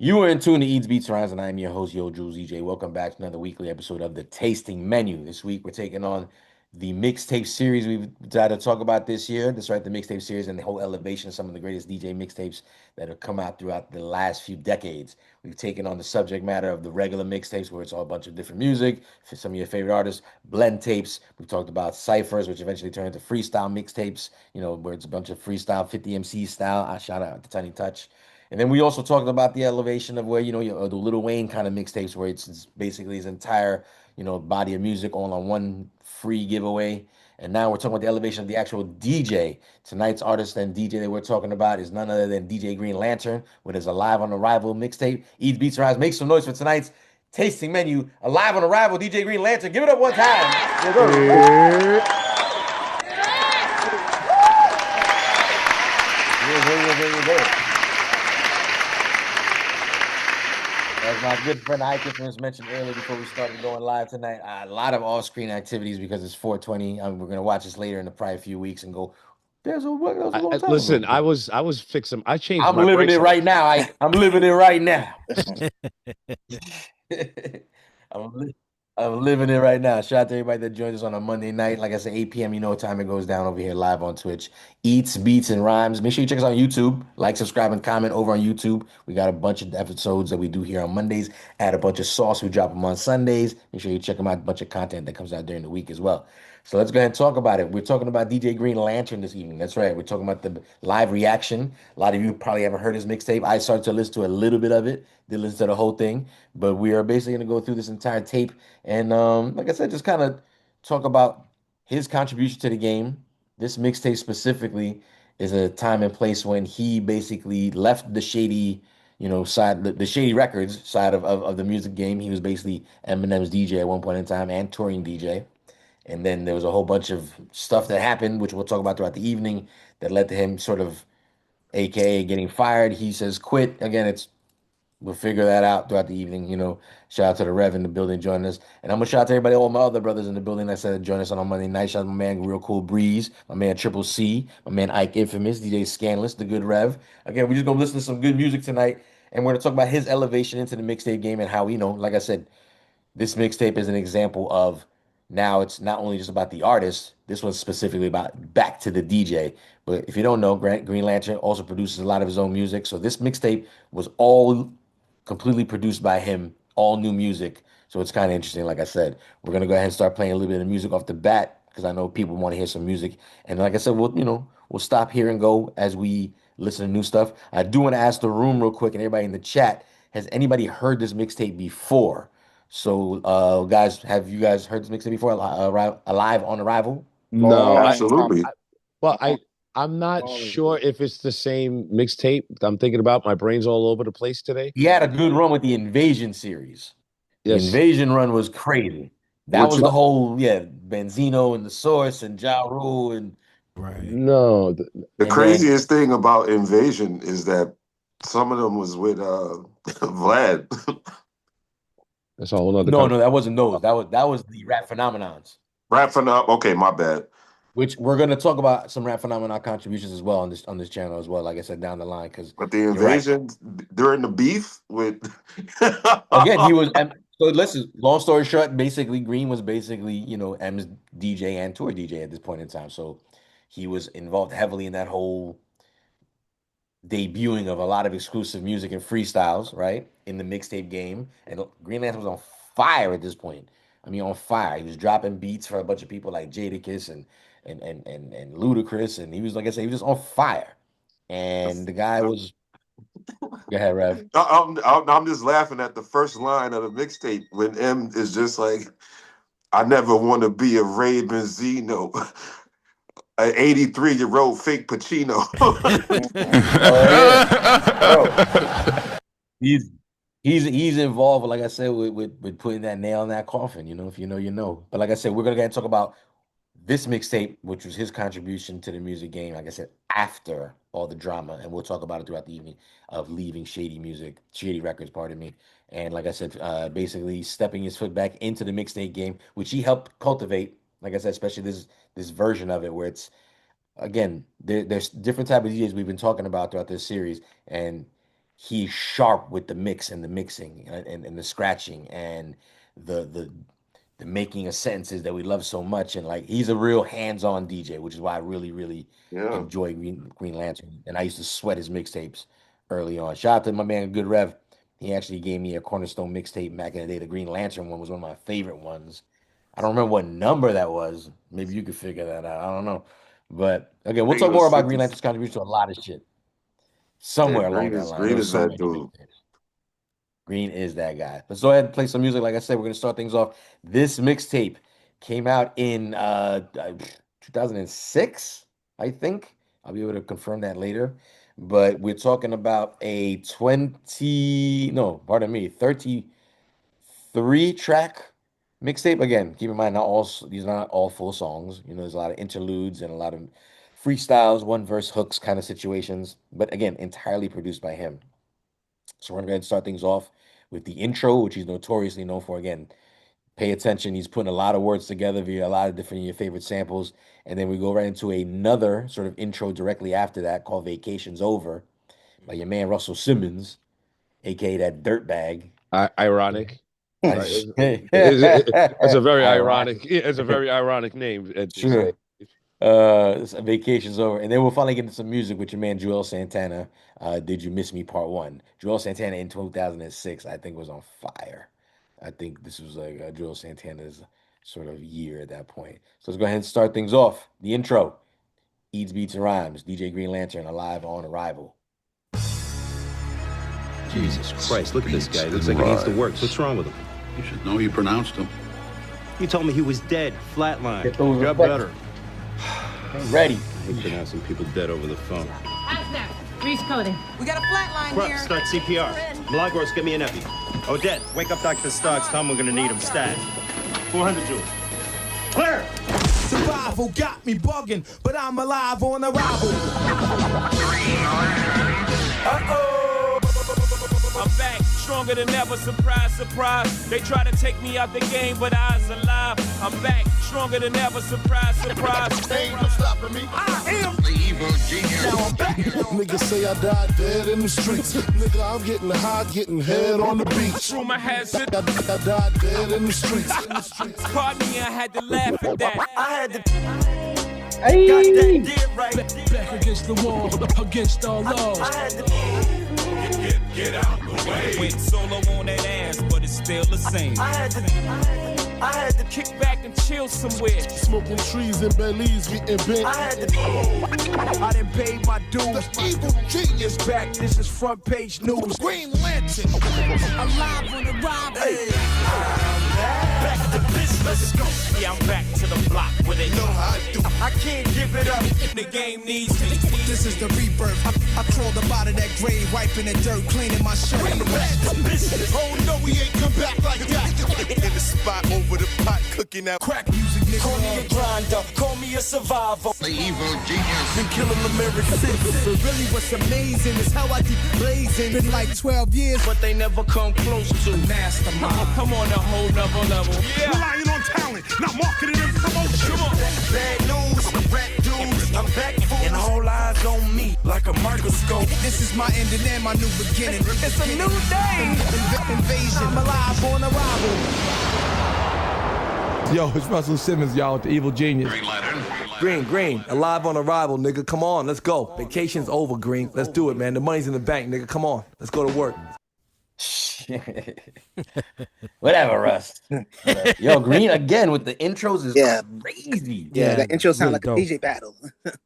You are in tune to Eats Beats Rhymes, and I'm your host, Yo Jules EJ. Welcome back to another weekly episode of the Tasting Menu. This week, we're taking on the mixtape series we've decided to talk about this year. That's right, the mixtape series and the whole elevation of some of the greatest DJ mixtapes that have come out throughout the last few decades. We've taken on the subject matter of the regular mixtapes, where it's all a bunch of different music, for some of your favorite artists, blend tapes. We've talked about ciphers, which eventually turned into freestyle mixtapes, where it's a bunch of freestyle 50 MC style. I shout out to Tiny Touch. And then we also talked about the elevation of where, the Little Wayne kind of mixtapes where it's basically his entire, body of music all on one free giveaway. And now we're talking about the elevation of the actual DJ. Tonight's artist and DJ that we're talking about is none other than DJ Green Lantern with his Alive on Arrival mixtape. Eats Beats Rise. Make some noise for tonight's tasting menu. Alive on Arrival, DJ Green Lantern. Give it up one time. Yes, sir. Yeah. Yes, sir, yes, sir, yes, sir. As my good friend Ike was mentioned earlier before we started going live tonight, a lot of off-screen activities because it's 420. We're gonna watch this later in the probably few weeks and go, that was a long time Listen, ago. I was fixing. I changed I'm my living it brakes on the. right now, Ike. I'm living it right now. I'm, li- I'm living it right now. Shout out to everybody that joins us on a Monday night. Like I said, 8 p.m. You know what time it goes down over here live on Twitch. Eats, Beats, and Rhymes. Make sure you check us out on YouTube. Like, subscribe, and comment over on YouTube. We got a bunch of episodes that we do here on Mondays. Add a bunch of sauce. We drop them on Sundays. Make sure you check them out. A bunch of content that comes out during the week as well. So let's go ahead and talk about it. We're talking about DJ Green Lantern this evening. That's right. We're talking about the live reaction. A lot of you probably haven't heard his mixtape. I started to listen to a little bit of it, didn't listen to the whole thing. But we are basically going to go through this entire tape and, like I said, just kind of talk about his contribution to the game. This mixtape specifically is a time and place when he basically left the Shady, side, the Shady Records side of the music game. He was basically Eminem's DJ at one point in time and touring DJ. And then there was a whole bunch of stuff that happened, which we'll talk about throughout the evening, that led to him sort of, AKA, getting fired. He says quit. Again, we'll figure that out throughout the evening. Shout out to the Rev in the building joining us. And I'm gonna shout out to everybody, all my other brothers in the building that said join us on Monday night. Shout out to my man Real Cool Breeze, my man Triple C, my man Ike Infamous, DJ Scandalous, the good Rev. Again, we're just gonna listen to some good music tonight. And we're gonna talk about his elevation into the mixtape game and how, like I said, this mixtape is an example of now it's not only just about the artist. This one's specifically about back to the DJ. But if you don't know, Green Lantern also produces a lot of his own music. So this mixtape was all completely produced by him, all new music. So it's kind of interesting. Like I said, we're gonna go ahead and start playing a little bit of music off the bat because I know people want to hear some music. And like I said, we'll stop here and go as we listen to new stuff. I do want to ask the room real quick and everybody in the chat, has anybody heard this mixtape before? So, guys, have you guys heard this mixtape before? Alive on Arrival? No, Oh, I absolutely. well, I'm not sure if it's the same mixtape. I'm thinking about my brain's all over the place today. He had a good run with the Invasion series. The Yes. Invasion run was crazy. That Which was No, the whole, yeah, Benzino and the Source and Ja Rule Right. no. the and then craziest thing about Invasion is that some of them was with Vlad. That's a whole other no, no, conversation. that wasn't those. That was the Rap Phenomenons, Rapping up. Okay, my bad. which we're gonna talk about some Rap Phenomenon contributions as well on this channel as well. Like I said, down the line, because But the you're right. Invasion during the beef with Again, he was so listen, long story short, basically Green was basically, M's DJ and tour DJ at this point in time. So he was involved heavily in that whole debuting of a lot of exclusive music and freestyles, right? In the mixtape game. And Green Lantern was on fire at this point. I mean, on fire. He was dropping beats for a bunch of people like Jadakiss and Ludacris. And he was, like I said, he was just on fire. And the guy was, go ahead, Rev. I'm just laughing at the first line of the mixtape when M is just like, I never want to be a Ray Benzino, an 83-year-old fake Pacino. Oh yeah. Bro. He's he's involved, like I said, with putting that nail in that coffin. If you know, you know. But like I said, we're gonna go ahead and talk about this mixtape, which was his contribution to the music game. Like I said, after all the drama, and we'll talk about it throughout the evening of leaving Shady Records, pardon me. And like I said, basically stepping his foot back into the mixtape game, which he helped cultivate. Like I said, especially this version of it where it's again there's different type of DJs we've been talking about throughout this series, and he's sharp with the mix and the mixing and the scratching and the the the making of sentences that we love so much. And like he's a real hands-on DJ, which is why I really, really Yeah. enjoy Green Lantern. And I used to sweat his mixtapes early on. Shout out to my man Good Rev. He actually gave me a Cornerstone mixtape back in the day. The Green Lantern one was one of my favorite ones. I don't remember what number that was. Maybe you could figure that out. I don't know. But again, I we'll think it talk more was about Green 50. Lantern's contribution to a lot of shit. Yeah, Somewhere along that line. There Green was is so that many dude. mixtapes. Green is that guy. Let's go ahead and play some music. Like I said, we're gonna start things off. This mixtape came out in 2006, I think. I'll be able to confirm that later. But we're talking about a 20, no, pardon me, 33 track mixtape. Again, keep in mind, not all these are not all full songs. You know, there's a lot of interludes and a lot of freestyles, one verse hooks kind of situations. But again, entirely produced by him. So we're going to start things off with the intro, which he's notoriously known for. Again, pay attention. He's putting a lot of words together via a lot of different your favorite samples. And then we go right into another sort of intro directly after that called Vacation's Over by your man Russell Simmons, aka that dirtbag. Ironic, right? It's a very Ironic. ironic. It's a very ironic name to say. Sure. Vacation's over, and then we'll finally get into some music with your man Joel Santana. Did You Miss Me Part One? Joel Santana in 2006, I think, was on fire. I think this was like Joel Santana's sort of year at that point. So let's go ahead and start things off. The intro: Eats, Beats, and Rhymes. DJ Green Lantern, alive on arrival. Jesus Christ, look at this guy. Looks like he needs to work. What's wrong with him? You should know you pronounced him. You told me he was dead, flatline. Get those Got effects. better. Ready. I hate pronouncing people dead over the phone. How's that? Grease coating. We got a flat line Crux, here. start CPR. Milagros, get me an epi. Odette, wake up Dr. Starks. Tell him we're gonna need him. Stat. 400 joules. Clear! Survival got me bugging, but I'm alive on arrival. I'm back, stronger than ever, surprise, surprise. They try to take me out the game, but I was alive. I'm back, stronger than ever, surprise, surprise. They ain't no stopping me. I am the evil genius. Now I'm back. Niggas say I died dead in the streets. Nigga, I'm getting high, getting head on the beach. Rumor has it, I died dead in the streets. pardon me, I had to laugh at that. I had to Hey. got that dead right. Back against the wall, against all laws. I had to Went solo on that ass, but it's still the same. I had to Kick back and chill somewhere. Smoking trees in Belize, getting bent. I had to I done paid my dues. The evil genius. Back, this is front page news. Green Lantern. Alive on the rhyme. Back to business. Let's go. Yeah, I'm back to the block where they Know how I do. I can't give it up. the game needs me. This is the rebirth. I crawled up out of that grave, wiping the dirt, cleaning my shirt. Oh no, we ain't come back like that. In the spot over the pot, cooking that Crack music, nigga. Call me a grinder, call me a survivor. the evil genius. Been killing them ever since. But really what's amazing is how I keep blazing. Been like 12 years, But they never come close to mastermind. I'm on a whole nother level. Yeah. Relying on talent, not marketing and promotion. Come on. bad news, rap dudes. I'm back full and all eyes on me like a microscope. This is my ending and my new beginning. It's a new day. Invasion. I'm alive on arrival. Yo, it's Russell Simmons, y'all, with the Evil Genius. Green Lantern. Green, alive on arrival, nigga. Come on, let's go. Vacation's over, Green. Let's do it, man. The money's in the bank, nigga. Come on, let's go to work. Whatever, Russ. Yo, Green again with the intros is crazy. Yeah, that intro sound really like dope. a DJ battle.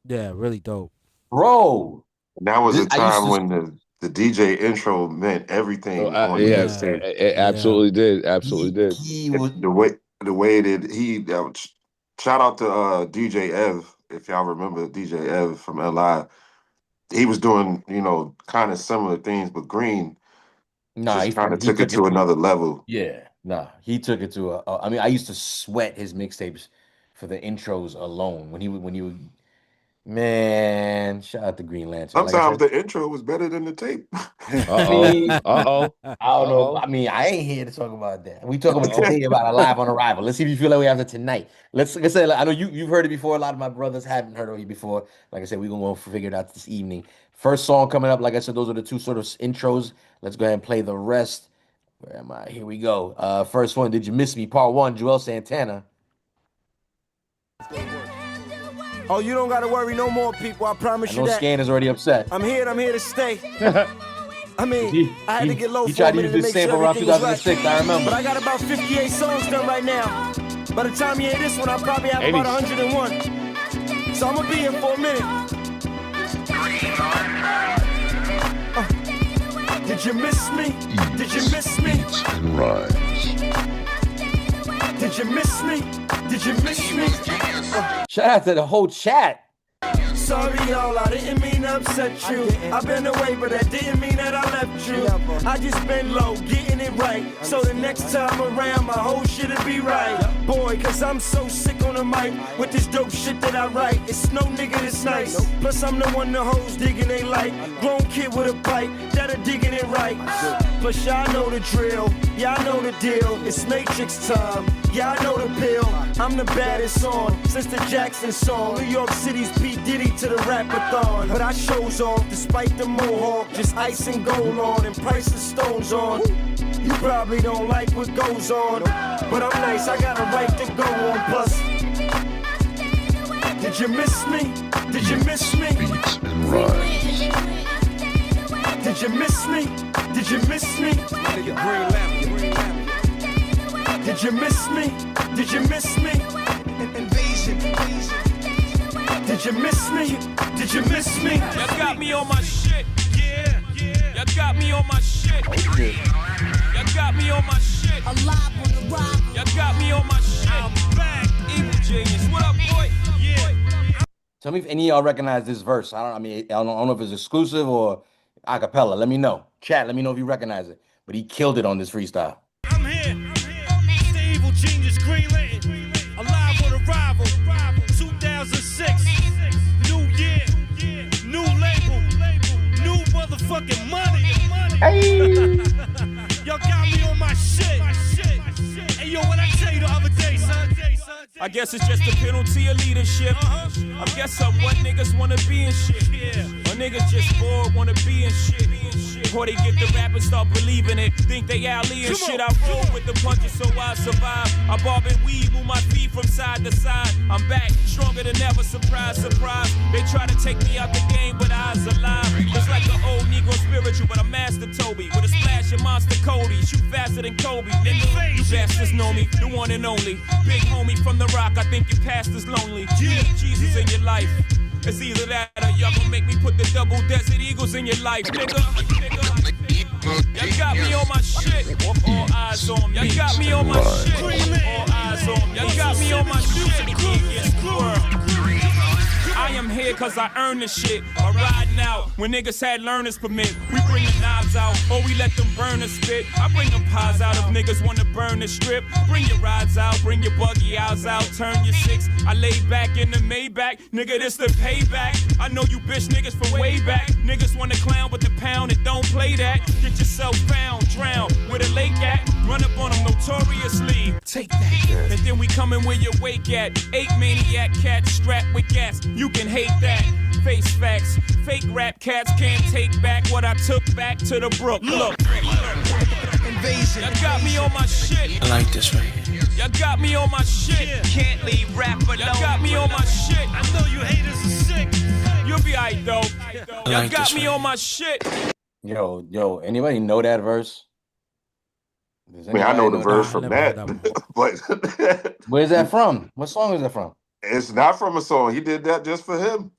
Yeah, really dope. Bro. That was a I used time to- when the DJ intro meant everything. on the Yeah, mixtape. it absolutely did. Absolutely did. He was The way that he shout out to DJ Ev, if y'all remember DJ Ev from LI. He was doing, kind of similar things, but Green just kind of took it to another level. Yeah, nah, he took it to I mean, I used to sweat his mixtapes for the intros alone when he would. Man, shout out to Green Lantern. Like I Sometimes said, the intro was better than the tape. mean, Uh-oh. I don't know. I mean, I ain't here to talk about that. We talk about today about Alive on Arrival. Let's see if you feel that way after tonight. Like I said, I know you've heard it before. A lot of my brothers haven't heard of it before. Like I said, we're gonna figure it out this evening. First song coming up, like I said, those are the two sort of intros. Let's go ahead and play the rest. Where am I? Here we go. First one, Did You Miss Me? Part one, Joel Santana. Oh, you don't gotta worry no more, people. I promise I you know that. Scan is already upset. I'm here to stay. I mean, I had to get low He for a tried to minute use to this make sure sample around everything was right. 2006, I remember. But I got about 58 songs done right now. By the time you hear this one, I probably have about 101. So I'm gonna be here for a minute. Did you miss me? Did you miss me? And rhymes. Did you miss me? Did you miss me? Shout out to the whole chat. Sorry, y'all, I didn't mean to upset you. I've been away, but that didn't mean that I left you. I just been low, getting it right. So the next time around, my whole shit'll be right. Boy, cause I'm so sick on the mic with this dope shit that I write. It's no nigga that's nice. Plus, I'm the one the hoes digging they like. Grown kid with a bite, that'll digging it right. Plus, y'all know the drill. Y'all know the deal. It's Matrix time. Y'all know the pill. I'm the baddest on since the Jackson song. New York City's P. Diddy to the rapathon. But I shows off despite the mohawk. Just ice and gold on and priceless stones on. You probably don't like what goes on. But I'm nice, I got a right to go on. Plus, did you miss me? Did you miss me? Beats and rhymes. Did you miss me? Did you miss me? Did you miss me? Did you miss me? Invasion. Did you miss me? Did you miss me? Y'all got me on my shit. Yeah. Y'all got me on my shit. Y'all got me on my shit. Alive on the rock. Y'all got me on my shit. I'm back. Evil genius. What up, boy? Yeah. Tell me if any of y'all recognize this verse. I don't know if it's exclusive or a cappella. Let me know. Chat, let me know if you recognize it. But he killed it on this freestyle. I'm here. It's the evil genius, Green Lantern. Alive on arrival. 2006. New year. New label. New motherfucking money. Y'all got me on my shit. Hey, yo, what I tell you the other day, son? I guess it's just a penalty of leadership. I guess I'm what niggas wanna be and shit. Or niggas just bored, wanna be and shit. Or they get the rap and start believing it. Think they Ali and shit. I roll with the punches so I survive. I bob and weave, move my feet from side to side. I'm back, stronger than ever, surprise, surprise. They try to take me out the game, but I's alive. It's like an old Negro spiritual, but I'm Master Toby. With a splash of Monster Cody. Shoot faster than Kobe. Nigga, you bastards know me, the one and only. Big homie from the rock, I think your past is lonely. You need Jesus in your life. It's either that or y'all gon' make me put the double Desert Eagles in your life, nigga. Y'all got me on my shit. All eyes on me. Y'all got me on my shit. All eyes on me. Y'all got me on my shit. I am here cause I earned this shit. I'm riding out when niggas had learner's permit. We bring the knives out or we let them burn the spit. I bring them pies out if niggas wanna burn the strip. Bring your rides out, bring your buggy outs out, turn your six. I lay back in the Maybach, nigga, this the payback. I know you bitch niggas from way back. Niggas wanna clown with the pound and don't play that. Get yourself found, drown with a lake at. Run up on them notoriously. Take that. And then we coming where your wake at. 8 maniac cats strapped with gas. You can hate that. Face facts. Fake rap cats can't take back what I took back to the brook. Look. Invasion. Y'all got me on my shit. I like this right here. Y'all got me on my shit. Can't leave rap alone. Y'all got me on my shit. I know you haters are sick. You'll be alright though. Y'all like got this me right on my shit. Yo, anybody know that verse? Does I mean, I know the anybody verse Nah, I from never heard that, that but Where's that from? What song is that from? it's not from a song. He did that just for him.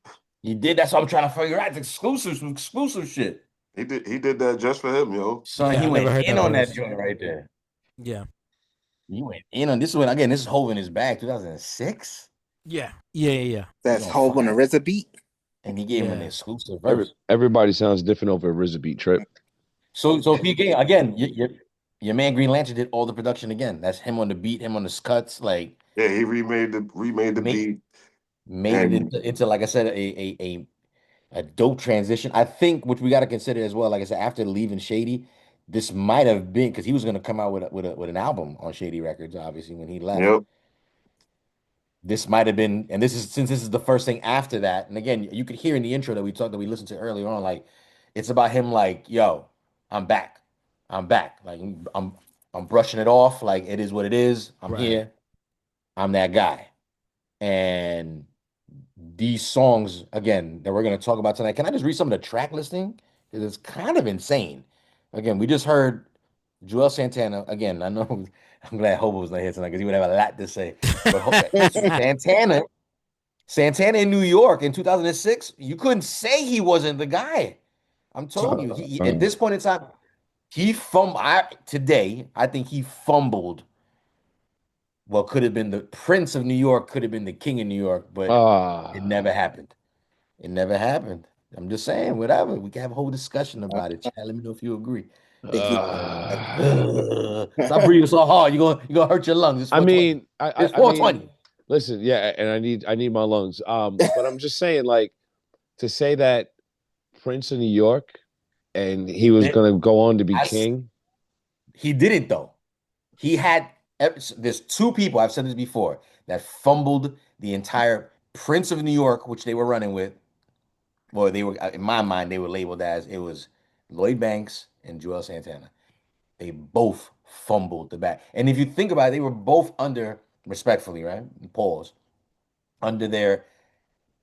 He did. That's what I'm trying to figure out. It's exclusive, some exclusive shit. He did that just for him, yo. Son, Yeah, he I never went heard in that on that verse. joint right there. Yeah. He went in on this one again. This is Hov in his bag, 2006, Yeah. That's on Hov on the fire. RZA beat. and he gave him an Yeah. exclusive verse. Everybody sounds different over a RZA beat, Trip. So PK again, your man Green Lantern did all the production again. That's him on the beat, him on the cuts, like Yeah, he remade the made, beat. made it And into like I said, a dope transition. I think which we got to consider as well. Like I said, after leaving Shady, this might have been because he was going to come out with an album on Shady Records, obviously when he left. yep. this might have been, and this is since this is the first thing after that. And again, you could hear in the intro that we listened to earlier on, like it's about him, like, yo, I'm back, I'm back, like I'm brushing it off, like it is what it is. I'm Right. here, I'm that guy. And these songs, again, that we're gonna talk about tonight. Can I just read some of the track listing? Because it's kind of insane. Again, we just heard Joel Santana. Again, I know I'm glad Hobo was not here tonight because he would have a lot to say. But Santana. Santana in New York in 2006, you couldn't say he wasn't the guy. I'm telling you, he at this point in time, he fumbled. Today, I think he fumbled what could have been the Prince of New York, could have been the King of New York, but it never happened. It never happened. I'm just saying, whatever. We can have a whole discussion about it. Chad, let me know if you agree. Stop breathing so hard. You're gonna hurt your lungs. It's I 420. mean, It's I mean, 420. listen, yeah, and I need my lungs. But I'm just saying, like, to say that Prince of New York and he was gonna go on to be king. He didn't though. He had there's two people, I've said this before, that fumbled the entire Prince of New York, which they were running with. Well, they were in my mind, they were labeled as it was Lloyd Banks and Joel Santana. They both fumbled the bag. And if you think about it, they were both under, respectfully, right? Pause, under their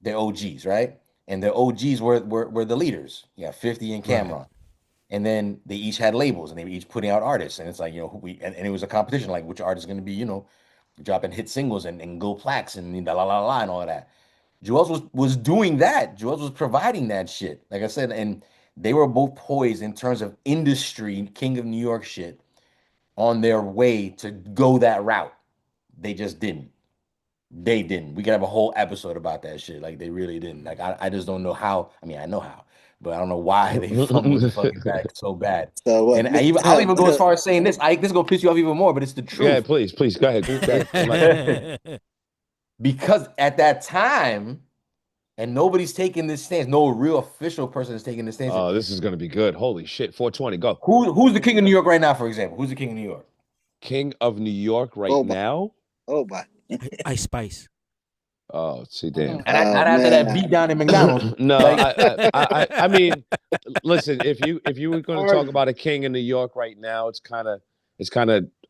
OGs, right? And their OGs were the leaders. Yeah, 50 and Cameron. Right. And then they each had labels and they were each putting out artists. And it's like, and it was a competition, like which artist is going to be, dropping hit singles and gold plaques and la la la la and all of that. Juelz was doing that. Juelz was providing that shit. Like I said, and they were both poised in terms of industry, King of New York shit, on their way to go that route. They just didn't. They didn't. We could have a whole episode about that shit. Like they really didn't. Like I just don't know how. I mean, I know how, but I don't know why they fumbled the fucking back so bad. So and I'll even go as far as saying this. This is gonna piss you off even more, but it's the truth. Yeah, please, go ahead. Go ahead. Because at that time, and nobody's taking this stance. No real official person is taking this stance. Oh, this is gonna be good. Holy shit! 420. Go. Who's the king of New York right now? For example, who's the king of New York? King of New York right now? Oh my. Ice Spice. Oh, see, damn. And after that beat down in McDonald's. No, I mean, listen. If you were going to talk about a king in New York right now, it's kind of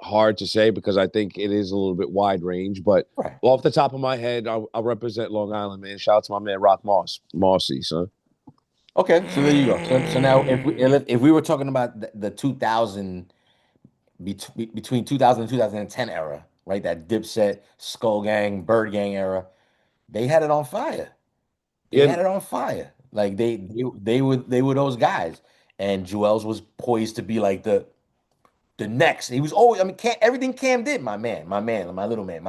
hard to say because I think it is a little bit wide range. But off the top of my head, I'll represent Long Island, man. Shout out to my man Rock Marcy, son. Okay, so there you go. So now, if we were talking about the 2000 between 2000 and 2010 era, right? That Dipset, Skull Gang, Bird Gang era, they had it on fire. They had it on fire. Like they were those guys, and Juelz was poised to be like the next. He was always, I mean, everything Cam did, my man, my little man.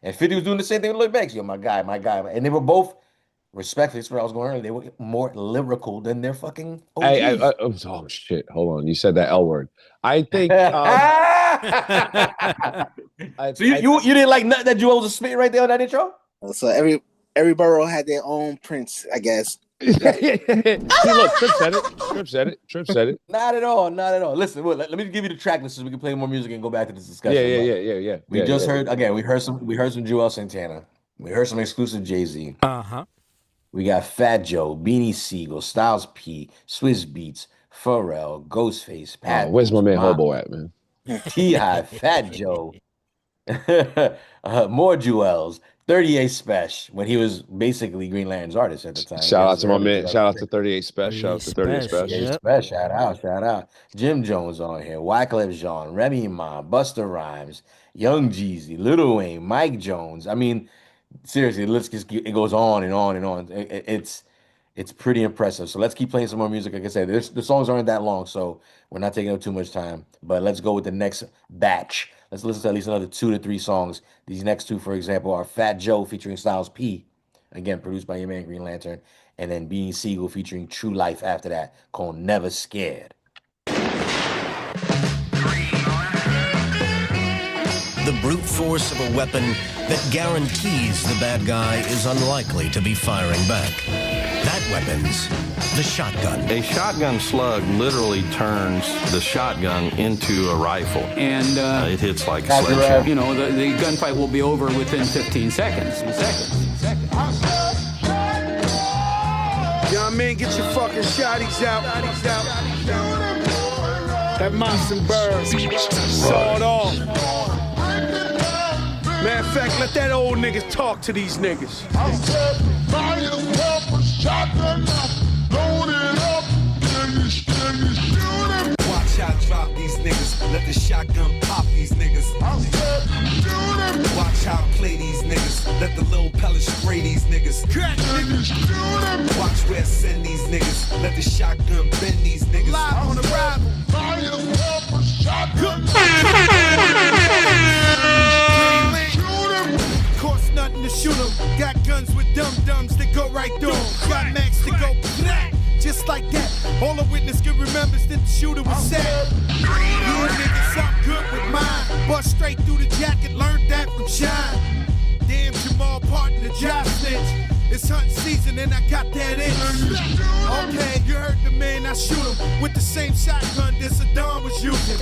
And 50 was doing the same thing with Lloyd Banks. Yo, my guy. And they were both, respectfully, that's where I was going earlier, they were more lyrical than their fucking OGs. Oh, shit. Hold on. You said that L word. I think. So you didn't like nothing that Juelz was spitting right there on that intro? So every borough had their own prince, I guess. See, look, Trip said it. Not at all. Listen, let me give you the track list so we can play more music and go back to this discussion. Yeah. We just heard again. We heard some Joel Santana. We heard some exclusive Jay-Z. We got Fat Joe, Beanie Siegel, Styles P, Swiss Beats, Pharrell, Ghostface, Pat. Where's my man Hobo at, man? T.I., Fat Joe, more Juelz, 38 Special when he was basically Green Lantern's artist at the time. Shout out to my man. Shout out to 38 Special. Shout out to 38 Special. Shout out. Jim Jones on here. Wyclef Jean, Remy Ma, Busta Rhymes, Young Jeezy, Lil Wayne, Mike Jones. I mean, seriously, it goes on and on and on. It's pretty impressive. So let's keep playing some more music. Like I said, the songs aren't that long, so we're not taking up too much time. But let's go with the next batch. Let's listen to at least another 2 to 3 songs. These next two, for example, are Fat Joe featuring Styles P, again produced by your man Green Lantern, and then Beanie Siegel featuring True Life after that, called Never Scared. The brute force of a weapon that guarantees the bad guy is unlikely to be firing back. That weapons, the shotgun. A shotgun slug literally turns the shotgun into a rifle. And it hits like a sledgehammer. You know, the gunfight will be over within 15 seconds. You know what I mean? Get your fucking shotties out. That Moss Bird. Saw it off. Matter of fact, let that old nigga talk to these niggas. I said, buy yourself a shotgun, load it up, and you shoot him. Watch how I drop these niggas, let the shotgun pop these niggas. I said, shoot him. Watch how I play these niggas, let the little pellets spray these niggas. Crack niggas, shoot him. Watch where I send these niggas, let the shotgun bend these niggas. Live on the ride. Buy yourself a shotgun. Cost nothing to shoot 'em. Got guns with dum-dums that go right through 'em. Got max to go black, just like that. All a witness can remember is that the shooter was sad. You niggas, I'm good with mine. Bust straight through the jacket, learned that from Shine. Damn Jamal Parton, the job snitch. It's hunting season and I got that itch. Okay, you heard the man, I shoot him with the same shotgun that Saddam was using.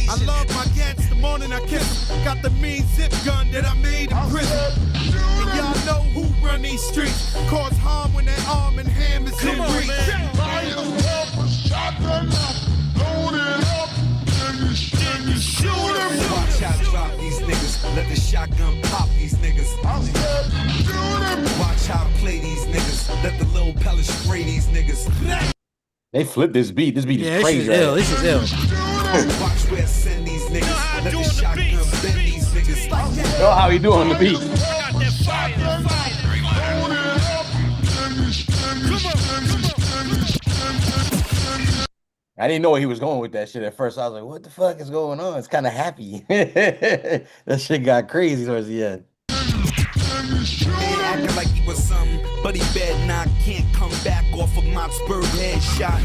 I love my cats the morning I kiss them. Got the mean zip gun that I made in prison. And y'all know who run these streets. Cause harm when that arm and ham is in reach. Buy yourself a shotgun, load it up, and you shoot him. Watch how I drop these niggas, let the shotgun pop these niggas. Watch how I play these niggas, let the little pellets spray these niggas. They flipped this beat. This beat is crazy. This is ill. Watch where I send these niggas, let the shotgun bend these niggas. Know how he do on the beat. I didn't know where he was going with that shit at first. I was like, what the fuck is going on? It's kind of happy. That shit got crazy towards the end. Acting like he was something, but he bad now. Can't come back off of Mossberg headshot.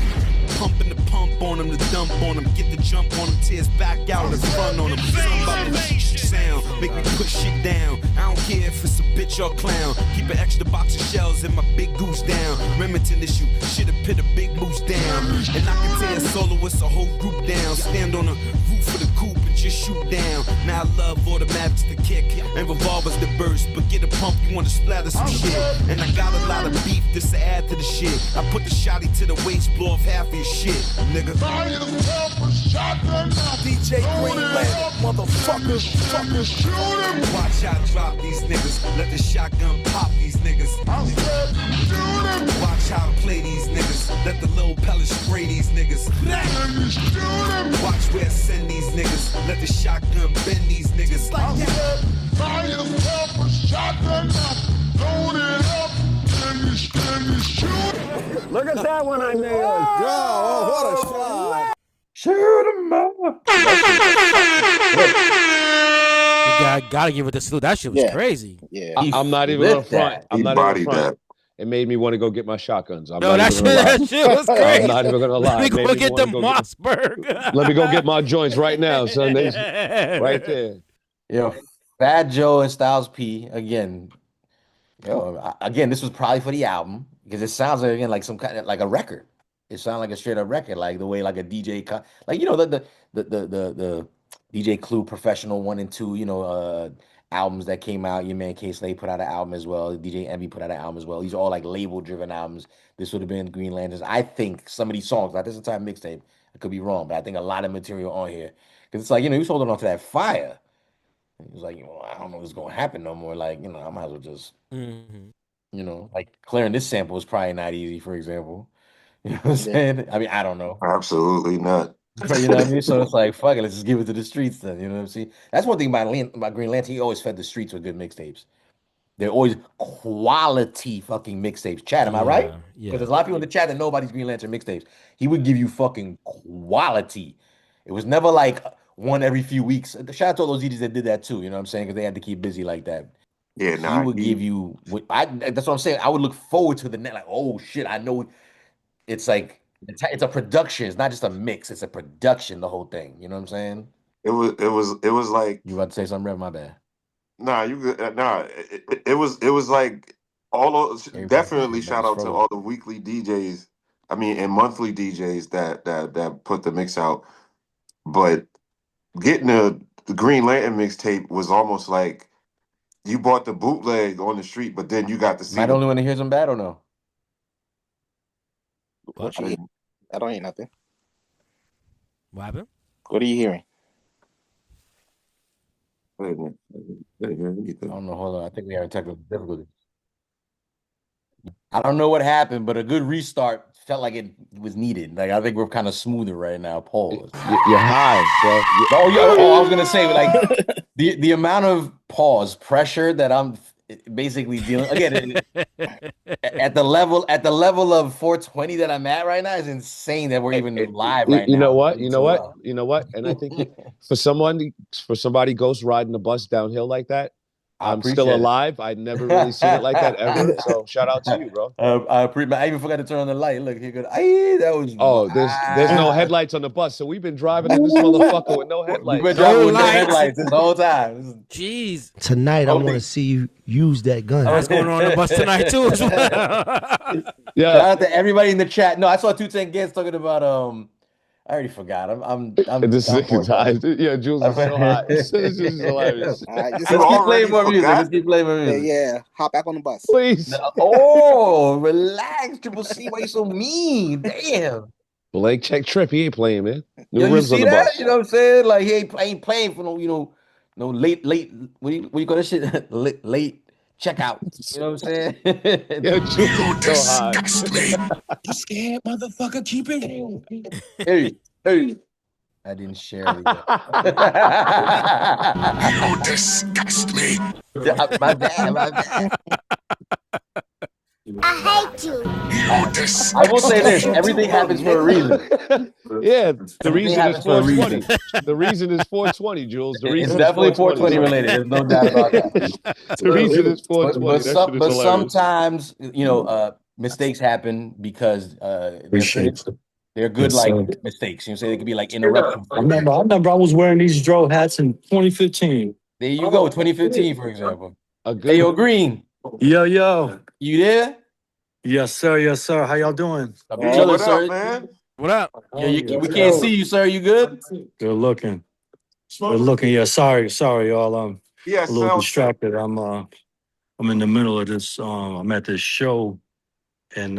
Pumping the pump on him, the dump on him, get the jump on him, tears back out and front on him. Something about the sound, make me put shit down. I don't care if it's a bitch or clown. Keep an extra box of shells and my big goose down. Remington issue, shit've pit a big moose down. And I can tear soloists a whole group down. Stand on the roof of the coupe and just shoot down. Now I love automatics to kick and revolvers to burst. But get a pump, you wanna splatter some shit. And I got a lot of beef just to add to the shit. I put the shotty to the waist, blow off half of your shit, nigga. DJ Green Lantern, motherfuckers, shoot him. Watch how I drop these niggas, let the shotgun pop these niggas. Watch how I play these niggas, let the little pellets spray these niggas. Watch where I send these niggas, let the shotgun bend these niggas. Like that. Buy yourself a shotgun, load it up, and you shoot. Look at that one I made. Oh, what a shot. Shoot him up. You gotta give it the salute. That shit was crazy. Yeah. I'm not even gonna front. I'm He not even bodied gonna that. front. It made me want to go get my shotguns. That shit was crazy. I'm not even gonna lie. Let me go get the Mossberg. Let me go get my joints right now, son. Right there. Yo, Fat Joe and Styles P again. Yo, again, this was probably for the album because it sounds like, again, like some kind of like a record. It sounds like a straight up record, like the way like a DJ, like you know the DJ Clue Professional 1 and 2, you know, albums that came out. Your man K Slade put out an album as well. DJ Envy put out an album as well. These are all like label driven albums. This would have been Green Lanterns. I think some of these songs, like this entire mixtape, I could be wrong, but I think a lot of material on here because it's like, you know, he was holding on to that fire. He was like, you know, I don't know what's gonna happen no more. Like, you know, I might as well just, you know, like clearing this sample is probably not easy, for example. You know what I'm saying? I mean, I don't know. Absolutely not. But you know what I mean? So it's like, fuck it, let's just give it to the streets then. You know what I'm saying? That's one thing about Green Lantern. He always fed the streets with good mixtapes. They're always quality fucking mixtapes. Chat, am I right? Yeah. Because there's a lot of people in the chat that nobody's Green Lantern mixtapes. He would give you fucking quality. It was never like one every few weeks. Shout out to all those DJs that did that too. You know what I'm saying? Because they had to keep busy like that. Yeah, He would give you. That's what I'm saying. I would look forward to the net. Like, oh shit, I know. It's like it's a production. It's not just a mix. It's a production. The whole thing. You know what I'm saying? It was like you about to say something, Rev? My bad. Nah, you nah. It was like Definitely shout out to struggle. all the weekly DJs. I mean, and monthly DJs that put the mix out. But getting the Green Lantern mixtape was almost like you bought the bootleg on the street, but then you got to Am I see the the. only one that hears them bad or no? What you hear? I don't hear nothing. What happened? What are you hearing? Wait a minute. I don't know. Hold on. I think we have technical difficulties. I don't know what happened, but a good restart felt like it was needed. Like I think we're kind of smoother right now. Pause. You're high, bro. Oh, I was gonna say like the amount of pause pressure that I'm basically dealing again at the level of 420 that I'm at right now is insane that we're even live right You know now. what? Doing You know so what? well. You know what? And I think for somebody ghost riding the bus downhill like that, I I'm still appreciate it. alive. I'd never really seen it like that ever. So shout out to you, bro. I even forgot to turn on the light. Look here, good. Ay, that was Oh, there's no wild. headlights on the bus, so we've been driving in this motherfucker with no We've been headlights. driving with no headlights this whole time. Jeez. Tonight, I want to see you use that gun. That's going on the bus tonight too. As well. Yeah. Shout out to everybody in the chat. No, I saw 210 Gans talking about I already forgot. This is high. Yeah, Jules is so hot. This is hilarious. All right, just You Let's keep already playing more music. forgot? Let's keep playing more music. yeah. Hop back on the bus. Please. Oh, relax, Triple C. Why you so mean? Damn. Blank check trip. He ain't playing, man. New Yo, you rims on see the that? bus. You know what I'm saying? Like he ain't playing for no late. What do you call this shit? late checkout. You know what I'm saying? Yeah, Jules is so high. You scared, motherfucker? Keep it real. Hey. I didn't share it. You disgust me. My bad. I hate you. You disgust I will say this: everything happens for a reason. Yeah, the Everything reason is happens for a 420. reason. The reason is 420, Jules. The It's reason is definitely 420. 420 related. There's no doubt about that. The reason is 420. That shit is But hilarious. sometimes mistakes happen because they're good Yes, like sir. mistakes. You know, say they could be like interruptions. I remember I was wearing these dro hats in 2015. There you go, 2015, for example. A Hey, good yo, Green, Yo. you there? Yes, sir. How y'all doing? I'm Hey, chilling, what up, sir. man? What up? Yeah, we can't see you, sir. You good? Good looking. Yeah, sorry, y'all. I'm Yeah, a little sound check. distracted. I'm in the middle of this. I'm at this show in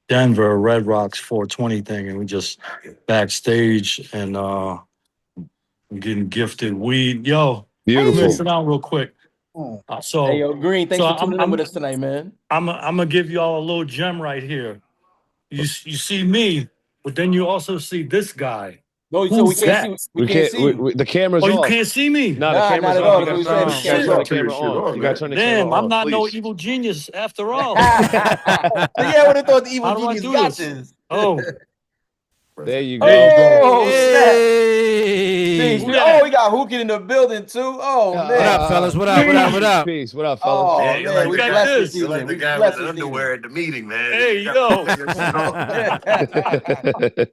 Denver, Red Rocks 420 thing, and we just backstage and I'm getting gifted weed. Yo, Beautiful. sit down real quick. Hey, yo, Green, thanks for tuning in with us tonight, man. I'm gonna give y'all a little gem right here. You see me, but then you also see this guy. No, so we Who's can't that? see. We can't see you. The camera's Oh, you off. can't see me? No, the Nah, camera's not at off. all. You That's what we got said. to Camera's turn the off. camera on. You got to turn the camera Damn, I'm on, not no please. evil genius after all. Yeah, I would have thought the evil How do I genius do got this? this. Oh, There you there you go. go. Oh, snap. Hey. Jeez. Oh, we got Hookin in the building too. Oh What up, man. fellas? What up? Peace. What up, fellas? Oh Yeah, man, you we got blessed this. this You're evening. like the We guy blessed with the this underwear evening. At the meeting, man. Hey, yo.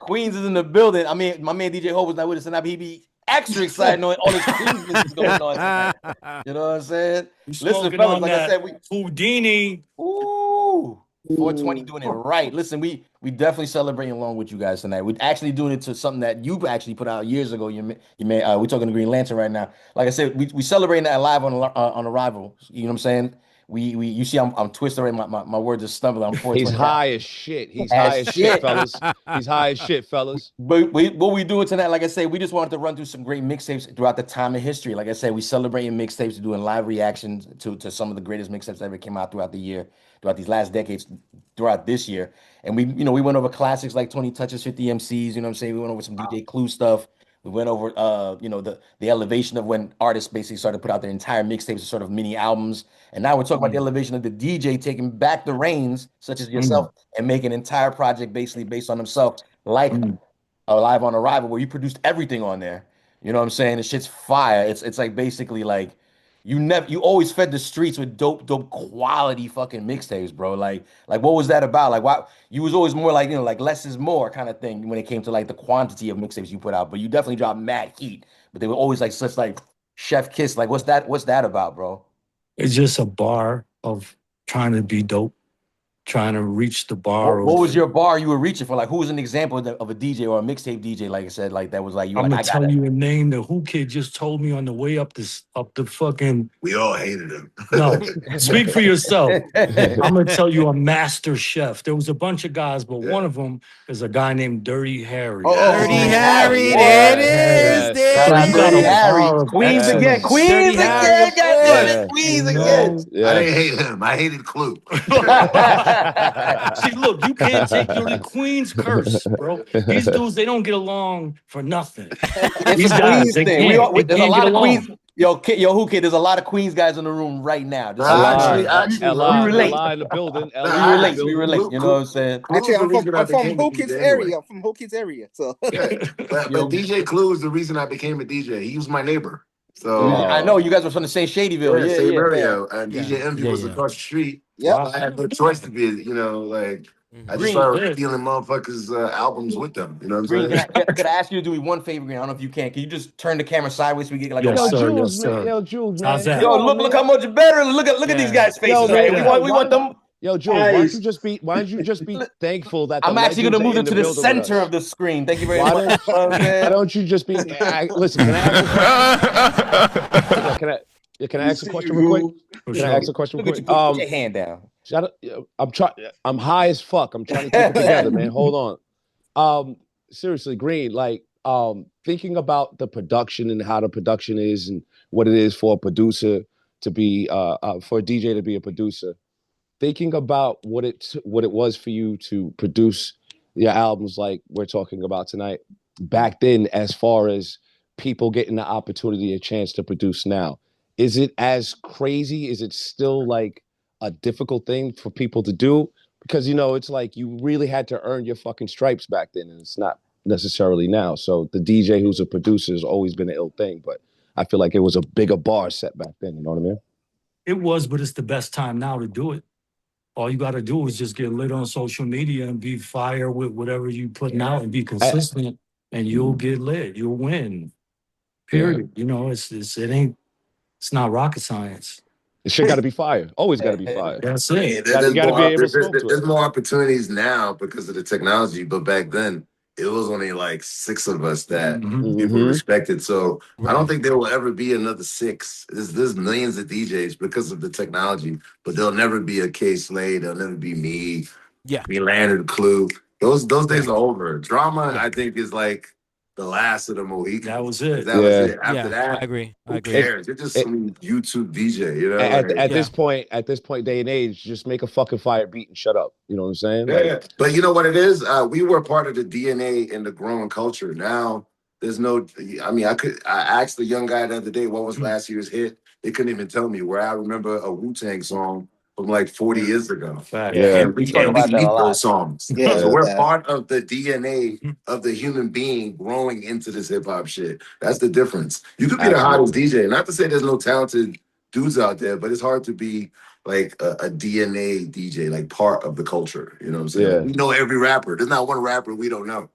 Queens is in the building. I mean, my man DJ Hope was not with us tonight, but he'd be extra excited knowing all this Queens business going on tonight. You know what I'm saying? Listen, Smoking fellas, on like I that said, we Houdini. ooh 420 doing it right. Listen, we definitely celebrating along with you guys tonight. We're actually doing it to something that you actually put out years ago. You may we're talking to Green Lantern right now. Like I said, we celebrating that live on arrival. You know what I'm saying? We you see I'm twisted right. My words are stumbling. I'm He's 420 high as shit. He's as high as shit, shit. fellas. He's high as shit, fellas. But what we doing tonight, like I said, we just wanted to run through some great mixtapes throughout the time of history. Like I said, we celebrating mixtapes, doing live reactions to some of the greatest mixtapes that ever came out throughout the year, throughout these last decades, throughout this year. And we went over classics like 20 Touches, 50 MCs, you know what I'm saying? We went over some DJ Clue stuff. We went over the elevation of when artists basically started to put out their entire mixtapes as sort of mini albums. And now we're talking about the elevation of the DJ taking back the reins, such as yourself, and making an entire project basically based on himself, like Live on Arrival, where you produced everything on there. You know what I'm saying? The shit's fire. It's like basically like you always fed the streets with dope quality fucking mixtapes, bro. Like what was that about? Like why you was always more like, like less is more kind of thing when it came to like the quantity of mixtapes you put out. But you definitely dropped mad heat. But they were always like such like chef kiss. Like what's that about, bro? It's just a bar. of trying to be dope, trying to reach the bar What of. was your bar you were reaching for? Like, who was an example of a DJ or a mixtape DJ? Like I said, like that was like you were I'm like, gonna I got tell it. you a name the Who Kid just told me on the way up the fucking. We all hated him. No, speak for yourself. I'm gonna tell you a master chef. There was a bunch of guys, but one of them is a guy named Dirty Harry. Dirty Harry, Yeah. there it Yes, is. yes. There Shout it So out you got Dirty a is. Harry. bar of Queens again. excellence. Queens Dirty Harry, again. of God damn course. it. Yeah, Queens You again. know, I yeah. didn't hate him. I hated Clue. see, look, you can't take your Queen's curse, bro. These dudes, they don't get along for nothing. It's a These guys, Queens they thing. can't. They There's a can't get lot of Queens. along. Yo, who kid? There's a lot of Queens guys in the room right now. Just so you know, Actually, Li, actually, we bro. relate. Li in the building. Nah, We Li in the relate. actually, We building. relate. You know what I'm saying? Clue Actually, is the reason I I'm from became a Whole Kids DJ anyway. area. I'm from Whole Kids area. So Yeah. But Yo, DJ Clue is the reason I became a DJ. He was my neighbor. So I know Oh, you guys were from the same Shadyville. yeah, Yeah, same yeah, fam. area. And Yeah, DJ Envy yeah, was yeah. across the street. yep. I had no choice to be, like I just Green, started stealing motherfuckers' albums with them. You know what Green, I'm saying? could I ask you to do me one favor, Green? I don't know if you can. Can you just turn the camera sideways so we get like a Yes, yo, wide? sir. Jules, Yes, man. sir. Yo, Jules, How's man. that? Come Yo, on, look how man. much better. Look at these Yeah. guys' Yo, faces, Say right? man. that. We want them. Yo, Jules, why don't you just be thankful that the I'm actually gonna legends are move in them the to the building with center us? of the screen. Thank you very Why much. don't You know what I'm why saying? don't you just be listen, can I ask a question? Yeah, can I ask a question real quick? For Can I sure. ask a question real Look at you. quick? Put your hand down. Shout out, I'm trying. I'm high as fuck. I'm trying to keep it together, man. Hold on. Seriously, Green. Like, thinking about the production and how the production is and what it is for a producer to be, for a DJ to be a producer. Thinking about what it was for you to produce your albums, like we're talking about tonight, back then, as far as people getting the opportunity, a chance to produce now. Is it as crazy? Is it still like a difficult thing for people to do? Because it's like you really had to earn your fucking stripes back then, and it's not necessarily now. So the DJ who's a producer has always been an ill thing, but I feel like it was a bigger bar set back then. You know what I mean? It was, but it's the best time now to do it. All you got to do is just get lit on social media and be fire with whatever you putting out and be consistent, and you'll get lit. You'll win. Period. It's not rocket science. The shit got to be fire. Always got to be fire. That's Yeah, it. You got to be able to smoke to there's it. more opportunities now because of the technology, but back then it was only like 6 of us that people Mm-hmm. respected. So I don't Right. think there will ever be another 6. There's millions of DJs because of the technology, but there'll never be a K Slade. There'll never be me. Yeah. Me Leonard Clue. Those days Yeah. are over. Drama, Yeah. I think, is like the last of the Mohicans. That was it. That was Yeah. it. After Yeah. I that, agree. I who agree. cares? You're just It, some YouTube DJ, at Yeah. this point, day and age, just make a fucking fire beat and shut up. You know what I'm saying? Yeah, yeah. But you know what it is? We were part of the DNA in the growing culture. Now there's no. I mean, I asked the young guy the other day what was last year's hit. They couldn't even tell me. Where I remember a Wu-Tang song from like 40 years ago. Fact. Yeah. And we Talk and we about that a leaked lot. those songs. Yeah, So Yeah. we're part of the DNA of the human being growing into this hip hop shit. That's the difference. You could be the hottest Absolutely. DJ. Not to say there's no talented dudes out there, but it's hard to be like a DNA DJ, like part of the culture. You know what I'm saying? Yeah. We know every rapper. There's not one rapper we don't know.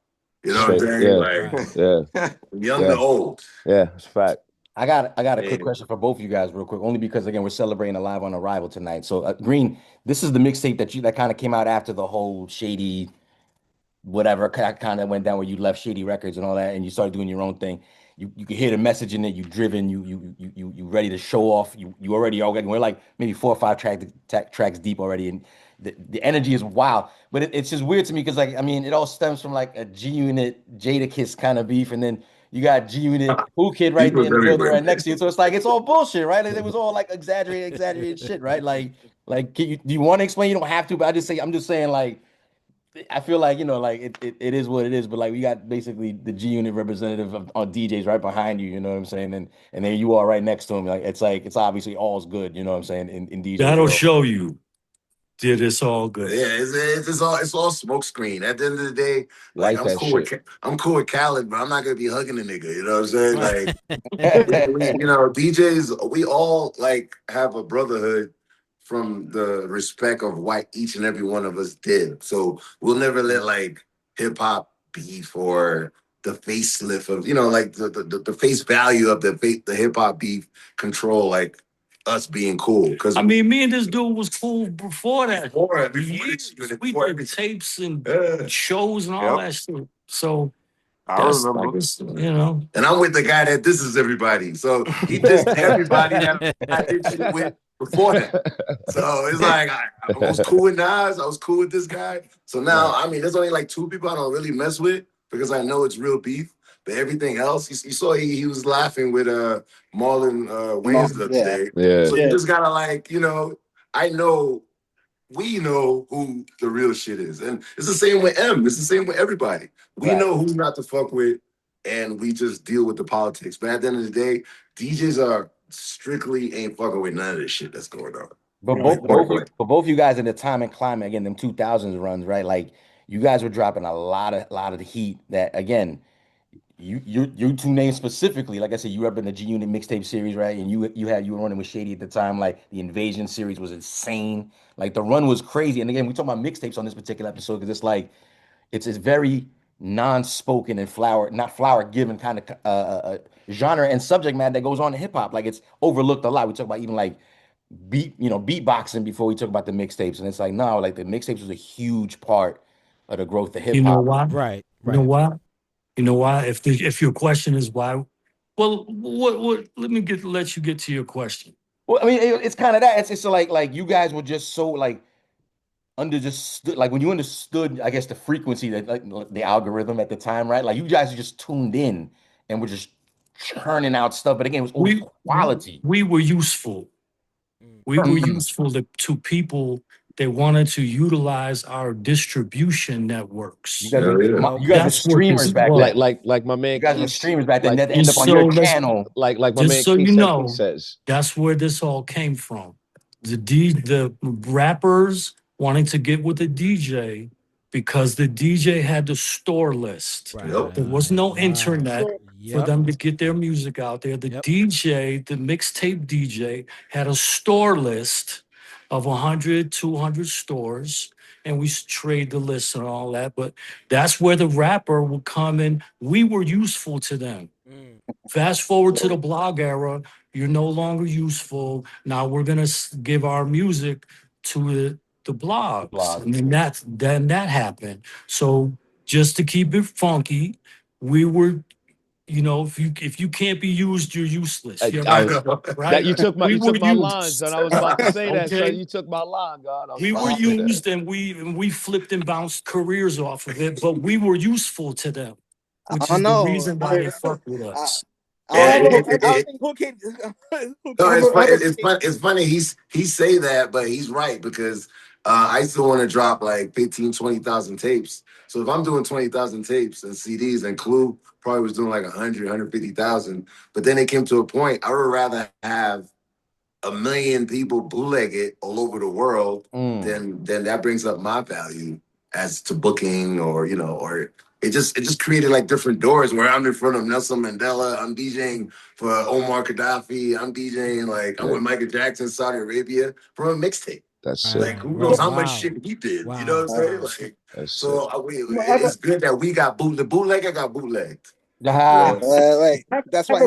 You know what I'm Straight. saying? Yeah. Right. Yeah. From young Yeah. to old. Yeah. It's a fact. I got a quick Yeah. question for both of you guys, real quick, only because again we're celebrating a live on arrival tonight. So, Green, this is the mixtape that kind of came out after the whole Shady whatever kind of went down where you left Shady Records and all that, and you started doing your own thing. You can hear the message in it. You driven. You ready to show off. You already already. We're like maybe 4 or 5 tracks deep already, and the energy is wild. But it's just weird to me because like I mean it all stems from like a G Unit Jada Kiss kind of beef, and then you got G Unit Who Kid right there People's in the building everywhere, right man. next to you. So it's like it's all bullshit, right? Like, it was all like exaggerated shit, right? Like do you want to explain? You don't have to, but I'm just saying like. I feel like like it is what it is, but like we got basically the G Unit representative on DJs right behind you, you know what I'm saying, and then you are right next to him. Like it's obviously all's good, you know what I'm saying, in DJs That'll world. show you that it's all good. Yeah, it's all smoke screen. At the end of the day, like Light that shit. I'm cool with Khaled, but I'm not gonna be hugging a nigga. You know what I'm saying? Like Yeah, DJs, we all like have a brotherhood from the respect of what each and every one of us did. So we'll never let like hip hop beef or the facelift of like the face value of the hip hop beef control like us being cool. Because I mean, me and this dude was cool before that. before We did tapes and shows and all that shit. So I that's remember. like this, you know. And I'm with the guy that this is everybody. So he dissed everybody that I did shit with before that. So it's like I was cool with Nas. I was cool with this guy. So now, I mean, there's only like 2 people I don't really mess with because I know it's real beef. But everything else, you saw he was laughing with Marlon Wayans the other day. Yeah. So you just gotta like, I know we know who the real shit is. And it's the same with M. It's the same with everybody. We know who's not to fuck with, and we just deal with the politics. But at the end of the day, DJs are strictly ain't fucking with none of this shit that's going on. But both you guys in the time and climate, again, them 2000s runs, right? Like you guys were dropping a lot of the heat that, again, you two names specifically, like I said, you were up in the G Unit mixtape series, right? And you were running with Shady at the time. Like the Invasion series was insane. Like the run was crazy. And again, we talk about mixtapes on this particular episode because it's like it's very non-spoken and not flower given kind of genre and subject matter that goes on in hip hop. Like it's overlooked a lot. We talk about even like beatboxing before we talk about the mixtapes, and it's like no, like the mixtapes was a huge part of the growth of hip You know hop. why? Right. You know why? You know why? If your question is why, well, what? Let me let you get to your question. Well, I mean, it's kind of that. It's like you guys were just so like understood, like when you understood, I guess the frequency that like the algorithm at the time, right? Like you guys just tuned in and were just churning out stuff. But again, it was always quality. We were useful. We were useful to people that wanted to utilize our distribution networks. You guys were streamers back then. Like my man. You guys were streamers back then. Like, That end up on your channel. Like my just man. So you know, says that's where this all came from. The rappers wanting to get with the DJ because the DJ had the store list. There was no internet for them to get their music out there. The DJ, the mixtape DJ, had a store list of 100, 200 stores, and we trade the list and all that. But that's where the rapper would come in. We were useful to them. Fast forward to the blog era, you're no longer useful. Now we're gonna give our music to the blogs, and then that happened. So just to keep it funky, we were, if you can't be used, you're useless. That you took my lines, and I was about to say that. Okay? Son, you took my line, God. We were used, and we flipped and bounced careers off of it, but we were useful to them, which is the reason why they fuck with us. It's funny. He say that, but he's right because I still want to drop like 15, 20,000 tapes. So if I'm doing 20,000 tapes and CDs, and Clue probably was doing like 100, 150,000, but then it came to a point I would rather have 1 million people bootleg it all over the world, then that brings up my value as to booking, or it just created like different doors where I'm in front of Nelson Mandela, I'm DJing for Omar Gaddafi, I'm DJing I'm with Michael Jackson, Saudi Arabia from a mixtape. That's like who knows how much shit he did. You know what I'm saying? It's good that we got the bootlegger got bootlegged. That's why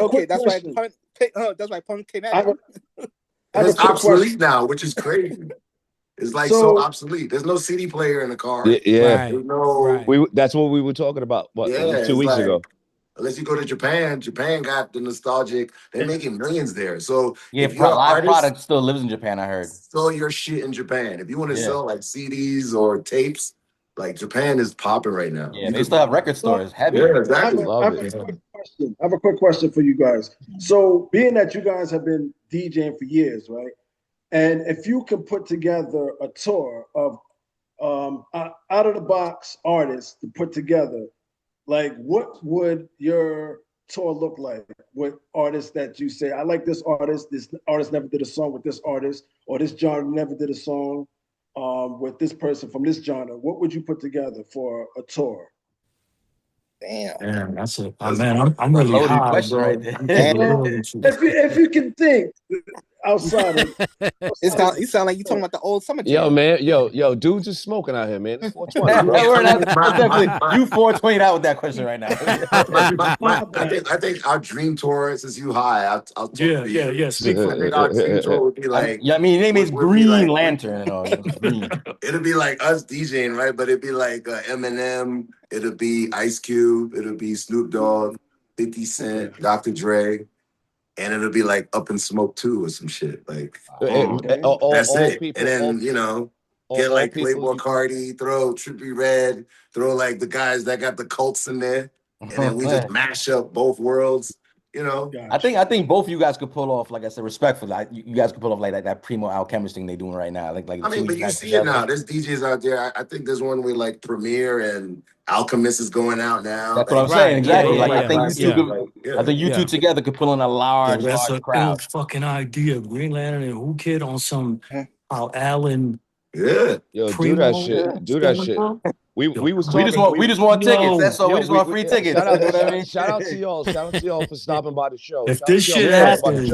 Punk came out. It's obsolete now, which is crazy. It's like so obsolete. There's no CD player in the car. Yeah. There's no. That's what we were talking about. 2 weeks ago. Unless you go to Japan, Japan got the nostalgic. They're making millions there. So if you're live product still lives in Japan, I heard. Sell your shit in Japan. If you want to sell like CDs or tapes, like Japan is popping right now. Yeah, they still have record stores. Heavy. Yeah, exactly. I have a quick question for you guys. So, being that you guys have been DJing for years, right? And if you could put together a tour of out of the box artists to put together, like what would your tour look like with artists that you say, I like this artist never did a song with this artist, or this genre never did a song with this person from this genre? What would you put together for a tour? Damn, I'm really high, question bro. right there. If you can think, outside of. You sound like you talking about the old summer jam. Yo, man, yo, dudes is smoking out here, man. It's 420, bro. That's definitely you 420 out with that question right now. I think our dream tour is you high. I'll talk to you. Yeah. Speak for me. Our dream tour would be like. I mean, name is would be Green like- Lantern and all. Green. It'll be like us DJing, right? But it'd be like Eminem. It'll be Ice Cube. It'll be Snoop Dogg, 50 Cent, Dr. Dre. And it'll be like Up in Smoke 2 or some shit. Like, that's it. People, and then, get like Playboy Cardi, throw Trippie Redd, throw like the guys that got the cults in there. And then we just mash up both worlds, I think both of you guys could pull off, like I said, respectfully. You guys could pull off like that Primo Alchemist thing they're doing right now. Like I mean, but you see it now. There's DJs out there. I think there's one with like Premier and Alchemist is going out now. That's what I'm saying. Exactly. I think you two together could pull in a large crowd. That's a fucking idea. Green Lantern and Who Kid on some Allen. Yeah. Yo, do that shit. Do that shit. We just want tickets. That's all. We just want free tickets. Shout out to y'all. Shout out to y'all for stopping by the show. If this shit happens,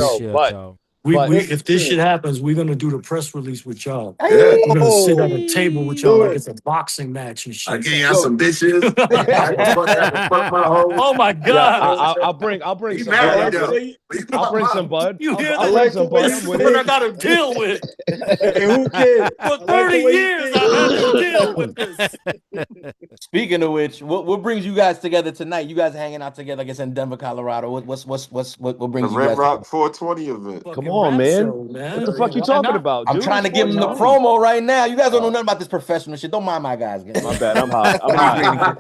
if this shit happens, we're gonna do the press release with y'all. We're gonna sit at a table with y'all like it's a boxing match and shit. I gave y'all some bitches. Oh my god! I'll bring some. I'll bring some bud. You hear I'll bring some bud. What I gotta deal with? Who cares? For 30 years, I had to deal with this. Speaking of which, what brings you guys together tonight? You guys are hanging out together, I guess, in Denver, Colorado. What brings the you guys Red Rock together? 420 event. Come on, man. What the fuck you talking about? I'm trying to give them the promo right now. You guys don't know nothing about this professional shit. Don't mind my guys. My bad. I'm high.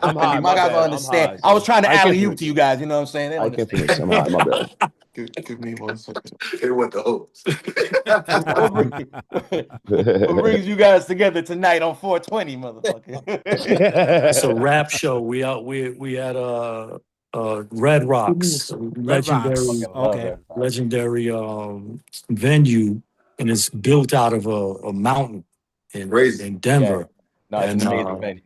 I'm high. My guys don't understand. I was trying to alley you to you guys. You know what I'm saying? I can't finish. I'm high. My bad. Give me 1 second. It went the hopes. What brings you guys together tonight on 420, motherfucker? It's a rap show. We at Red Rocks, legendary venue, and it's built out of a mountain in Denver. No, it's an amazing venue.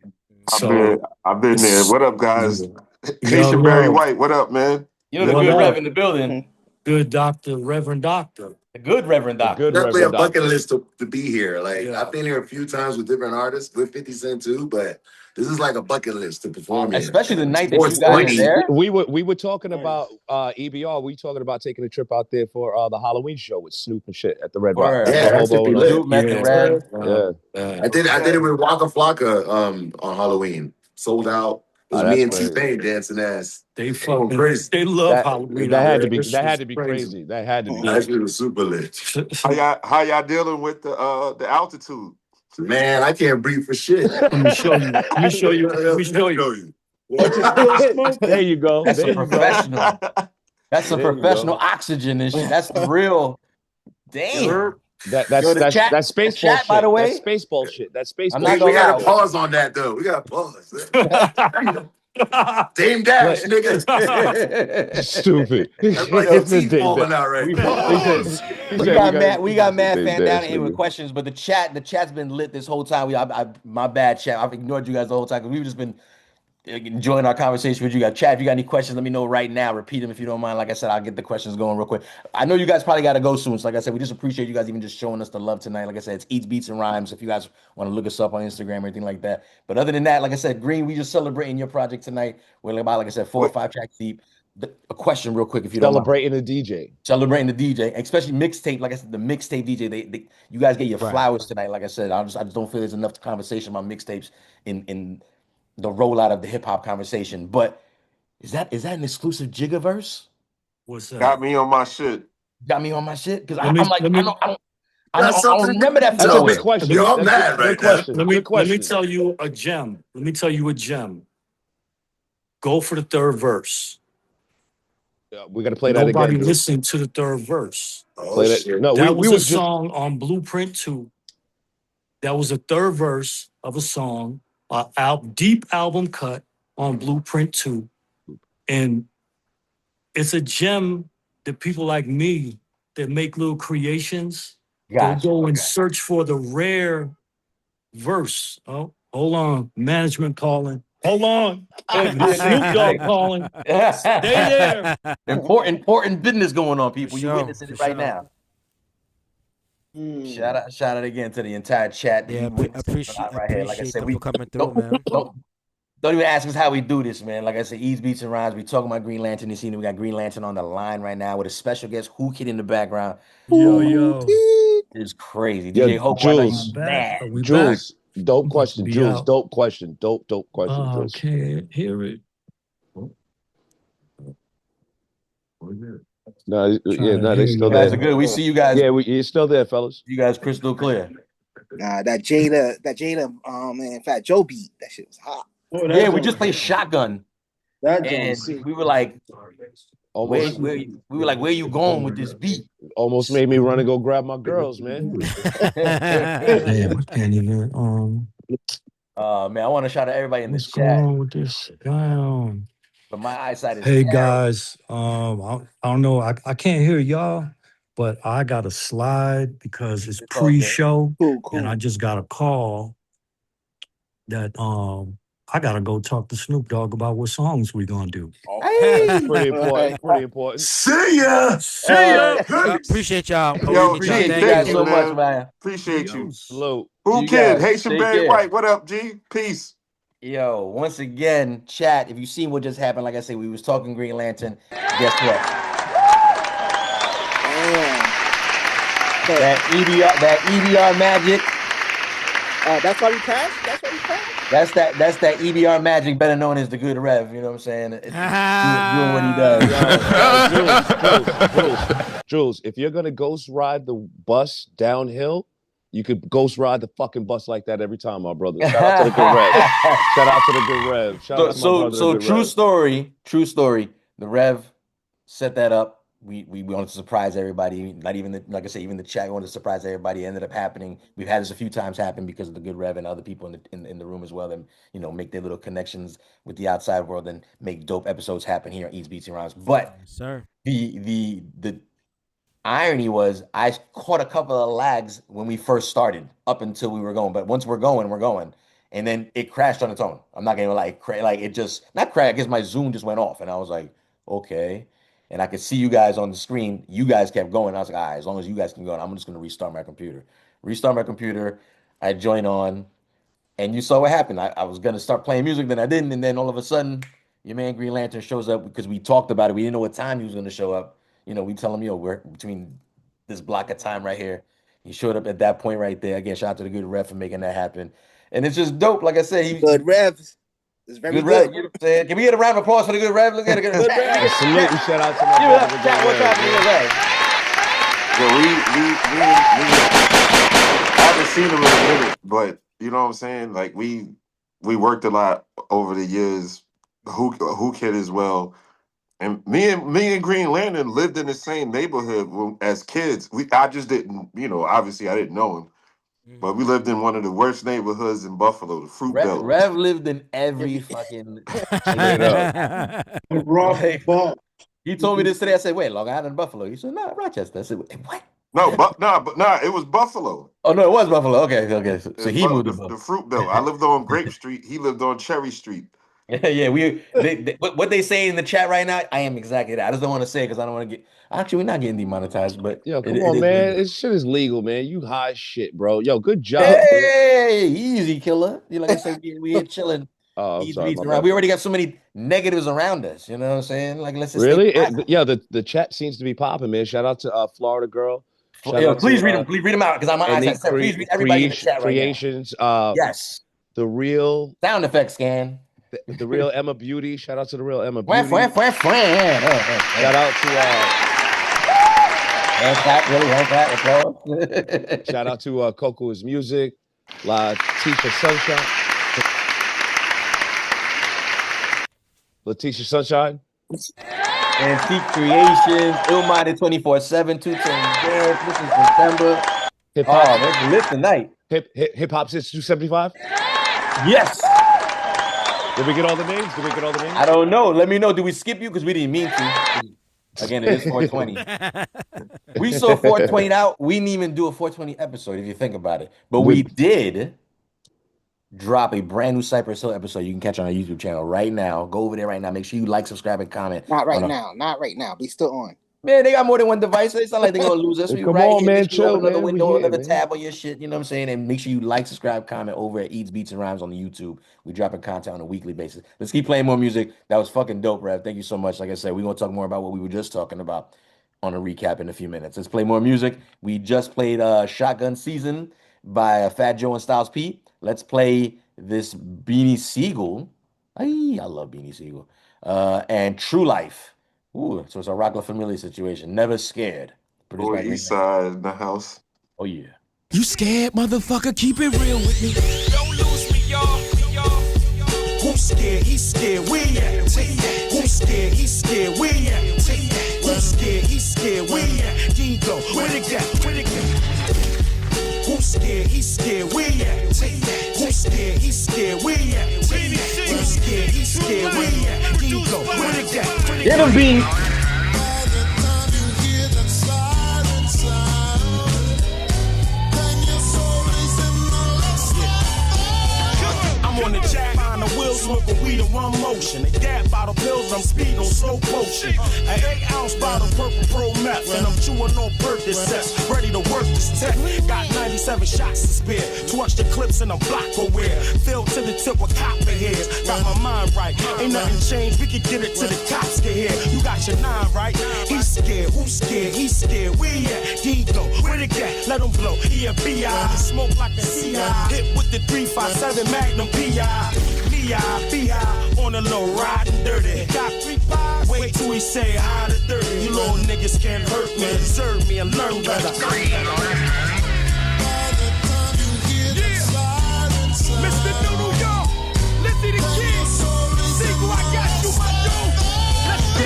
I've been there. What up, guys? Keisha Barry White, what up, man? You know the good Rev in the building. Good doctor, Reverend Doctor. The good Reverend Doctor. Definitely a bucket list to be here. Like I've been here a few times with different artists, with 50 Cent too, but this is like a bucket list to perform here. Especially the night that you guys are there. We were talking about EBR. We talking about taking a trip out there for the Halloween show with Snoop and shit at the Red Rock. Yeah, Snoop, Meth, Red. Yeah. I did it with Waka Flocka on Halloween. Sold out. It was me and T-Pain dancing ass. They fucking crazy. They love Halloween. That had to be crazy. That had to be. That shit was super lit. How y'all dealing with the altitude? Man, I can't breathe for shit. Let me show you. Let me show you. There you go. That's a professional. That's a professional oxygen and shit. That's the real. Damn. That's space chat, bullshit. by the way. That's space bullshit. That's space I'm bullshit. not We gonna gotta pause on that though. We gotta pause. Dame Dash, nigga. Stupid. That's like your teeth falling out right now. We got mad fan down here with questions, but the chat's been lit this whole time. My bad, chat. I've ignored you guys the whole time because we've just been enjoying our conversation with you guys. Chat, if you got any questions, let me know right now. Repeat them if you don't mind. Like I said, I'll get the questions going real quick. I know you guys probably got to go soon. So like I said, we just appreciate you guys even just showing us the love tonight. Like I said, it's Eats, Beats, and Rhymes. If you guys want to look us up on Instagram or anything like that. But other than that, like I said, Green, we just celebrating your project tonight. We're about, like I said, 4 or 5 tracks deep. A question real quick, if you don't mind. Celebrating the DJ. Celebrating the DJ, especially Mixtape. Like I said, the Mixtape DJ. You guys get your flowers tonight. Like I said, I just don't feel there's enough conversation about mixtapes in the rollout of the hip hop conversation. But is that an exclusive Jiggaverse? What's that? Got me on my shit. Got me on my shit? Because I don't That's remember that. That's a good question. Yo, I'm mad right now. Let me tell you a gem. Go for the third verse. We got to play that again. Nobody listened to the third verse. Oh, shit. No, that we was was a song on Blueprint 2. That was the third verse of a song, deep album cut on Blueprint 2. And it's a gem that people like me that make little creations, they'll go and search for the rare verse. Oh, hold on. Management calling. Hold on. Snoop Dogg calling. Stay there. Important business going on, people. You're witnessing it right now. Shout out again to the entire chat. Yeah, You witnessed a lot right here. Like I appreciate said, them for we coming through, don't, man. don't don't even ask us how we do this, man. Like I said, Eats Beats and Rhymes. We talking about Green Lantern this evening. We got Green Lantern on the line right now with a special guest, Who Kid in the background. Yo, Who yo. Kid is crazy. Yo, DJ Hope, I know you Jules. Back? mad. Are we back? Jules, dope I'm about to question. be Jules, out. dope question. Dope question, Oh, Jules. can't hear it. No, yeah, Trying to no, they hear still You you, guys are there. good. We see you guys. Yeah, it's still there, fellas. You guys crystal clear. Nah, that Jada, man, in fact, Joe beat that shit was hot. Oh, Yeah, that we joint just was played Shotgun, that joint was and sick. we were like, Almost, we were like, where you going with this beat? almost made me run and go grab my girls, man. Damn, I can't even. Man, I want to shout out everybody in the What's going chat, on with this? Damn. but my eyesight is Hey terrible. guys, I don't know. I can't hear y'all, but I got to slide because it's It's all good. pre-show, Cool, and I cool. just got a call that I gotta go talk to Snoop Dogg about what songs we gonna do. That's Hey, pretty All right. important. Pretty important. See ya. all See ya. right. Appreciate y'all. Yo, Appreciate y'all. G, Appreciate you Thank thank guys you, you. so much, man. man. Appreciate you. Salute. Who You kid? guys Haitian take Barry care. White. What up, G? Peace. Yo, once again, chat. If you seen what just happened, like I said, we was talking Green Lantern. Guess what? Damn. That EBR magic. That's why we crashed. That's why we crashed. That's that EBR magic, better known as the Good Rev. You know what I'm saying? Doing what he does. Jules, if you're gonna ghost ride the bus downhill, you could ghost ride the fucking bus like that every time, my brother. Shout out to the good rev. Shout out to the good rev. Shout out to my brother, the good True rev. story. True story. The Rev set that up. We wanted to surprise everybody. Not even like I say, even the chat wanted to surprise everybody. It ended up happening. We've had this a few times happen because of the good Rev and other people in the room as well. And make their little connections with the outside world and make dope episodes happen here on Eats Beats and Rhymes. But Yes, sir. the irony was I caught a couple of lags when we first started up until we were going. But once we're going, we're going. And then it crashed on its own. I'm not gonna like it just not crash because my Zoom just went off. And I was like, okay. And I could see you guys on the screen. You guys kept going. I was like, all right, as long as you guys can go, I'm just gonna restart my computer. Restart my computer. I join on. And you saw what happened. I was gonna start playing music, then I didn't, and then all of a sudden, your man Green Lantern shows up because we talked about it. We didn't know what time he was gonna show up. We tell him, we're between this block of time right here. He showed up at that point right there. Again, shout out to the good ref for making that happen. And it's just dope. Like I said, Good revs. It's very good ref. good. You know what I'm saying? Can we get a round of applause for the good ref? Look at it. Good Good chat. revs. Salute and shout out to my Give it up, brother, the chat. good What's rev. happening? Good ref. I haven't seen him in a minute, but you know what I'm saying? Like we worked a lot over the years. Who kid as well. And me and Green Lantern lived in the same neighborhood as kids. I just didn't, obviously I didn't know him. But we lived in one of the worst neighborhoods in Buffalo, the Fruit Belt. Rev lived in every fucking Straight up. The rough Like, bump. he told me this today. I said, wait, Long Island, Buffalo. He said, no, Rochester. I said, "Wait, what? No, it was Buffalo. Oh, no, it was Buffalo. Okay, okay. So It's he moved to the Buffalo. Fruit Belt. I lived on Grape Street. He lived on Cherry Street. Yeah, what they say in the chat right now, I am exactly that. I just don't want to say because I don't want to get. Actually, we're not getting demonetized, but Yo, come it on, is what it man. is. This shit is legal, man. You high shit, bro. Yo, good job, dude. Hey, easy killer. Like I said, we here chilling. Oh, I'm Eats sorry, beats my around. bad. We already got so many negatives around us. You know what I'm saying? Like, let's just stay Really? positive. Yeah, the chat seems to be popping, man. Shout out to Florida Girl. Shout Yo, out to please read them. Please read them out because my eyesight Any set. Please read everybody in the chat right now. creations. Yes. The real Sound effect scan. the real Emma Beauty. Shout out to the real Emma Fran, Beauty. Fran, Fran, Fran. Shout out to hand clap, really, hand clap, applause. shout out to Coco's Music, Letitia Sunshine. Letitia Sunshine. Antique Creations, Illminder 24/7, 210 Dance, this is September. Hip hop. Oh, that's lit tonight. Hip hop since 275. Yes. Did we get all the names? I don't know. Let me know. Did we skip you? Because we didn't mean to. Again, it is 420. We saw 420 out. We didn't even do a 420 episode, if you think about it. But we did drop a brand new Cypress Hill episode you can catch on our YouTube channel right now. Go over there right now. Make sure you like, subscribe, and comment. Not right now. Not right now. Be still on. Man, they got more than one device. It's not like they're gonna lose us. Hey, We come right on, here. Make man. sure you open Chill, another man. We window, here, another man. tab on your shit. You know what I'm saying? And make sure you like, subscribe, comment over at Eats, Beats, and Rhymes on the YouTube. We dropping content on a weekly basis. Let's keep playing more music. That was fucking dope, Rev. Thank you so much. Like I said, we're gonna talk more about what we were just talking about on a recap in a few minutes. Let's play more music. We just played Shotgun Season by Fat Joe and Styles P. Let's play this Beanie Siegel. Ay, I love Beanie Siegel. And True Life. Ooh, so it's a Rock La Familia situation. Never Scared. Produced Boy, by Green East Lantern. Side in the house. Oh, yeah. You scared, motherfucker? Keep it real with me. Don't lose me, y'all. Who's scared? He's scared. Where you at? Who's scared? He's scared. Where you at? Who's scared? He's scared. Where you at? Dingo. Where the gap? Who's scared? He's scared. Where you at? Who's scared? He's scared. Where you at? Who's scared? He's scared. Where you at? Dingo. Where the gap? Get him, Beanie. I'm on the jack behind the wheel, smoking weed and run motion. A dab bottle pills, I'm speed on slow potion. An 8-ounce bottle purple pro meth, and I'm chewing on Percocets. Ready to work this tech. Got 97 shots to spare, 2 extra clips in a block aware. Filled to the tip with copper heads. Got my mind right, ain't nothing changed. We can get it till the cops get here. You got your 9 right. He's scared, who's scared? He's scared. Where he at? Dingo, where the cat? Let him blow. He a B.I. Smoke like a C.I. Hit with the 357 Magnum P.I. B.I. On the low, riding dirty. Got 3 pies. Wait till he say hi to 30. You little niggas can't hurt me. Deserve me and learn better. Mr. New York, Lizzie the Kid. See who I got you, my dude.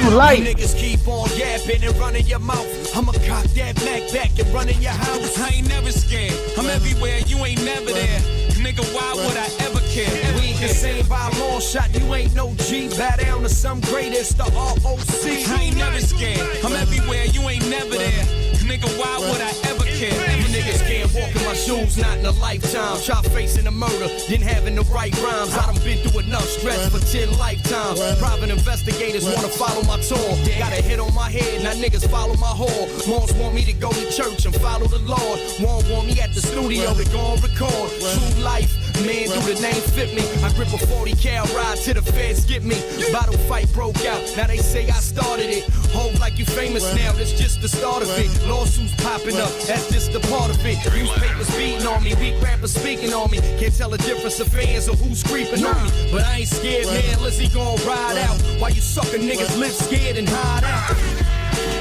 You niggas keep on yapping and running your mouth. I'ma cock that Mac back and run in your house. I ain't never scared. I'm everywhere, you ain't never there. Nigga, why would I ever care? We ain't the same by a long shot, you ain't no G. Bow down to some greatest, the ROC. I ain't never scared. I'm everywhere, you ain't never there. Nigga, why would I ever care? You niggas can't walk in my shoes, not in a lifetime. Try facing a murder, didn't having the right rhymes. I done been through enough stress for 10 lifetimes. Private investigators wanna follow my tour. Got a hit on my head, now niggas follow my whore. Moms want me to go to church and follow the Lord. Won't want me at the studio to go and record. True life, man, do the name fit me. I grip a 40 cal, ride till the feds get me. Bottle fight broke out, now they say I started it. Hold like you famous now, that's just the start of it. Lawsuits popping up, that's just the part of it. Newspapers beating on me, weak rappers speaking on me. Can't tell the difference of fans or who's creeping on me. But I ain't scared, man, Lizzie gon' ride out. While you sucker niggas live scared and hide out.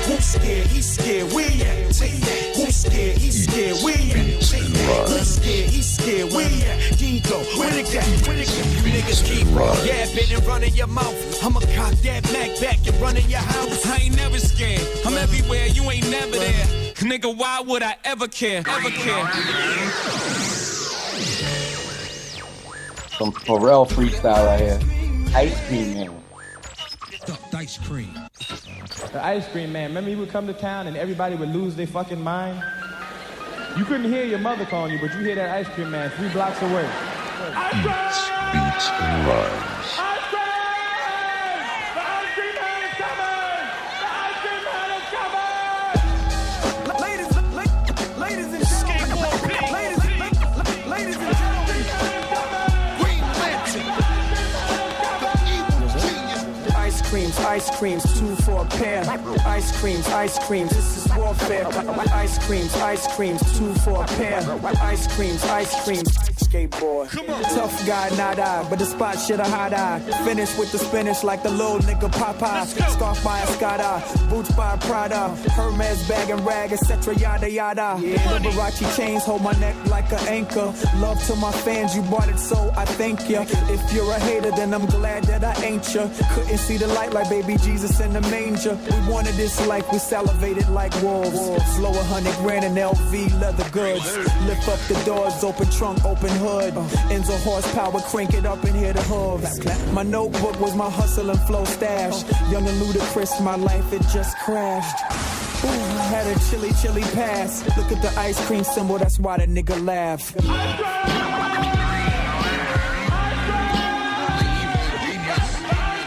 Who's scared? He's scared. Where he at? Who's scared? He's scared. Where he at? Who's scared? He's scared. Where he at? Dingo, where the cat? You niggas keep on yapping and running your mouth. I'ma cock that Mac back and run in your house. I ain't never scared. I'm everywhere, you ain't never there. Nigga, why would I ever care? Ever care? Some Pharrell freestyle right here. Ice Cream Man. Stuffed ice cream. The ice cream man, remember he would come to town and everybody would lose their fucking mind? You couldn't hear your mother calling you, but you hear that ice cream man 3 blocks away. Eats, Beats, and Rhymes. Ice creams, 2 for a pair. Ice creams, this is warfare. Ice creams, 2 for a pair. Ice creams, skateboard. Tough guy, not I, but the spot shit a hot eye. Finish with the spinach like the little nigga Popeye. Scarf by a Scotta, boots by a Prada. Hermes bag and rag, etc. Yada yada. Liberace chains hold my neck like an anchor. Love to my fans, you bought it, so I thank ya. If you're a hater, then I'm glad that I ain't ya. Couldn't see the light like baby Jesus in the manger. We wanted this life, we salivated like wolves. Flow 100 grand in LV leather goods. Lift up the doors, open trunk, open hood. Ends of horsepower, crank it up and hear the hooves. My notebook was my hustle and flow stash. Young and ludicrous, my life it just crashed. Ooh, had a chilly pass. Look at the ice cream symbol, that's why the nigga laugh.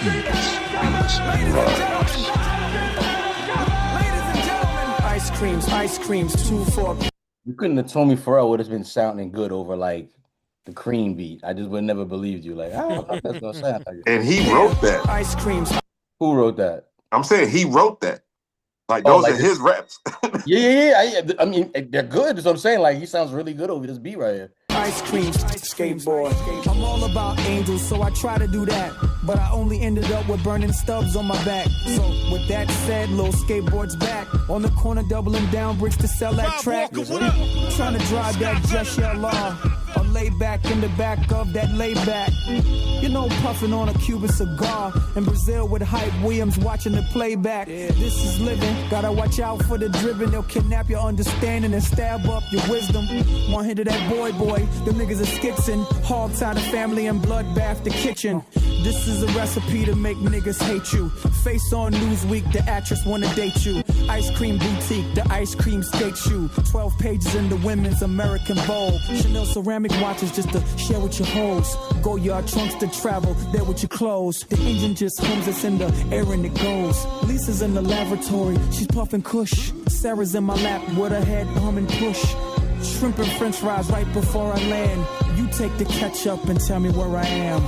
Eats, Beats, and Rhymes. ice creams, 2 for. You couldn't have told me Pharrell would have been sounding good over like the Cream beat. I just would never believed you. Like, I don't know if that's gonna sound like it. And he wrote that. Ice creams. Who wrote that? I'm saying he wrote that. Like Oh, those like are his raps. yeah. I mean, they're good. That's what I'm saying. Like, he sounds really good over this beat right here. Ice cream, skateboard. I'm all about angels, so I try to do that. But I only ended up with burning stubs on my back. So with that said, little skateboard's back. On the corner, doubling down bricks to sell that track. Trying to drive that just your law. Or lay back in the back of that layback. You know, puffing on a Cuban cigar. In Brazil with Hype Williams watching the playback. This is living. Gotta watch out for the driven. They'll kidnap your understanding and stab up your wisdom. One hit of that boy. Them niggas are skitsing. Hog tie the family and bloodbath the kitchen. This is a recipe to make niggas hate you. Face on Newsweek, the actress wanna date you. Ice cream boutique, the ice cream skate shoe. 12 pages in the women's American Vogue. Chanel ceramic watches just to share with your hoes. Go yard trunks to travel, there with your clothes. The engine just hums, it's in the air and it goes. Lisa's in the lavatory, she's puffing kush. Sarah's in my lap with her head humming push. Shrimp and french fries right before I land. You take the ketchup and tell me where I am.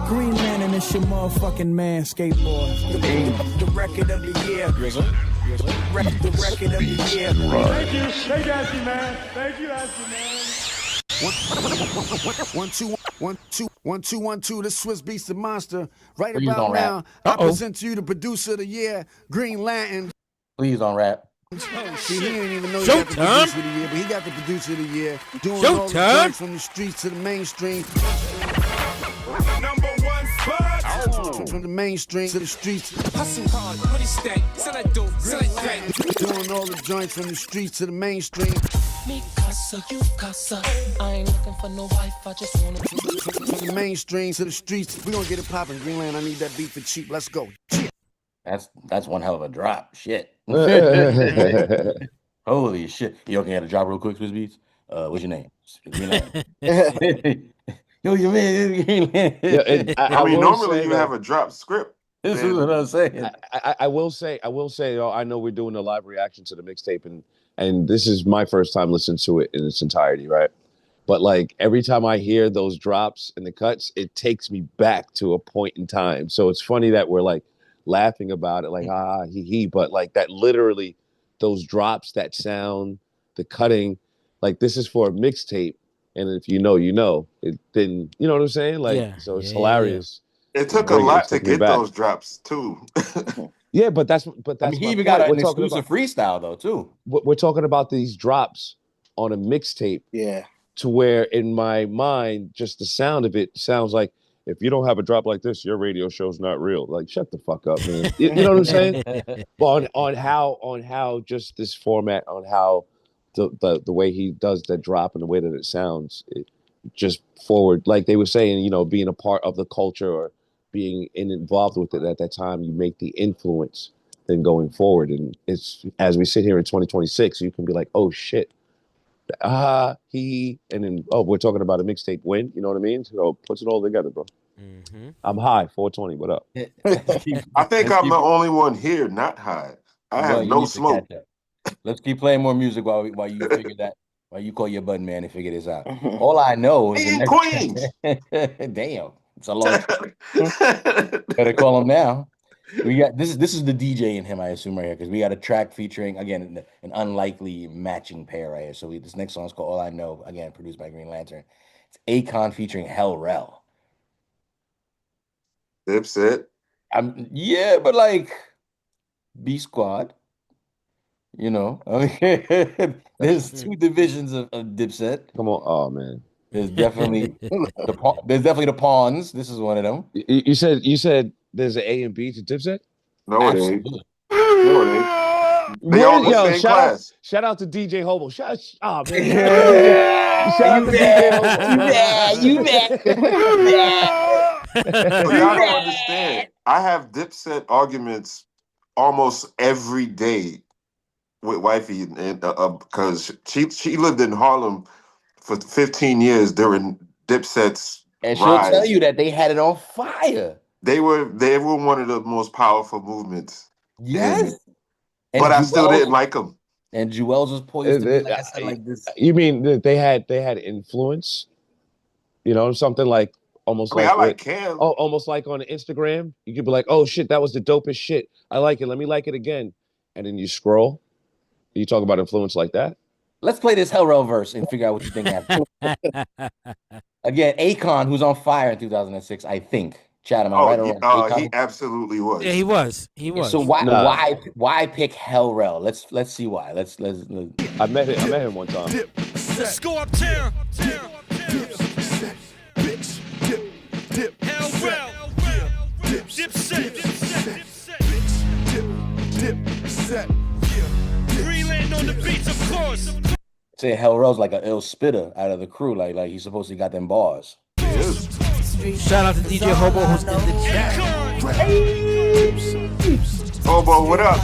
Green Lantern is your motherfucking man, skateboard. The record of the year. The record of the year. Thank you. Thank you, Ashley, man. Thank you, Ashley, man. 1 2 1 2 1 2 1 2. The Swiss Beats the Monster. Right Please about don't now, rap. I present to you the producer of the year, Green Lantern. Please don't rap. See, he didn't even know he got the producer of the year, but he got the producer of the year. Doing all the joints from the streets to the mainstream. Number one spot. From the mainstream to the streets. Hustle hard, money stack, sell that dope, sell that crack. Doing all the joints from the streets to the mainstream. Me casa, you casa. I ain't looking for no wife, I just wanna. From the mainstream to the streets. We gonna get it poppin'. Greenland, I need that beat for cheap. Let's go. That's one hell of a drop. Shit. Holy shit. You okay, had a drop real quick, Swiss Beats? What's your name? Yo, your man. I mean, normally you have a drop script. This is what I'm saying. I will say, I know we're doing a live reaction to the mixtape, and this is my first time listening to it in its entirety, right? But like every time I hear those drops and the cuts, it takes me back to a point in time. So it's funny that we're like laughing about it, like he, but like that literally, those drops, that sound, the cutting, like this is for a mixtape, and if you know, you know. It didn't, you know what I'm saying? Like, so it's hilarious. It took a lot to get those drops too. Yeah, but that's I mean, he even got an exclusive freestyle though too. We're talking about these drops on a mixtape. Yeah. To where in my mind, just the sound of it sounds like, if you don't have a drop like this, your radio show's not real. Like, shut the fuck up, man. You know what I'm saying? But on how just this format, on how the way he does the drop and the way that it sounds, it just forward, like they were saying, you know, being a part of the culture or being involved with it at that time, you make the influence then going forward. And it's, as we sit here in 2026, you can be like, oh shit. And then we're talking about a mixtape win, you know what I mean? So puts it all together, bro. Mm-hmm. I'm high, 420. What up? I think I'm the only one here not high. I have no smoke. Let's keep playing more music while you figure that, while you call your button man and figure this out. All I know is in Queens. Damn, it's a long time. Better call him now. We got this is the DJ in him, I assume, right here, because we got a track featuring, again, an unlikely matching pair right here. So this next song is called All I Know, again produced by Green Lantern. It's Akon featuring Hell Rel. Dipset. Yeah, but like B Squad, you know. There's two divisions of Dipset. Come on, oh man. There's definitely the pawns. This is one of them. You said there's an A and B to Dipset? No, it ain't. No, it ain't. They all the same class. Shout out to DJ Hobo. Shout out to DJ Hobo. You y'all don't understand. I have Dipset arguments almost every day with wifey, and because she lived in Harlem for 15 years during Dipset's and she'll rise. Tell you that they had it on fire. They were one of the most powerful movements. Yes. But I still didn't like them. And Jewels was poised to be, like I said, like this. You mean that they had influence? You know, something like almost I mean, like I like Cam. almost like on Instagram. You could be like, "Oh shit, that was the dopest shit. I like it. Let me like it again." And then you scroll. You talk about influence like that. Let's play this Hell Rel verse and figure out what you think after. Again, Akon, who's on fire in 2006, I think. Chad, am I right or wrong? Akon? He absolutely was. Yeah, he was. He was. So why pick Hell Rel? Let's see why. Let's. I met him one time. Let's go uptown. Hell Rel. Dipset. Greenland on the beats, of course. Say Hell Rel's like an ill spitter out of the crew. Like he's supposed to got them bars. Shout out to DJ Hobo who's in the chat. Hobo, what up?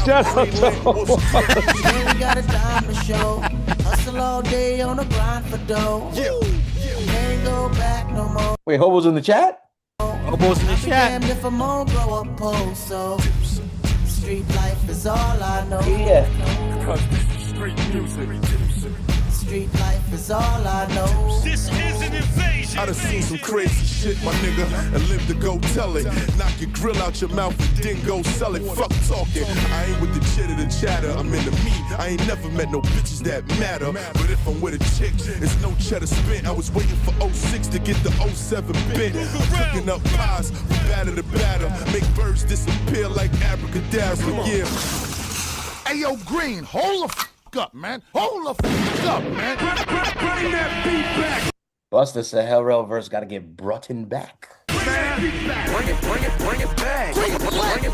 Shout out to Hobo. Got a diamond show. Hustle all day on the grind for dough. Ain't go back no more. Wait, Hobo's in the chat? Hobo's in the chat. Damned if I'm gonna grow up poor, so street life is all I know. Yeah. Street music. Street life is all I know. This is an invasion. I done seen some crazy shit, my nigga, and live to go tell it. Knock your grill out your mouth and then go sell it. Fuck talking. I ain't with the chitter and chatter. I'm in the meat. I ain't never met no bitches that matter. But if I'm with a chick, it's no cheddar spent. I was waiting for 06 to get the 07 bit. I'm cooking up pies from batter to batter. Make birds disappear like abracadabra. Yeah. Hey, yo, Green, hold the up, man. Hold the up, man. Bring that beat back. Buster said Hell Rel verse got to get brought back. Bring it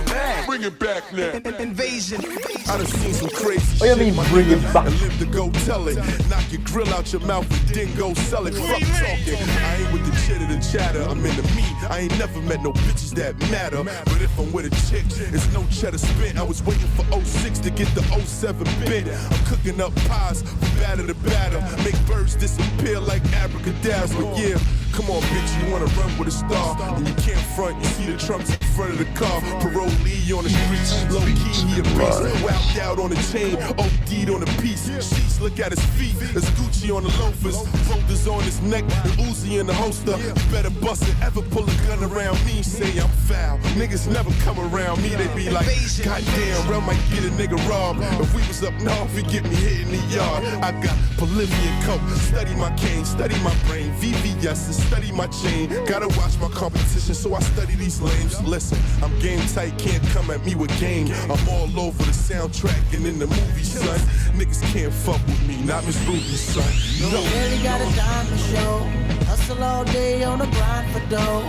back. Bring it back now. Invasion. I done seen some crazy shit. Mean bring it back? And live to go tell it. Knock your grill out your mouth and then go sell it. Fuck talking. I ain't with the chitter and chatter. I'm in the meat. I ain't never met no bitches that matter. But if I'm with a chick, it's no cheddar spent. I was waiting for 06 to get the 07 bit. I'm cooking up pies from batter to batter. Make birds disappear like abracadabra. Yeah. Come on, bitch, you wanna run with a star, and you can't front. You see the trunks in front of the car. Parolee on the streets, low key he a beast. Whacked out on the chain, OD'd on the piece. Sheets look at his feet, there's Gucci on the loafers, folders on his neck, and Uzi in the holster. You better bust it, ever pull a gun around me, say I'm foul. Niggas never come around me, they be like, goddamn, Rel might get a nigga robbed. If we was up north, he get me hit in the yard. I got Bolivian coke, study my cane, study my brain, VVS, study my chain. Gotta watch my competition, so I study these lames. Listen, I'm game tight, can't come at me with game. I'm all over the soundtrack and in the movie, son. Niggas can't fuck with me, not Miss Ruby, son. No. Really got a diamond show. Hustle all day on the grind for dough.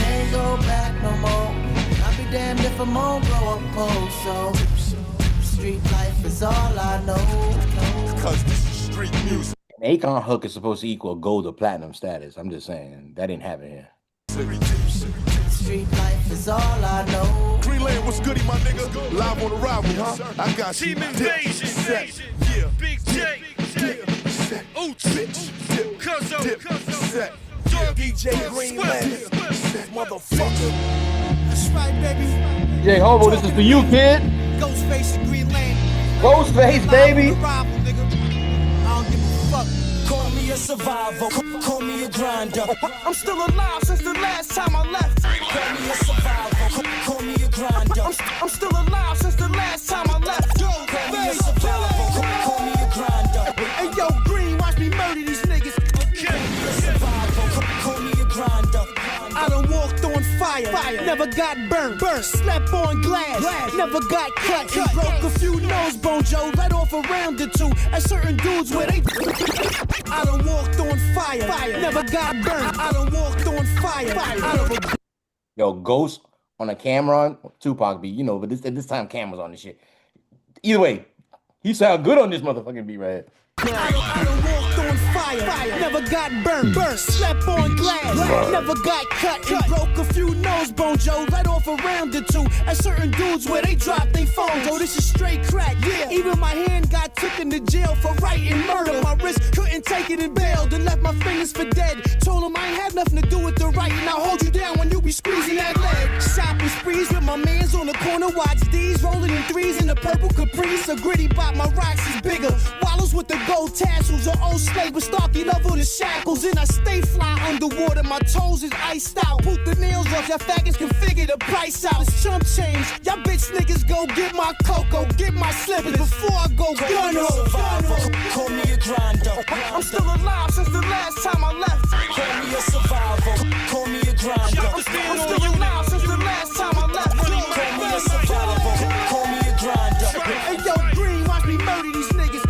Ain't go back no more. I'll be damned if I'm gonna grow up poor, so street life is all I know. Cause this is street music. Akon hook is supposed to equal gold or platinum status. I'm just saying that didn't happen here. Street life is all I know. Greenland, what's goody, my nigga? Live on the rival, huh? I got you. Team Invasion. Yeah. Big J. Oots. Cuzzo. DJ Greenland. Motherfucker. That's right, baby. Jay Hobo, this is for you, kid. Ghostface and Greenland. Ghostface, baby. Fuck. Call me a survivor, call me a grinder. I'm still alive since the last time I left. Call me a survivor, call me a grinder. I'm still alive since the last time I left. Call me a survivor, call me a grinder. Hey yo, Green, watch me murder these niggas. Call me a survivor, call me a grinder. I done walked on fire, never got burnt, slept on glass, never got cut, and broke a few nose bones, Joe, let off a round or two, at certain dudes where they I done walked on fire, never got burnt, I done walked on fire. Yo, Ghost on a Cameron, Tupac beat, you know, but this time Cam was on the shit. Either way, he sound good on this motherfucking beat right here. I done walked on fire, never got burnt, slept on glass, never got cut, and broke a few nose bones, Joe, let off a round or two, at certain dudes where they drop they phones, oh, this is straight crack, yeah, even my hand got taken to jail for writing murder, my wrist couldn't take it and bailed, and left my fingers for dead, told him I ain't had nothing to do with the right, and I'll hold you down when you be squeezing that leg, shopping sprees with my my mans on the corner watch these rolling in threes in the purple caprice. A gritty bot, my rocks is bigger. Wallows with the gold tassels, an old slave with Starkey level the shackles. And I stay fly underwater, my toes is iced out. Poop the nails off, y'all faggots can figure the price out. It's chump change, y'all bitch niggas go get my cocoa, get my slippers before I go gun ho. Call me a grinder. I'm still alive since the last time I left. Call me a survivor. Call me a grinder. I'm still alive since the last time I left. Call me a survivor. Call me a grinder. Hey yo, Green, watch me murder these niggas.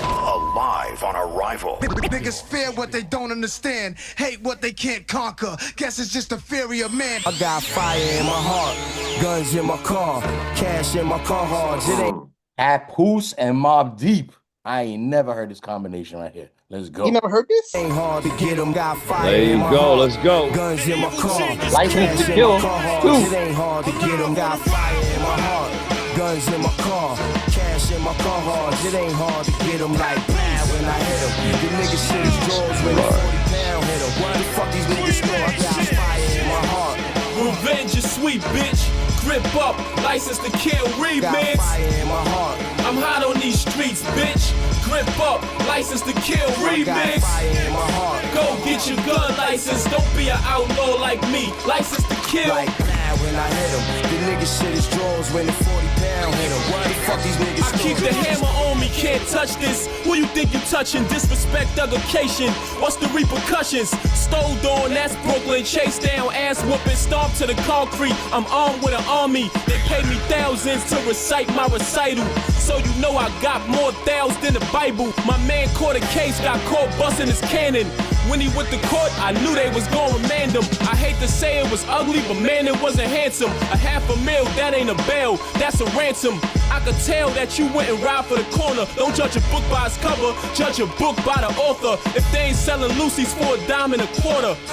Alive on arrival. Niggas fear what they don't understand, hate what they can't conquer. Guess it's just the fury of man. I got fire in my heart, guns in my car, cash in my car hard. It ain't Papoose and Mob Deep. I ain't never heard this combination right here. Let's go. You never heard this? Ain't hard to get them. Got fire There you in my go. heart, Let's go. guns in my car, License to cash in kill, my car hard. too. It ain't hard to get them. Got fire in my heart, guns in my car, cash in my car hard. It ain't hard to get them like blah when I hit them. The niggas shit is drawers when the 40-pound hit them. What the fuck these niggas know? I got fire in my heart. Revenge is sweet, bitch. Grip up, license to kill remix. Got fire in my heart. I'm hot on these streets, bitch. Grip up, license to kill remix. Got fire in my heart. Go get your gun license. Don't be an outlaw like me. License to kill. Like blah when I hit him. The niggas shit is drawers when the 40-pound hit him. What the fuck these niggas I keep the hammer on me, can't touch this. Who you think you touching? Disrespect, education. What's the repercussions? Stole on, that's Brooklyn. Chase down, ass whooping, stomp to the concrete. I'm armed with an army. They pay me thousands to recite my recital. So you know I got more thous than the Bible. My man caught a case, got caught busting his cannon. When he went to court, I knew they was gonna remand him. I hate to say it was ugly, but man, it wasn't handsome. $500,000, that ain't a bail, that's a ransom. I could tell that you went and robbed for the corner. Don't judge a book by its cover, judge a book by the author. If they ain't selling Lucy's for $1.25,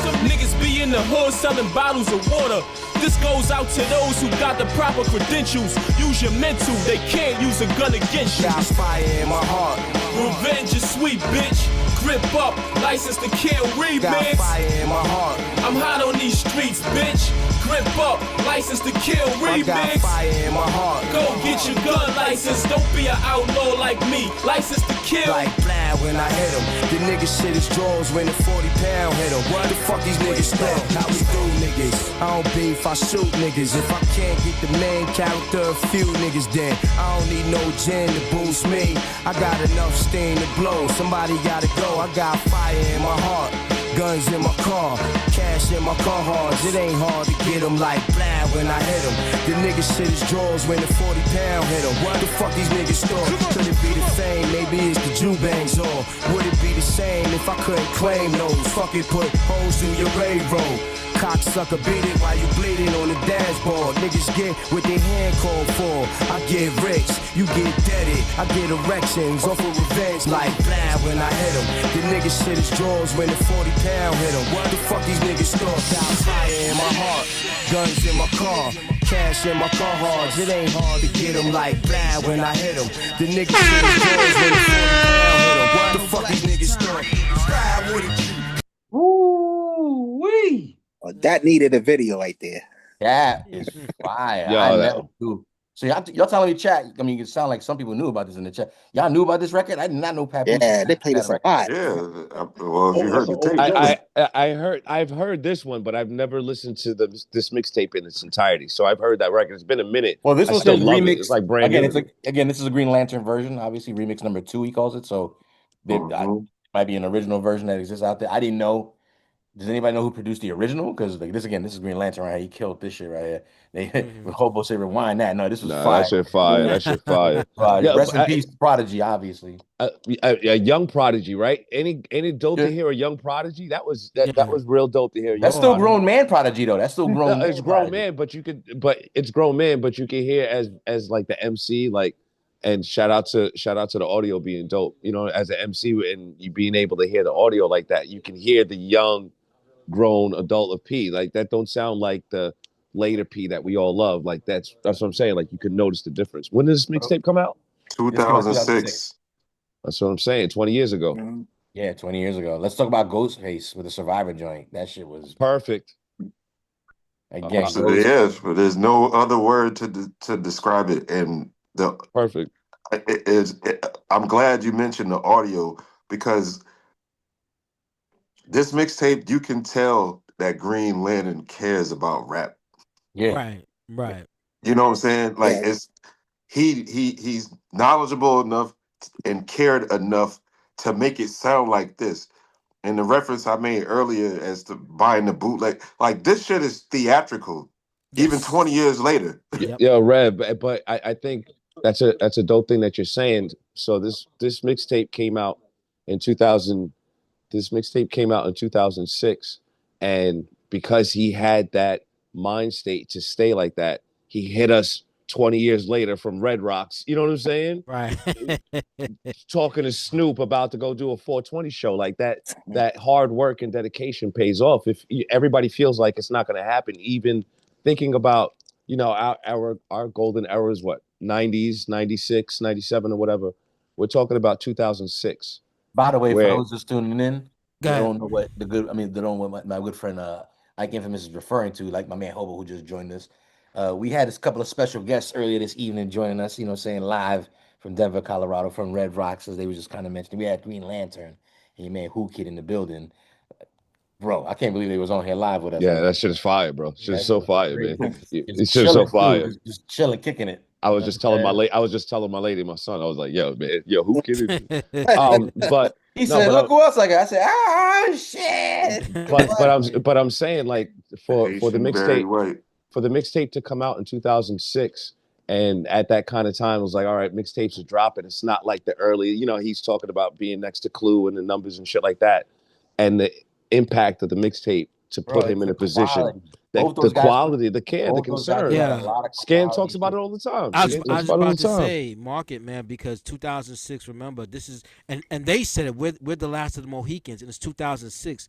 some niggas be in the hood selling bottles of water. This goes out to those who got the proper credentials. Use your mental, they can't use a gun against you. Got fire in my heart. Revenge is sweet, bitch. Grip up, license to kill remix. Got fire in my heart. I'm hot on these streets, bitch. Grip up, license to kill remix. Got fire in my heart. Go get your gun license. Don't be an outlaw like me. License to kill. Like blah when I hit him. The niggas shit is drawers when the 40-pound hit him. What the fuck these niggas think? How we do niggas? I don't beef, I shoot niggas. If I can't get the main character, a few niggas then. I don't need no gin to boost me. I got enough steam to blow. Somebody gotta go. I got fire in my heart. Guns in my car, cash in my car hard. It ain't hard to get them like blah when I hit them. The niggas shit is drawers when the 40-pound hit them. What the fuck these niggas thought? Could it be the fame? Maybe it's the Jew bangs or would it be the same if I couldn't claim those? Fuck it, put holes through your railroad. Cocksucker, beat it while you bleeding on the dashboard. Niggas get what they hand called for. I get rich, you get deaded. I get erections off of revenge like blah when I hit them. The niggas shit is drawers when the 40-pound hit them. What the fuck these niggas thought? Got fire in my heart, guns in my car, cash in my car hard. It ain't hard to get them like blah when I hit them. The niggas shit is drawers when the 40-pound hit them. What the fuck these niggas thought? Ride with it. Woo-wee. That needed a video right there. That is fire. Yo, I never knew. So y'all telling me chat. I mean, it sound like some people knew about this in the chat. Y'all knew about this record? I did not know Papoose. Yeah, they played this a lot. Yeah. Well, if you heard the tape. I've heard this one, but I've never listened to this mixtape in its entirety. So I've heard that record. It's been a minute. Well, this was still his love remix. it. It's like brand again, new. This is a Green Lantern version, obviously remix number 2. He calls it. So there might be an original version that exists out there. I didn't know. Does anybody know who produced the original? Because like this is Green Lantern right here. He killed this shit right here. They Hobo say rewind that. No, this was fire. That shit fire. That shit fire. Yeah, rest in peace, Prodigy, obviously. A young Prodigy, right? Any dope to hear a young Prodigy? That was real dope to hear. That's still grown man Prodigy though. That's still grown. It's grown man, but it's grown man, but you can hear as like the MC like. And shout out to the audio being dope. You know, as an MC and you being able to hear the audio like that, you can hear the young, grown adult of P. Like that don't sound like the later P that we all love. Like that's what I'm saying. Like you can notice the difference. When did this mixtape come out? 2006. That's what I'm saying. 20 years ago. Mm-hmm. Yeah, 20 years ago. Let's talk about Ghostface with the Survivor joint. That shit was perfect. Again, So yes, but there's no other word to describe it. And the perfect. I'm glad you mentioned the audio because this mixtape, you can tell that Green Lantern cares about rap. Yeah. Right. You know what I'm saying? Like it's he's knowledgeable enough and cared enough to make it sound like this. And the reference I made earlier as to buying the bootleg, like this shit is theatrical, even 20 years later. Yeah, Rev, but I think that's a dope thing that you're saying. So this mixtape came out in 2000. This mixtape came out in 2006, and because he had that mind state to stay like that, he hit us 20 years later from Red Rocks. You know what I'm saying? Right. Talking to Snoop about to go do a 420 show like that. That hard work and dedication pays off. If everybody feels like it's not going to happen, even thinking about our golden era is what 90s, 96, 97 or whatever. We're talking about 2006. By the way, for Where those just tuning in, Go they ahead. don't know what the good. I mean, they don't know what my good friend Ike Infamous is referring to. Like my man Hobo who just joined us. We had a couple of special guests earlier this evening joining us. Saying live from Denver, Colorado, from Red Rocks, as they were just kind of mentioning. We had Green Lantern and your man Who Kid in the building. Bro, I can't believe they was on here live with us. Yeah, that shit is fire, bro. Shit Yeah, is that shit so was fire, great. man. Just It's just so chilling too, fire. just chilling, kicking it. I was You know just what telling I'm saying? I was just telling my lady, my son. I was like, yo, who kid is it? But He no, said, "Look who else I got." I said, "Ah, shit." but I'm saying like for the Haitian Barry mixtape White. to come out in 2006, and at that kind of time, it was like, all right, mixtapes are dropping. It's not like the early, he's talking about being next to Clue and the numbers and shit like that, and the impact of the mixtape to Bro, put him it's in the a position quality. that Both the those guys, quality, the care, the both those guys put concern. out a Yeah. lot of Scan quality talks about shit. it all the time. I was, Scan I talks was about it all about the to time. say market, man, because 2006. Remember, this is and they said it. We're the last of the Mohicans, and it's 2006.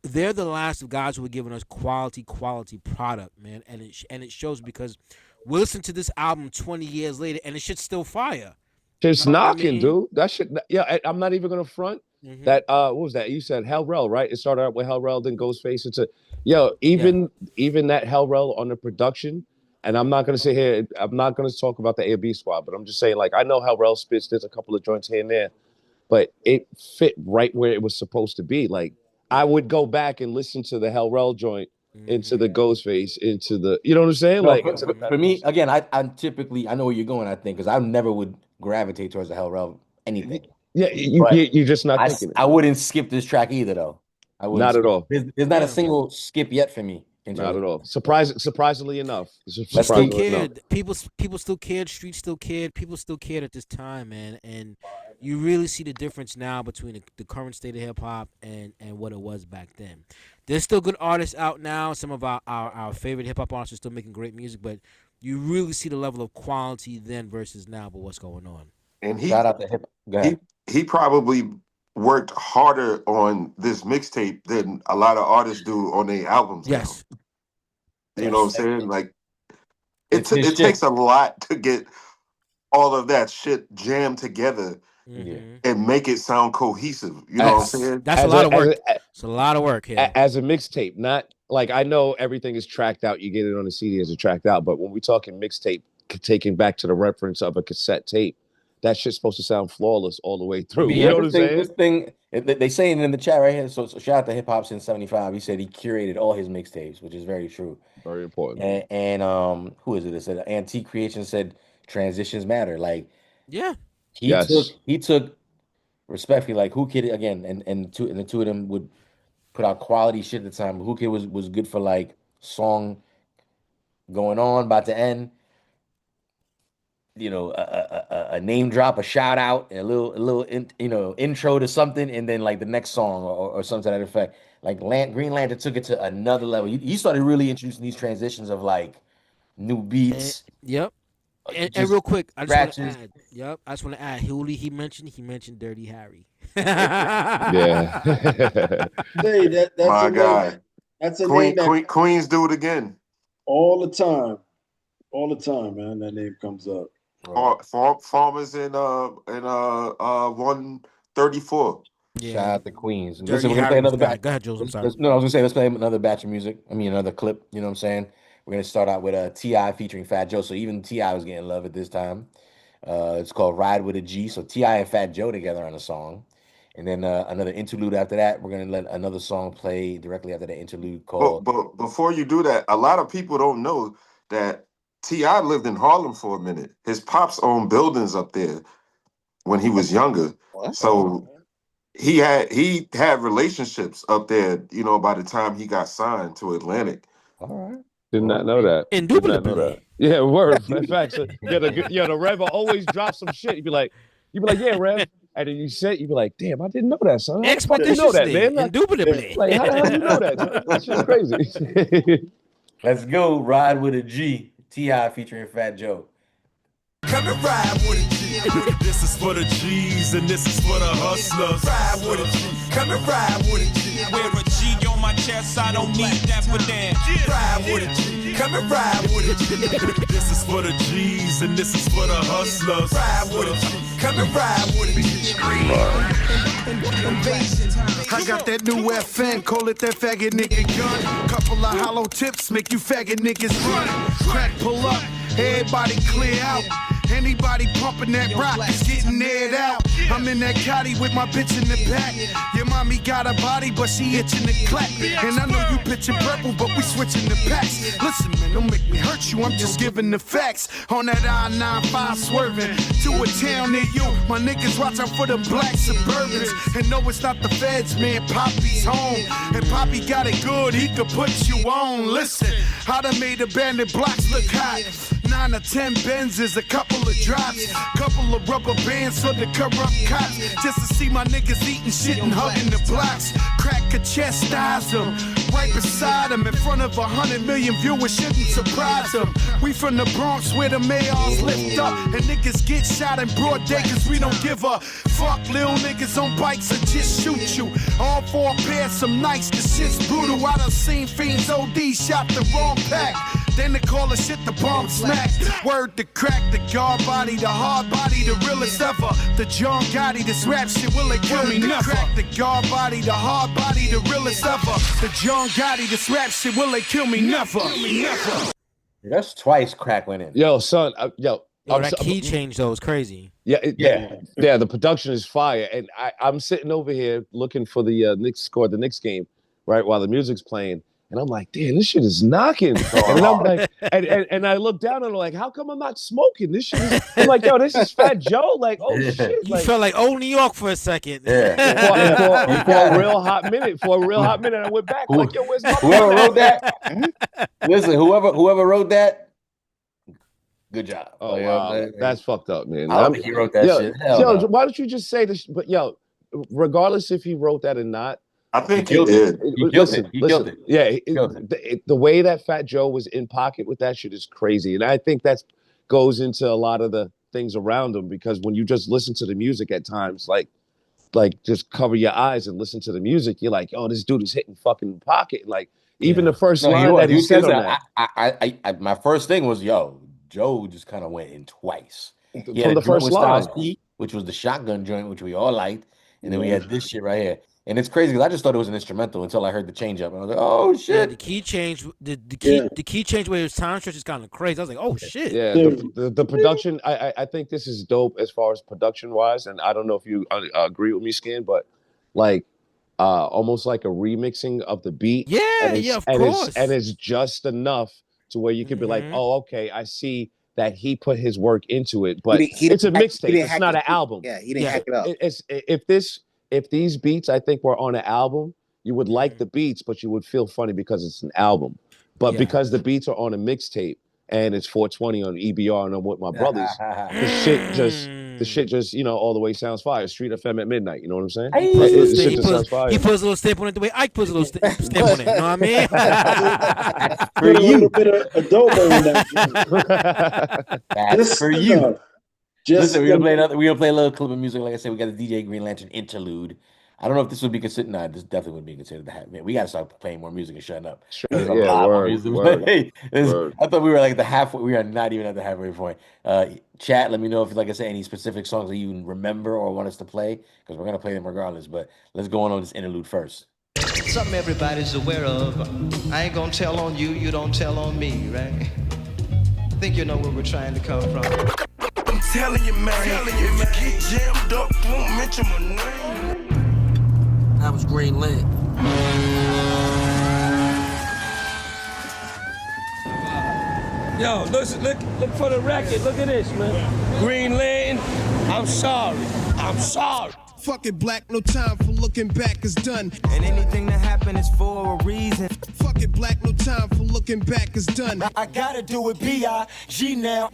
They're the last of guys who are giving us quality product, man, and it shows because we listen to this album 20 years later, and it shit's still fire. You Just know what I knocking, mean? dude. That shit. Yeah, I'm not even gonna front. Mm-hmm. That what was that? You said Hell Rel, right? It started out with Hell Rel, then Ghostface. Yeah. Even that Hell Rel on the production. And I'm not gonna sit here. I'm not gonna talk about the A&B squad, but I'm just saying, like, I know Hell Rel spits. There's a couple of joints here and there, but it fit right where it was supposed to be. Like, I would go back and listen to the Hell Rel joint, into the Ghostface, into the, you know what I'm saying? No, Like, for, into for, the for me, again, I'm typically I know where you're going. I think because I never would gravitate towards the Hell Rel anything, yeah, but you're just not thinking it. I wouldn't skip this track either though. I wouldn't. Not at Skip. all. There's not a Yeah. single skip yet for me in Not terms at of. all. Surprisingly enough. We still Surprisingly enough. cared. People still cared. Streets still cared. People still cared at this time, man. And you really see the difference now between the current state of hip hop and what it was back then. There's still good artists out now. Some of our favorite hip hop artists are still making great music, but you really see the level of quality then versus now. But what's going on? And Shout out to hip. Go he ahead. he probably worked harder on this mixtape than a lot of artists do on their albums now. Yes. You know what I'm Yes. saying? Like It's his it shit. takes a lot to get all of that shit jammed together Yeah. and make it sound cohesive. You know what I'm As, saying? That's a as lot of a work. It's a lot of work here. as a mixtape, not like, I know everything is tracked out. You get it on the CD as a tracked out, but when we talking mixtape, taking back to the reference of a cassette tape, that shit's supposed to sound flawless all the way I through. mean, You yeah, know what I'm saying? this thing, they saying in the chat right here. So shout out to Hip Hop since '75. He said he curated all his mixtapes, which is very true. Very important. And who is it? It said Antique Creation said transitions matter. Like Yeah. Yes. he took respectfully like Who Kid again, and the two of them would put out quality shit at the time. Who Kid was good for like song going on, about to end. A name drop, a shout out, intro to something, and then like the next song or something to that effect. Like Green Lantern took it to another level. He started really introducing these transitions of like new beats, Yep. And just real quick, I just want to scratches. add. Yep, I just want to add. Who he mentioned? He mentioned Dirty Harry. Yeah. Say that's a My name. God. That's a name that Queens do it again. all the time, man. That name comes up. Farmers in 134. Shout out to Queens. And listen, Dirty we're gonna play Harry's another guy. batch. Go ahead, Jules. I'm sorry. No, I was gonna say let's play another batch of music. I mean another clip. You know what I'm saying? We're gonna start out with a Ti featuring Fat Joe. So even Ti was getting love at this time. It's called Ride with a G. So Ti and Fat Joe together on a song, and then another interlude after that. We're gonna let another song play directly after the interlude called. But before you do that, a lot of people don't know that T.I. lived in Harlem for a minute. His pops owned buildings up there when he was younger. So he had relationships up there, by the time he got signed to Atlantic. All right. Did not know that. Did not know that. Yeah, word. In fact, so, the Rev will always drop some shit. You'd be like, yeah, Rev. And then you'd be like, damn, I didn't know that, son. How the fuck you know that, man? Indubitably. Like, how the hell you know that? Son? That shit's crazy. Let's go. Ride with a G. Ti featuring Fat Joe. Come and ride with a G. This is for the G's and this is for the hustlers. Ride with a G. Come and ride with a G. Wear a G on my chest, I don't need that for damn. Ride with a G. Come and ride with a G. This is for the G's and this is for the hustlers. Ride with a G. Come and ride with a G. I got that new FN, call it that faggot nigga gun. Couple of hollow tips make you faggot niggas run. Crack pull up, everybody clear out. Anybody pumping that rock is getting aired out. I'm in that caddy with my bitch in the back. Your mommy got a body, but she itching to clap. And I know you pitching purple, but we switching the packs. Listen, man, don't make me hurt you, I'm just giving the facts. On that I-95 swerving to a town near you. My niggas watch out for them black Suburbans. And no, it's not the feds, man, Poppy's home. And Poppy got it good, he could put you on. Listen, I done made abandoned blocks look hot. 9 or 10 Benzes, a couple of drops, couple of rubber bands for the corrupt cops, just to see my niggas eating shit and hugging the blocks. Crack a chastise them, right beside them, in front of 100 million viewers, shouldn't surprise them. We from the Bronx where the mayors lift up, and niggas get shot in broad day cause we don't give a fuck. Little niggas on bikes or just shoot you. All 4 pairs, some nights, the shit's brutal. I done seen fiends OD shot the wrong pack. Then they call the shit the bomb smack. Word to crack, the guard body, the hard body, the realest ever. The John Gotti, this rap shit, will it kill me never? Crack, the guard body, the hard body, the realest ever. The John Gotti, this rap shit, will it kill me never? That's twice crack went in. Yo, son, that key change though is crazy. Yeah, the production is fire, and I'm sitting over here looking for the Knicks score, the Knicks game, right, while the music's playing. And I'm like, damn, this shit is knocking. And I'm like, and I look down and I'm like, how come I'm not smoking? This shit is. I'm like, yo, this is Fat Joe. Like, oh shit. You felt like old New York for a second. Yeah. For a real hot minute. I went back. Like, yo, where's my whoever wrote that? Listen, whoever wrote that, good job. Oh wow, that's fucked up, man. I don't think he wrote that shit. Yo, why don't you just say this? But yo, regardless if he wrote that or not. I think he did. He killed it. Yeah, the way that Fat Joe was in pocket with that shit is crazy, and I think that goes into a lot of the things around him, because when you just listen to the music at times, like just cover your eyes and listen to the music, you're like, oh, this dude is hitting fucking pocket. Like even the first line that he said on that. I my first thing was, yo, Joe just kind of went in twice. From the first line, which was the shotgun joint, which we all liked, and then we had this shit right here. And it's crazy because I just thought it was an instrumental until I heard the change up. And I was like, oh shit. Yeah, the key change, the key change where his time stretch is kind of crazy. I was like, oh shit. Yeah, the production, I think this is dope as far as production wise. And I don't know if you agree with me, Skin, but like almost like a remixing of the beat. Yeah, of course. And it's just enough to where you could be like, oh, okay, I see that he put his work into it, but it's a mixtape. It's not an album. Yeah, he didn't hack it up. If these beats, I think, were on an album, you would like the beats, but you would feel funny because it's an album. But because the beats are on a mixtape and it's 420 on EBR and I'm with my brothers, the shit just, all the way sounds fire. Street FM at midnight, you know what I'm saying? He puts a little stamp on it the way Ike puts a little stamp on it. You know what I mean? Put a little bit of adobo in that. That's for you. Listen, we're gonna play a little clip of music. Like I said, we got the DJ Green Lantern interlude. I don't know if this would be considered. Nah, this definitely wouldn't be considered the half. Man, we gotta start playing more music and shutting up. This is a Yeah, lot more word, music. word, Hey, word. I thought we were like the halfway. We are not even at the halfway point. Chat, let me know if, like I said, any specific songs that you remember or want us to play, because we're gonna play them regardless. But let's go on this interlude first. Something everybody's aware of. I ain't gonna tell on you, you don't tell on me, right? I think you know where we're trying to come from. I'm telling you, man, if you get jammed up, won't mention my name. That was Green Lantern. Yo, look for the record. Look at this, man. Green Lantern, I'm sorry. I'm sorry. Fuck it, black, no time for looking back is done. And anything that happened is for a reason. Fuck it, black, no time for looking back is done. I gotta do it B.I.G. now.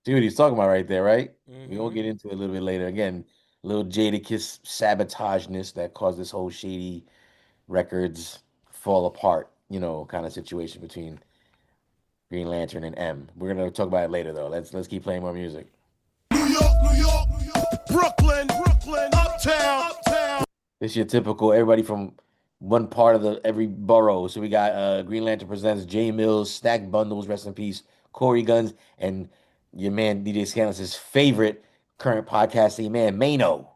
See what he's talking about right there, right? We'll get into it a little bit later. Again, little Jadakiss sabotageness that caused this whole Shady Records fall apart, kind of situation between Green Lantern and M. We're gonna talk about it later though. Let's keep playing more music. New York, Brooklyn, uptown. This is your typical everybody from one part of every borough. So we got Green Lantern presents Jay Mills, Stack Bundles, rest in peace, Corey Guns, and your man DJ Scandalous' favorite current podcasting man, Mano.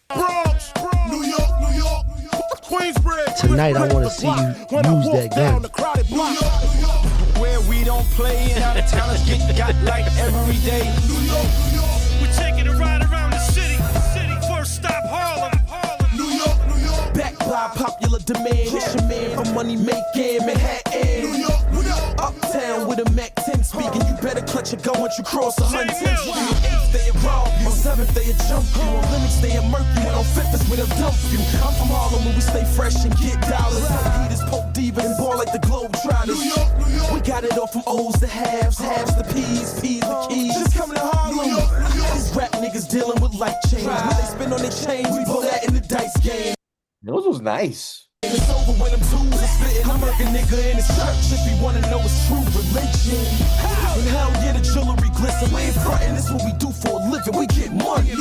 Bronx, New York, Queensbridge. Tonight I want to see you use that gun. Where we don't play and out of towners get got like every day. New York. We're taking a ride around the city. First stop Harlem. New York. Back by popular demand. It's your man for money making Manhattan. New York. Uptown with a Mac 10 speaking. You better clutch your gun once you cross 110. On the 8th they rob you, on 7th they jump you, on limits they murk you, and on 5th is where they'll dump you. I'm from Harlem where we stay fresh and get dollars. Eaters, poke diva, and ball like the Globe Trotters. We got it all from O's to halves, halves to P's, P's to keys. Just coming to Harlem. These rap niggas dealing with life change. When they spin on their chains, we pull that in the dice game. Those was nice. It's over when them tools are spitting. I'm working nigga in his church if he wanna know it's true religion. And hell yeah, the jewelry glisten. We ain't frontin', this what we do for a living. We get money.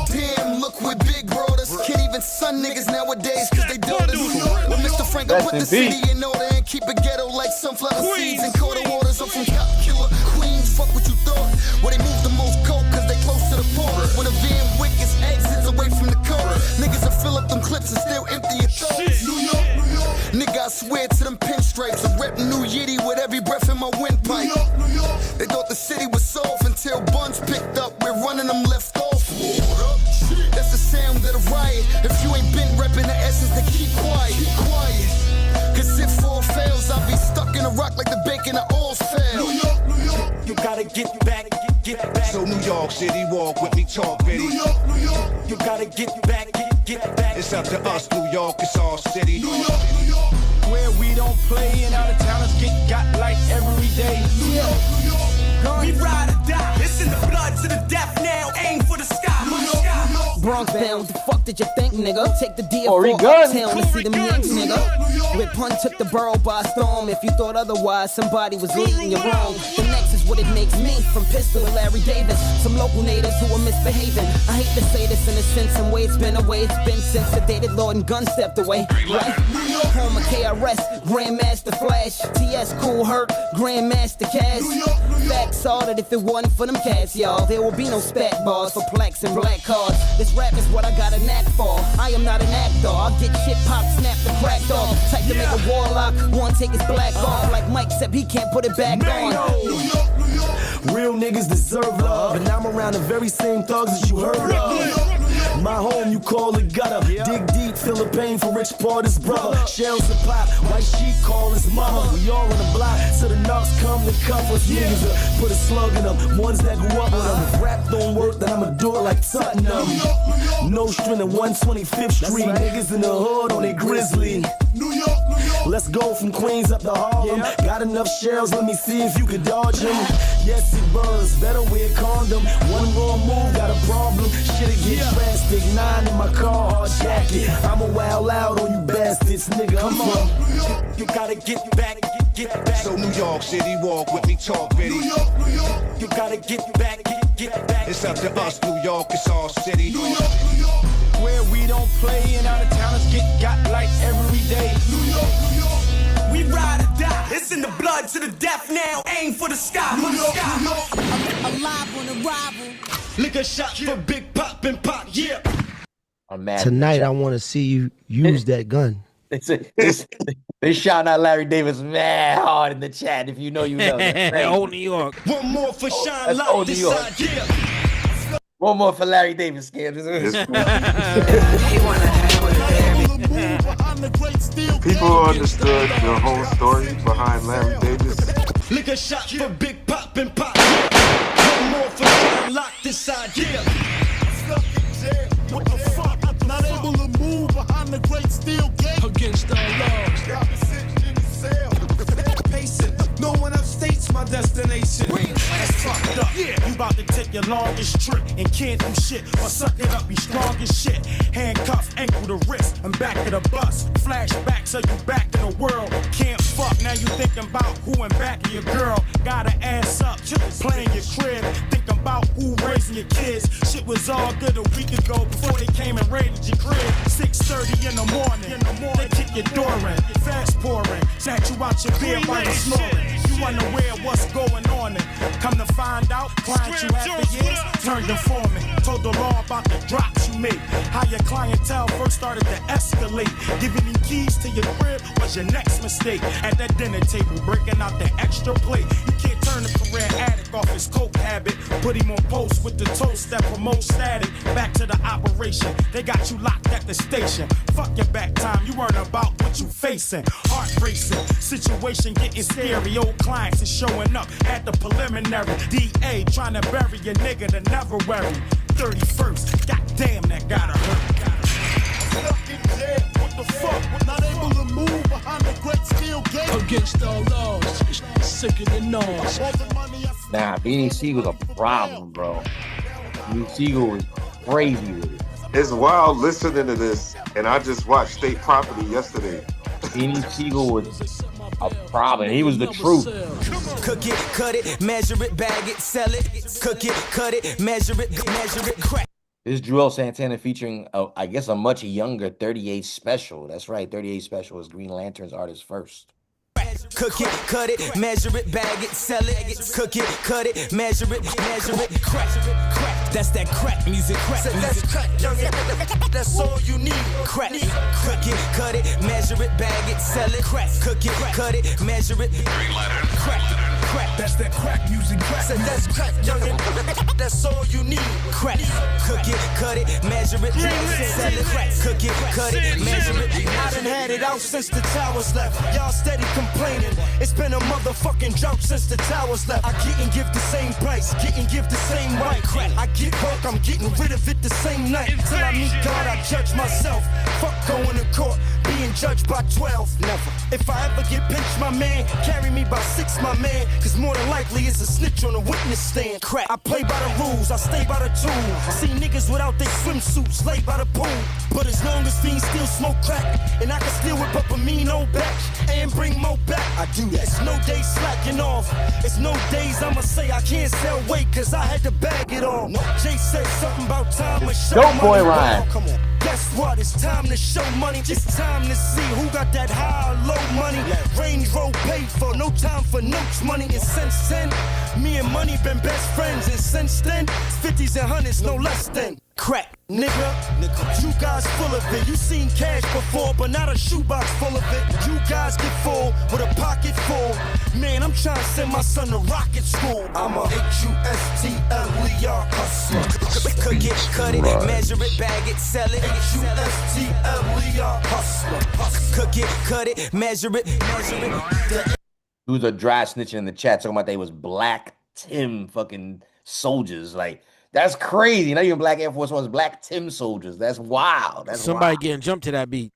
Damn, look with big brothers. Can't even son niggas nowadays cause they daughters. When Mr. Frank put the city in order and keep it ghetto like sunflower seeds and quarter waters. I'm from Cop Killer, Queens, fuck what you thought. Where they move the most coke cause they close to the port. When a Van Wick is exits away from the coast, niggas will fill up them clips and still empty your thoughts. New York. Nigga, I swear to them pinstripes. I'm reppin' New Yiddy with every breath in my windpipe. They thought the city was soft until Buns picked up. We're running them left off. That's the sound of the riot. If you ain't been reppin' the essence, then keep quiet. Cause if all fails, I'll be stuck in a rock like the bacon of all's fail. You gotta get back, get back. So New York City, walk with me, talk bitty. New York. You gotta get back, get back. It's up to us, New York, it's our city. New York. Where we don't play and out of towners get got like every day. We ride or die. It's in the blood to the death now. Aim for the sky. Bronx bound, what the fuck did you think, nigga? Take the Corey DF4 Guns. uptown to see them Yanks, nigga. Where Pun took the borough by storm. If you thought otherwise, somebody was leading you wrong. The next is what it makes me, from Pistol to Larry Davis. Some local natives who are misbehaving. I hate to say this in a sense, and way it's been away. It's been since the dated Lord and Gun stepped away. Right? Home of KRS, Grandmaster Flash, TS Cool Herc, Grandmaster Cash. Facts are that if it wasn't for them cats, y'all, there will be no spat bars for plaques and black cards. This rap is what I got a knack for. I am not an actor. I'll get shit pop, snap the cracked off. Type to make a warlock, one take his black off. Like Mike, except he can't put it back on. Real niggas deserve love, and I'm around the very same thugs that you heard of. My home, you call it gutter. Dig deep, feel the pain for Rich Porter's brother. Shells and pop, white sheep call his mama. We all on the block, so the knocks come to cuff us. Niggas put a slug in them, ones that grew up with them. If rap don't work, then I'ma do it like Tottenham. No string at 125th Street. Niggas in the hood on they grizzly. New York. Let's go from Queens up to Harlem. Got enough shells, let me see if you can dodge them. Yes, it buzz, better wear condom. One wrong move, got a problem. Shit'll get drastic. 9 in my car, hard jacket. I'ma wild out on you bastards, nigga. I'm from. You gotta get back, get back. So New York City, walk with me, talk bitty. New York. You gotta get back, get back. It's up to us, New York, it's our city. New York. where we don't play and out of towners get got like every day. New York, New York. We ride or die. It's in the blood to the death now. Aim for the sky. New York, New York. Alive on arrival. Lick a shot for Big Pop and Pop, yeah. I'm mad. Tonight, I want to see you use that gun. They shouting out Larry Davis mad hard in the chat. If you know, you know. Old New York. One more for Sean That's Lock old New this York. side, yeah. One more for Larry Davis, Scam. People understood the whole story behind Larry Davis. Lick a shot for Big Pop and Pop. One more for Sean Lock this side, yeah. What the fuck? Not able to move behind the great steel gate. Against all laws. Pacing. No one else states my destination. That's fucked up. Yeah. You about to take your longest trip and can't do shit. Or suck it up, be strong as shit. Handcuffs, ankle to wrist. I'm back at the bus. Flashback, so you back in the world. Can't fuck, now you thinking about who in back of your girl. Got her ass up, playing your crib. Thinking about who raising your kids. Shit was all good a week ago before they came and raided your crib. 6:30 in the morning. They kick your door in. Fast pouring. Snatch you out your beer while you snoring. You unaware of what's going on and come to find out, client you had for years turned informant. Told the law about the drops you made. How your clientele first started to escalate. Giving you keys to your crib was your next mistake. At that dinner table, breaking out the extra plate. You can't turn a career addict off his coke habit. Put him on post with the toast that promotes static. Back to the operation. They got you locked at the station. Fuck your back time, you weren't about what you facing. Heart racing, situation getting scary. Old clients is showing up at the preliminary. DA trying to bury a nigga that never worry. 31st, goddamn that gotta hurt. Stuck in jail. What the fuck? Not able to move behind the great steel gate. Against all laws. Sicker than noise. Nah, Beanie Siegel's a problem, bro. Beanie Siegel was crazy with it. It's wild listening to this, and I just watched State Property yesterday. Beanie Siegel was a problem. He was the truth. Cook it, cut it, measure it, bag it, sell it. Cook it, cut it, measure it, crack. This is Joel Santana featuring, I guess, a much younger 38 Special. That's right, 38 Special is Green Lantern's artist first. Cook it, cut it, measure it, bag it, sell it. Cook it, cut it, measure it, crack. That's that crack music, That's crack, youngin'. That's all you need. Crack. Cook it, cut it, measure it, bag it, sell it. Crack. Cook it, cut it, measure it. Crack. That's that crack music, That's crack, youngin'. That's all you need. Crack. Cook it, cut it, measure it, sell it. Crack. Cook it, cut it, measure it. I done had it out since the towers left. Y'all steady complaining. It's been a motherfucking drought since the towers left. I get and give the same price, get and give the same right. I get work, I'm getting rid of it the same night. Till I meet God, I judge myself. Fuck going to court, being judged by 12. Never. If I ever get pinched, my man, carry me by 6, my man. Cause more than likely it's a snitch on a witness stand. Crack. I play by the rules, I stay by the tools. See niggas without their swimsuits, lay by the pool. But as long as fiends still smoke crack, and I can still whip up a mean old batch and bring more back, I do that. It's no days slacking off. It's no days I'ma say I can't sell weight cause I had to bag it all. No, Jay said something about time to show Dope boy money. Ryan. Come on. Guess what? It's time to show money. It's time to see who got that high or low money. Range Road paid for, no time for notes, money. And since then, me and money been best friends. And since then, 50s and 100s, no less than. Crack, nigga. You guys full of it. You seen cash before, but not a shoebox full of it. You guys get full with a pocket full. Man, I'm trying to send my son to rocket school. I'm a H-U-S-T-L-E-R hustler. Cook it, cut it, measure it, bag it, sell it. H-U-S-T-L-E-R hustler. Cook it, cut it, measure it. He was a dry snitching in the chat talking about they was Black Tim fucking soldiers. Like, that's crazy. Not even Black Air Force One's Black Tim soldiers. That's wild. That's Somebody wild. getting jumped to that beat.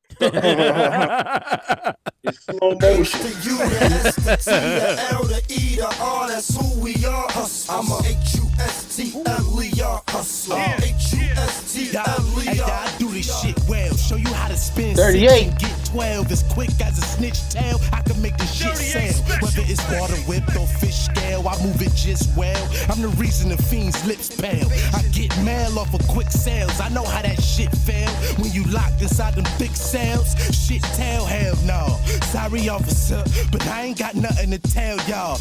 It's slow motion. The U, the S, the T, the L, the E, the R, that's who we are. I'm a H-U-S-T-L-E-R hustler. H-U-S-T-L-E-R. I do this shit well. Show you how to spin 38. 6 and get 12 as quick as a snitch tail. I can make this shit sell. Whether it's water whipped or fish scale, I move it just well. I'm the reason the fiend's lips pale. I get mail off of quick sales. I know how that shit fail when you locked inside them thick cells. Shit tell, hell no. Sorry, officer, but I ain't got nothing to tell y'all.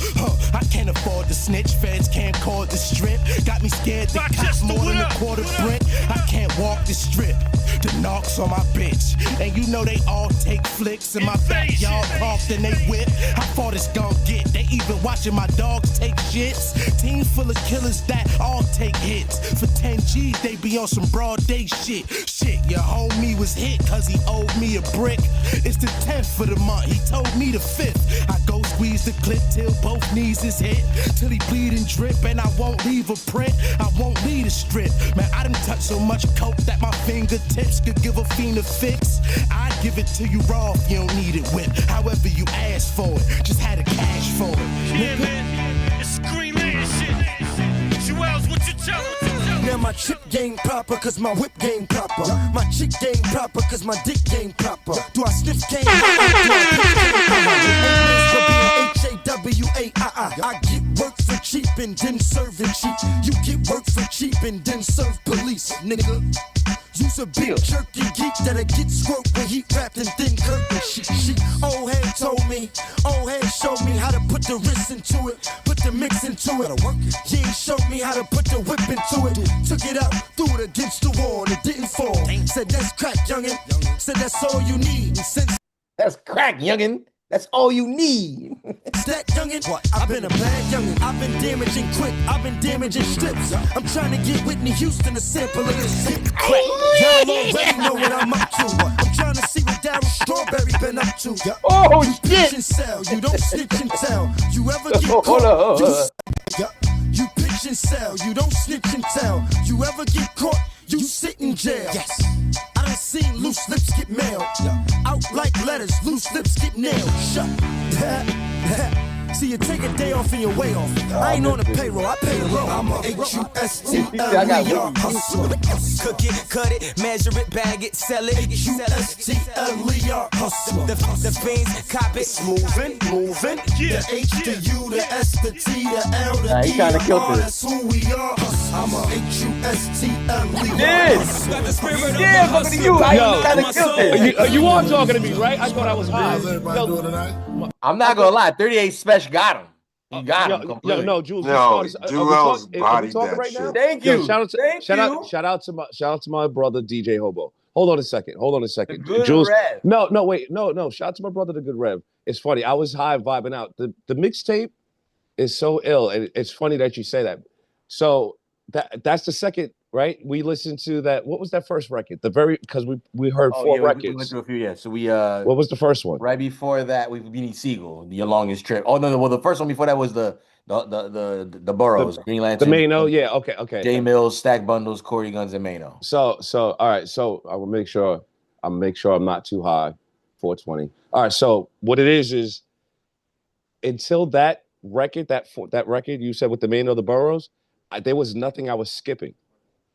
I can't afford the snitch. Feds can't call the strip. Got me scared to cop more than a quarter brick. I can't walk the strip. The knocks on my bitch. And you know they all take flicks in my backyard parked and they whip. How far this gon' get? They even watching my dogs take shits. Team full of killers that all take hits. For 10 G's they be on some broad day shit. Shit, your homie was hit cause he owed me a brick. It's the 10th for the month, he told me the 5th. I go squeeze the clip till both knees is hit. Till he bleed and drip and I won't leave a print. I won't leave a strip. Man, I done touched so much coke that my fingertips could give a fiend a fix. I'd give it to you raw if you don't need it whipped. However you ask for it, just had the cash for it. Yeah, man, it's Greenland shit. Jewels, what you tell her? Now my chip game proper, cause my whip game proper. My chick game proper, cause my dick game proper. Do I sniff game? H-A-W-A, I get work for cheap and then serve it cheap. You get work for cheap and then serve police, nigga. You's a big jerky geek that'll get squirt when he wrapped in thin curtain sheet. Old head told me, old head showed me how to put the wrist into it, put the mix into it. Yeah, he showed me how to put the whip into it. Took it out, threw it against the wall, and it didn't fall. Said that's crack, youngin'. Said that's all you need. And since that's crack, youngin'. That's all you need. That youngin', what? I've been a bad youngin'. I've been damaging quick. I've been damaging strips. I'm trying to get Whitney Houston a sample of this hip crack. Y'all already know what I'm up to. I'm trying to see what Darryl Strawberry been up to. Oh, you pitch and sell. You don't snitch and tell. You ever get caught? You pitch and sell. You don't snitch and tell. You ever get caught? You sit in jail. Yes. I done seen loose lips get mailed. Out like letters, loose lips get nailed. Shut. See, you take a day off and you're way off. I ain't on the payroll, I pay the roll. I'm a H-U-S-T-L-E-R hustler. Cook it, cut it, measure it, bag it, sell it. H-U-S-T-L-E-R hustler. The fiends cop it. It's moving. The H, the U, the S, the T, the L, the he kinda killed E-R. it. That's who we are. I'm a H-U-S-T-L-E-R Yeah, hustler. look at you. I kinda killed it. You are talking to me, right? I thought I was high. I'm not gonna lie, 38 Special got him. He got him completely. No, Jules. No, Jewels bodied that right shit. now? Thank you. Shout out to my brother DJ Hobo. Hold on a second. The good Jules. Rev. No. Shout out to my brother, the good Rev. It's funny. I was high vibing out. The mixtape is so ill, and it's funny that you say that. So that's the second, right? We listened to that. What was that first record? Because we heard four records. We went through a few, yeah. So we What was the first one? right before that, we Beanie Siegel, Your Longest Trip. Oh no, well the first one before that was the Boroughs, Green Lantern, The Mano, yeah, okay. J Mills, Stack Bundles, Corey Guns, and Mano. So all right. So I will make sure I'm not too high. 420. All right. So what it is until that record, that record you said with the Mano, the Boroughs, there was nothing I was skipping.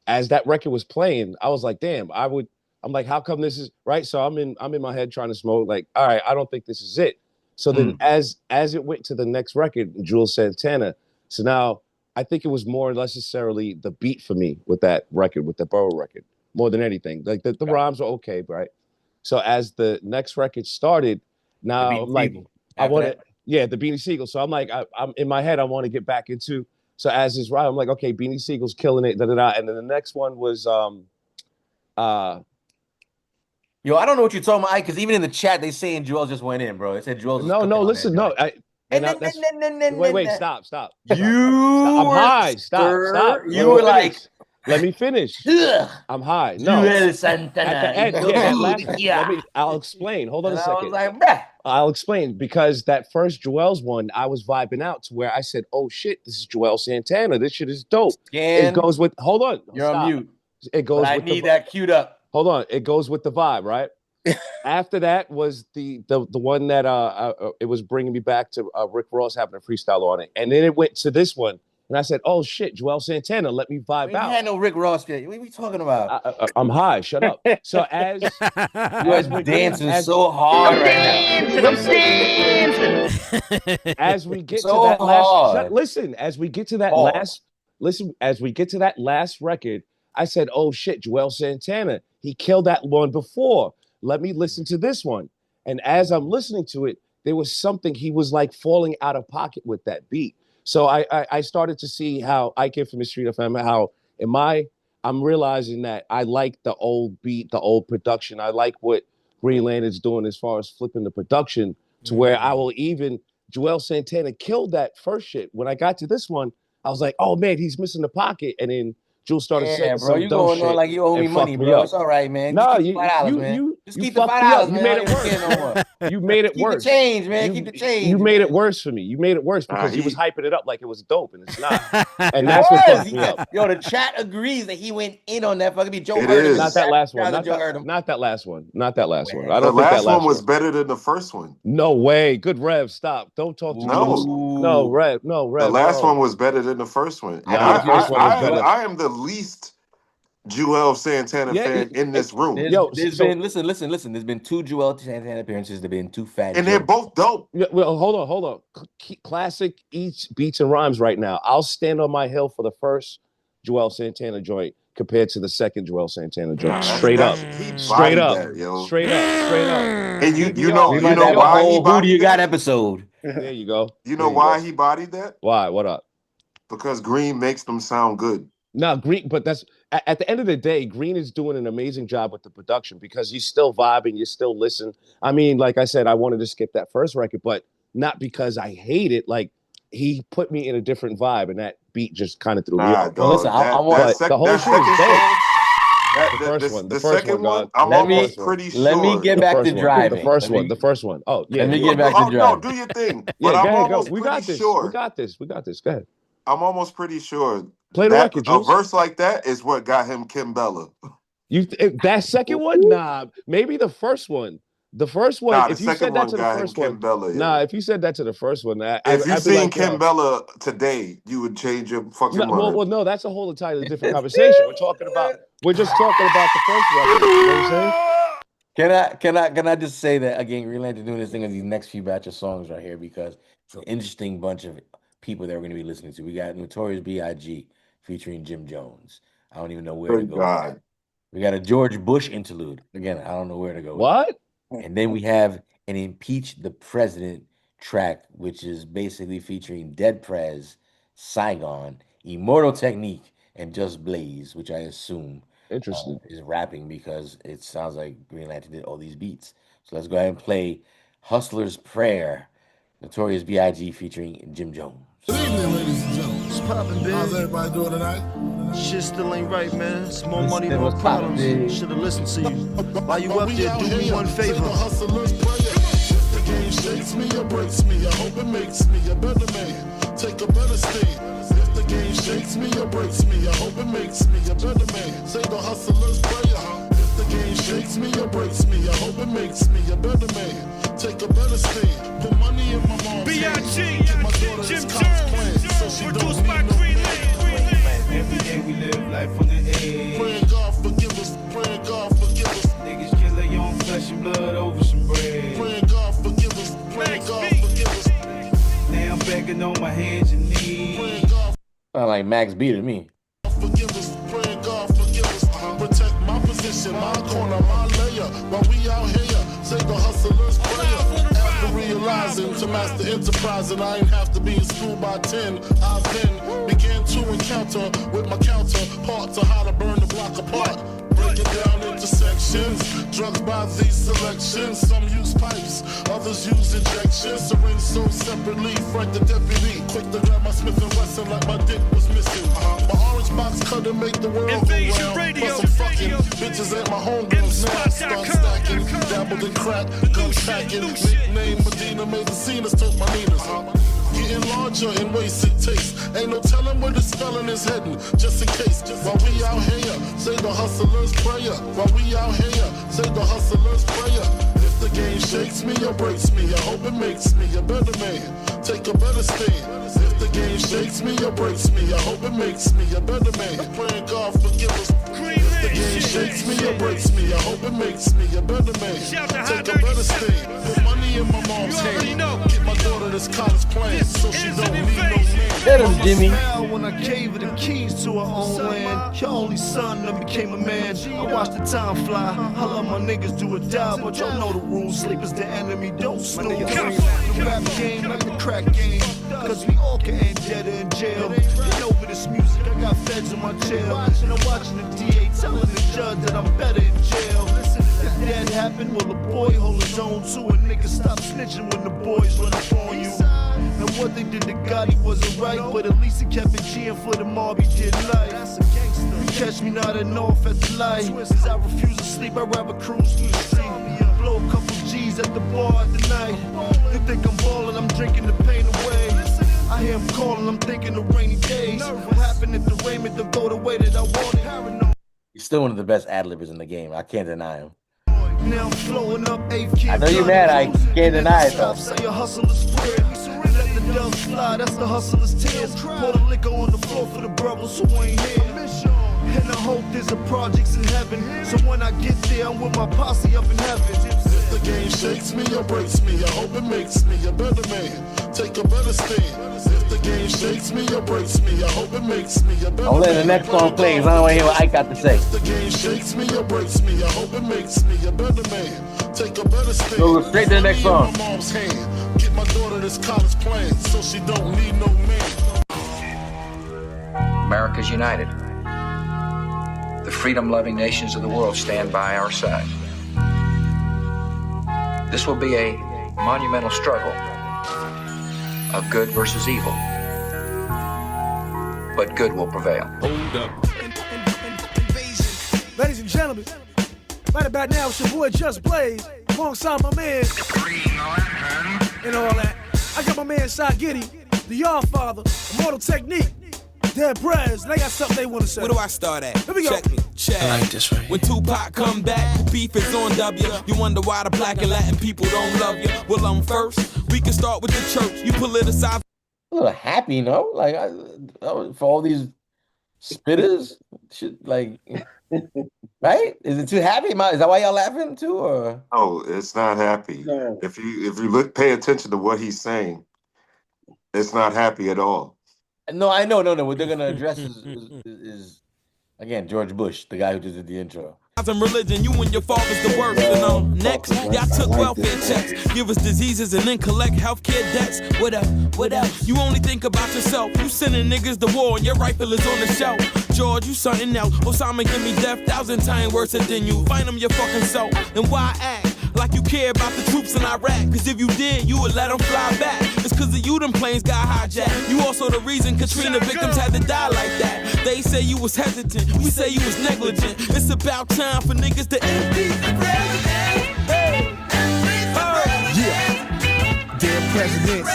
As that record was playing, I was like, damn, I'm like, how come this is right? So I'm in my head trying to smoke, like, all right, I don't think this is it. So then as it went to the next record, Jules Santana. So now I think it was more necessarily the beat for me with that record, with the Borough record, more than anything. Like the rhymes were okay, right? So as the next record started, now I'm like, I want to, the Beanie Siegel. So I'm like, I'm in my head, I want to get back into. So as is right, I'm like, okay, Beanie Siegel's killing it, and then the next one was Yo, I don't know what you're talking about, because even in the chat they saying Joel just went in, bro. They said Joel. Wait, stop. I'm high. Stop. You were like, let me finish. I'm high. No. Joel Santana. At the end, I'll explain. Hold on a second. I was like, bruh. I'll explain, because that first Joel's one, I was vibing out to where I said, oh shit, this is Joel Santana. This shit is dope. It goes with, hold on. You're on mute. It goes but with I need that queued up. Hold on. It goes with the vibe, right? After that was the one that it was bringing me back to Rick Ross having a freestyle on it. And then it went to this one. And I said, oh shit, Joel Santana, let me vibe We ain't out. had no Rick Ross yet. What are we talking about? I'm high. Shut up. So as You're dancing so hard right now. As we get to So that last, hard. as we get to that last record, I said, oh shit, Joel Santana, he killed that one before. Let me listen to this one. And as I'm listening to it, there was something, he was like falling out of pocket with that beat. So I started to see how I came from the Street FM, how I'm realizing that I like the old beat, the old production. I like what Green Lantern's doing as far as flipping the production to where I will even, Joel Santana killed that first shit. When I got to this one, I was like, oh man, he's missing the pocket. And then Jules started saying bro, some you dumb going shit on like you owe me and money, fucked me bro. up. It's all right, man. No, Just keep the $5, man. Just keep the fucked me up. $5, man. You made I it don't even care no more. worse. You made it Keep worse. the change, man. Keep the change. You made it worse for me. You made it worse because Nah, you was hyping it up like it was dope, and it's not. And It that's what was. fucked me up. Yo, the chat agrees that he went in on that. Fucking be Joe It Hurt him. is. Not that last one. Joe Hurt him. Not that last one. Not that last one. I The don't think that last one last was one. better than the first one. No way. Good Rev. Stop. Don't talk to Jules. No, Rev. No, Rev. The last no. one was better than the first one. And Nah, the first one was better. I am the least Joel Santana fan in this room. There's been listen. There's been 2 Joel Santana appearances. There've been 2 Fat and Joe. they're both dope. Yeah, well, hold on. Classic each beats and rhymes right now. I'll stand on my hill for the first Joel Santana joint compared to the second Joel Santana joint. Straight up. Straight up. Straight up. And you know we might why have a whole he Who Do bodied You Got that? episode. There you go. You know why he bodied that? Why? What up? Because Green makes them sound good. No, Green, but that's at the end of the day, Green is doing an amazing job with the production because you're still vibing, you still listen. I mean, like I said, I wanted to skip that first record, but not because I hate it. Like he put me in a different vibe, and that beat just kind of threw me off. Well, listen, I want the whole shit is dope. The second one, I'm almost pretty sure. Let me get back to driving. The first one. Oh, yeah. Let me get back to driving. No, do your thing. Yeah, But I'm go ahead, almost We got this. sure. We got this. Go ahead. I'm almost pretty sure. Play the record, A Jules. verse like that is what got him Kimbella. That second one? Nah, maybe the first one. The first one, Nah, if you said that to the first one, if you said that to the first one, if you seen Kimbella today, you would change your fucking mind. Well, no, that's a whole entirely different conversation. We're just talking about the first record. You know what I'm saying? Can I just say that again? Green Lantern doing this thing on these next few batch of songs right here because it's an interesting bunch of people that we're going to be listening to. We got Notorious B.I.G. featuring Jim Jones. I don't even know where to go. God. We got a George Bush interlude. Again, I don't know where to go. What? And then we have an Impeach the President track, which is basically featuring Dead Prez, Saigon, Immortal Technique, and Just Blaze, which I assume is rapping because it sounds like Green Lantern did all these beats. So let's go ahead and play Hustler's Prayer, Notorious B.I.G. featuring Jim Jones. Good evening, ladies and gentlemen. What's poppin', bitch? How's everybody doing tonight? Shit still ain't right, man. It's more money, more problems. Should've listened to you. While you up there, do me one favor. If the game shakes me or breaks me, I hope it makes me a better man. Take a better stand. If the game shakes me or breaks me, I hope it makes me a better man. Say the hustler's prayer. If the game shakes me or breaks me, I hope it makes me a better man. Take a better stand. Put money in my mom's B.I.G. Jim Jones, produced by Green Lantern. Every day we live life on the edge. Praying God forgive us, praying God forgive us. Niggas kill their own flesh and blood over some bread. Praying God forgive us, praying God forgive us. Now I'm begging on my hands and knees. Sound like Max B to me. Forgive us, praying God forgive us. Protect my position, my corner, my layer. While we out here, say the hustler's prayer. After realizing to master enterprise and I ain't have to be in school by 10, I then began to encounter with my counterpart to how to burn the block apart. Break it down into sections, drugs by these selections. Some use pipes, others use injections. Syringe sold separately, Frank the deputy. Quick to grab my Smith & Wesson like my dick was missing. My orange box cutter make the world Invasion go round. Radio. Plus I'm fucking bitches at my homegirls now. Start stacking, dabbled in crack, gun packing. Nickname Medina, made the scenes, took my Ninas. Getting larger in wasted taste. Ain't no telling where this felon is heading. Just in case, while we out here, say the hustler's prayer. While we out here, say the hustler's prayer. If the game shakes me or breaks me, I hope it makes me a better man. Take a better stand. If the game shakes shakes me or breaks me, I hope it makes me a better man. Praying God forgive us. If the game shakes me or breaks me, I hope it makes me a better man. Take a better stand. Put money in my mom's hand. Get my daughter this college plan so she don't need no man. Get him, Jimmy. When I gave her the keys to her own land, your only son that became a man. I watched the time fly. I love my niggas do or die, but y'all know the rules. Sleep is the enemy, don't snooze. The rap game like the crack game, cause we all can end dead in jail. Get over this music, I got feds in my jail, and I'm watching the DA telling the judge that I'm better in jail. If that happened, will a boy hold his own too? A nigga stop snitching when the boys run up on you. And what they did to Gotti wasn't right, but at least he kept it G'ing for the mob he did life. You catch me nodding off at the light, cause I refuse to sleep, I'd rather cruise through the street. Blow a couple G's at the bar at the night. You think I'm ballin', I'm drinking the pain away. I hear him calling, I'm thinking of rainy days. What happened at the Raymond to go the way that I wanted? He's still one of the best ad-libbers in the game. I can't deny him. Now I'm flowing up, I know you're mad, I can't deny it though. Say your hustle is square. Let the doves fly, that's the hustler's tears. Pour the liquor on the floor for the brothers who ain't here. And I hope there's a projects in heaven, so when I get there, I'm with my posse up in heaven. If the game shakes me or breaks me, I hope it makes me a better man. Take a better stand. If the game shakes me or breaks me, I hope it makes me a better man. I'll let the next song play because I don't want to hear what Ike got to say. If the game shakes me or breaks me, I hope it makes me a better man. Take a better stand. Go straight to the next song. My mom's hand. Get my daughter this college plan so she don't need no man. America's united. The freedom-loving nations of the world stand by our side. This will be a monumental struggle of good versus evil, but good will prevail. Hold up. Ladies and gentlemen, right about now it's your boy Just Blaze, alongside my man, and all that. I got my man Shady, the Y'all Father, Immortal Technique, Dead Prez. They got something they want to say. Where do I start at? Here we go. Check me. Check. I like this right. When Tupac come back, the beef is on W. You wonder why the black and Latin people don't love you. Well, I'm first. We can start with the church. You politicize. A little happy, no? Like, for all these spitters, shit, like, right? Is it too happy? Is that why y'all laughing too, or? No, it's not happy. No. If you pay attention to what he's saying, it's not happy at all. No, I know. What they're gonna address is again George Bush, the guy who just did the intro. Religion, you and your father's the worst. And next, y'all took welfare checks, give us diseases and then collect healthcare debts. What up? What up? You only think about yourself. You sending niggas to war and your rifle is on the shelf. George, you something else. Osama give me death 1,000 times worse than you. Find them your fucking self. And why act like you care about the troops in Iraq? Cause if you did, you would let them fly back. It's cause of you them planes got hijacked. You also the reason Katrina victims had to die like that. They say you was hesitant, we say you was negligent. It's about time for niggas to empty the president. Hey. Yeah. Dead presidents.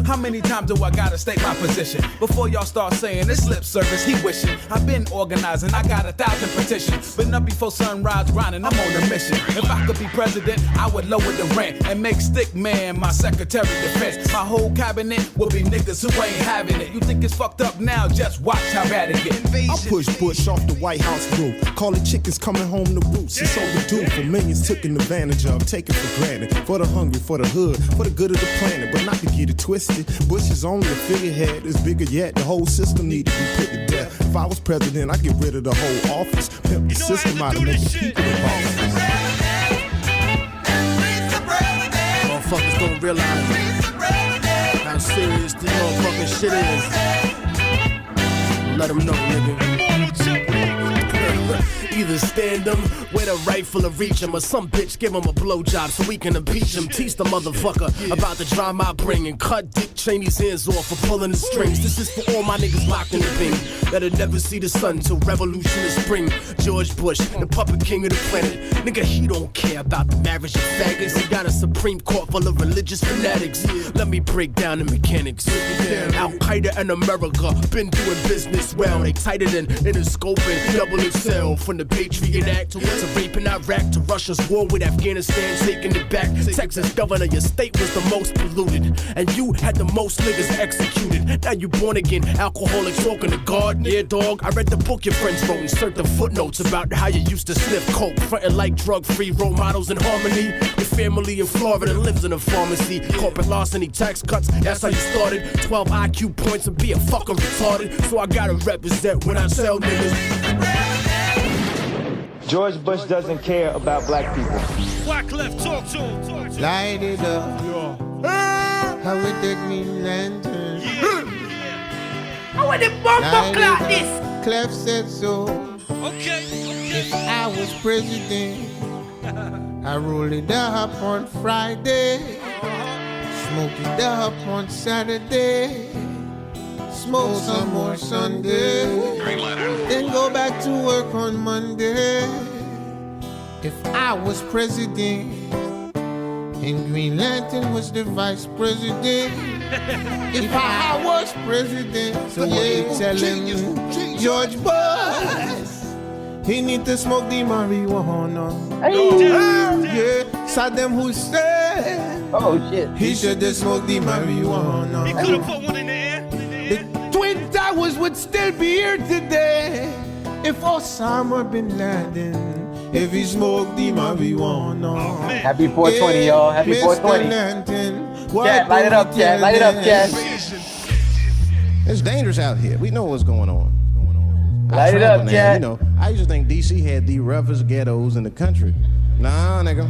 How many times do I gotta state my position before y'all start saying this lip service he wishing? I've been organizing, I got 1,000 petitions. Been up before sunrise grinding, I'm on a mission. If I could be president, I would lower the rent and make Stick Man my secretary of defense. My whole cabinet will be niggas who ain't having it. You think it's fucked up now, just watch how bad it gets. I push Bush off the White House roof. Call it chickens coming home to roost. It's overdue for millions taken advantage of, taken for granted. For the hungry, for the hood, for the good of the planet, but not to get it twisted. Bush is only a figurehead, it's bigger yet. The whole system need to be put to death. If I was president, I'd get rid of the whole office. Pimp the system out and make the people the boss. Motherfuckers don't realize how serious this motherfucking shit is. Let them know, nigga. Either stand them with a rifle or reach him, or some bitch give him a blowjob so we can impeach him. Teach the motherfucker about the drama I bring and cut Dick Cheney's hands off for pulling the strings. This is for all my niggas locked in the thing that'll never see the sun till revolution is spring. George Bush, the puppet king of the planet. Nigga, he don't care about the marriage of faggots. He got a Supreme Court full of religious fanatics. Let me break down the mechanics. Al Qaeda and America been doing business well. They tighter than in a scope and double XL. hell. From the Patriot Act to raping Iraq to Russia's war with Afghanistan, taking it back. Texas governor, your state was the most polluted, and you had the most niggas executed. Now you born again, alcoholic talking to God. Yeah, dog, I read the book your friends wrote and certain footnotes about how you used to sniff coke, frontin' like drug-free role models in harmony. Your family in Florida lives in a pharmacy. Corporate larceny, tax cuts, that's how you started. 12 IQ points and be a fucking retarded. So I gotta represent when I tell niggas. George Bush doesn't care about black people. Wyclef, talk to him. Light it up. How with the Green Lantern. How would the bumper clock this? Clef said so. Okay. If I was president, I roll it up on Friday, smoke it up on Saturday, smoke some more Sunday, then go back to work on Monday. If I was president and Green Lantern was the vice president, if I was president, so yeah, tell him George Bush, he need to smoke the marijuana. Hey. Yeah, Saddam Hussein. Oh shit. He should have smoked the marijuana. He could have put one in the air. The Twin Towers would still be here today if Osama bin Laden, if he smoked the marijuana. Happy 420, y'all. Happy 420. Chat, light it up, chat. Light it up, chat. It's dangerous out here. We know what's going on. Light it up, chat. You know, I used to think DC had the roughest ghettos in the country. Nah, nigga.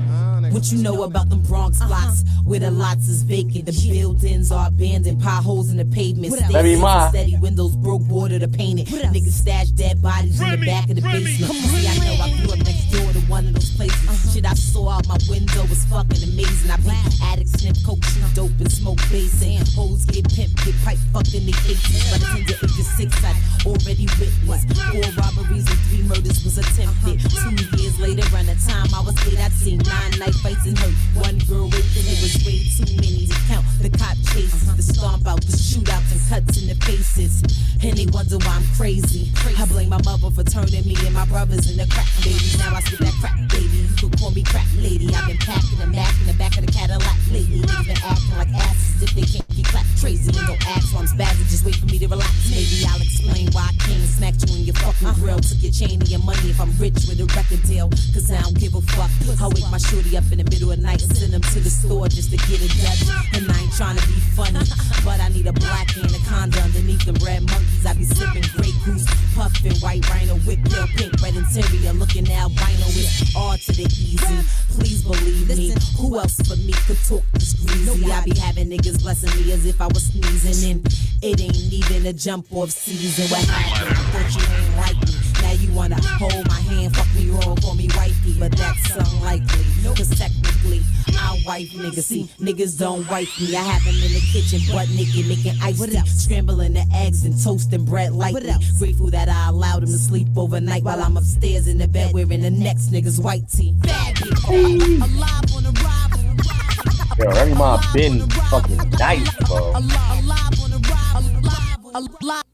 What you know about them Bronx blocks where the lots is vacant, the buildings are abandoned, potholes in the pavement, steady windows broke water to paint it. Niggas stash dead bodies in the back of the basement. See, I know I grew up next door to one of those places. Shit I saw out my window was fucking amazing. I be addicts, sniff coke, chew dope, and smoke bass. And hoes get pimped, get pipe fucked in the faces. By the time the age of 6, I'd already witnessed 4 robberies and 3 murders was attempted. 2 years later, around the time I was 8, I'd seen 9 knife fights and hurt 1 girl raped, and it was way too many to count. The cop chases, the stomp out, the shootouts and cuts in the faces. And they wonder why I'm crazy. I blame my mother for turning me and my brothers into crack babies. Now I spit that crack baby. You could call me crack lady. I've been packing a Mac in the back of the Cadillac lately. Niggas been acting like asses if they can't get clapped crazy. And don't ask why I'm spazzing, just wait for me to relax. Maybe I'll explain why I came and smacked you in your fucking grill. Took your chain and your money if I'm rich with a record deal. Cause I don't give a fuck. I wake my shorty up in the middle of the night and send them to the store just to get a Dutch. And I ain't trying to be funny, but I need a black anaconda underneath them red monkeys. I be sipping Grey Goose, puffin' white rhino, whip your pink, red interior, looking albino. It's all to the easy. Please believe me. Who else for me could talk this greasy? I be having niggas blessing me as if I was sneezing, and it ain't even a jump off season. What happened? I thought you ain't like me. Now you wanna hold my hand, fuck me wrong, call me wifey, but that's unlikely. Cause technically, I wife niggas. See, niggas don't wife me. I have them in the kitchen, butt naked, making ice tea, scrambling the eggs and toasting bread lightly. Grateful that I allowed him to sleep overnight while I'm upstairs in the bed wearing the next nigga's white tee. Alive on the ride. Yo, every mom been fucking nice, bro.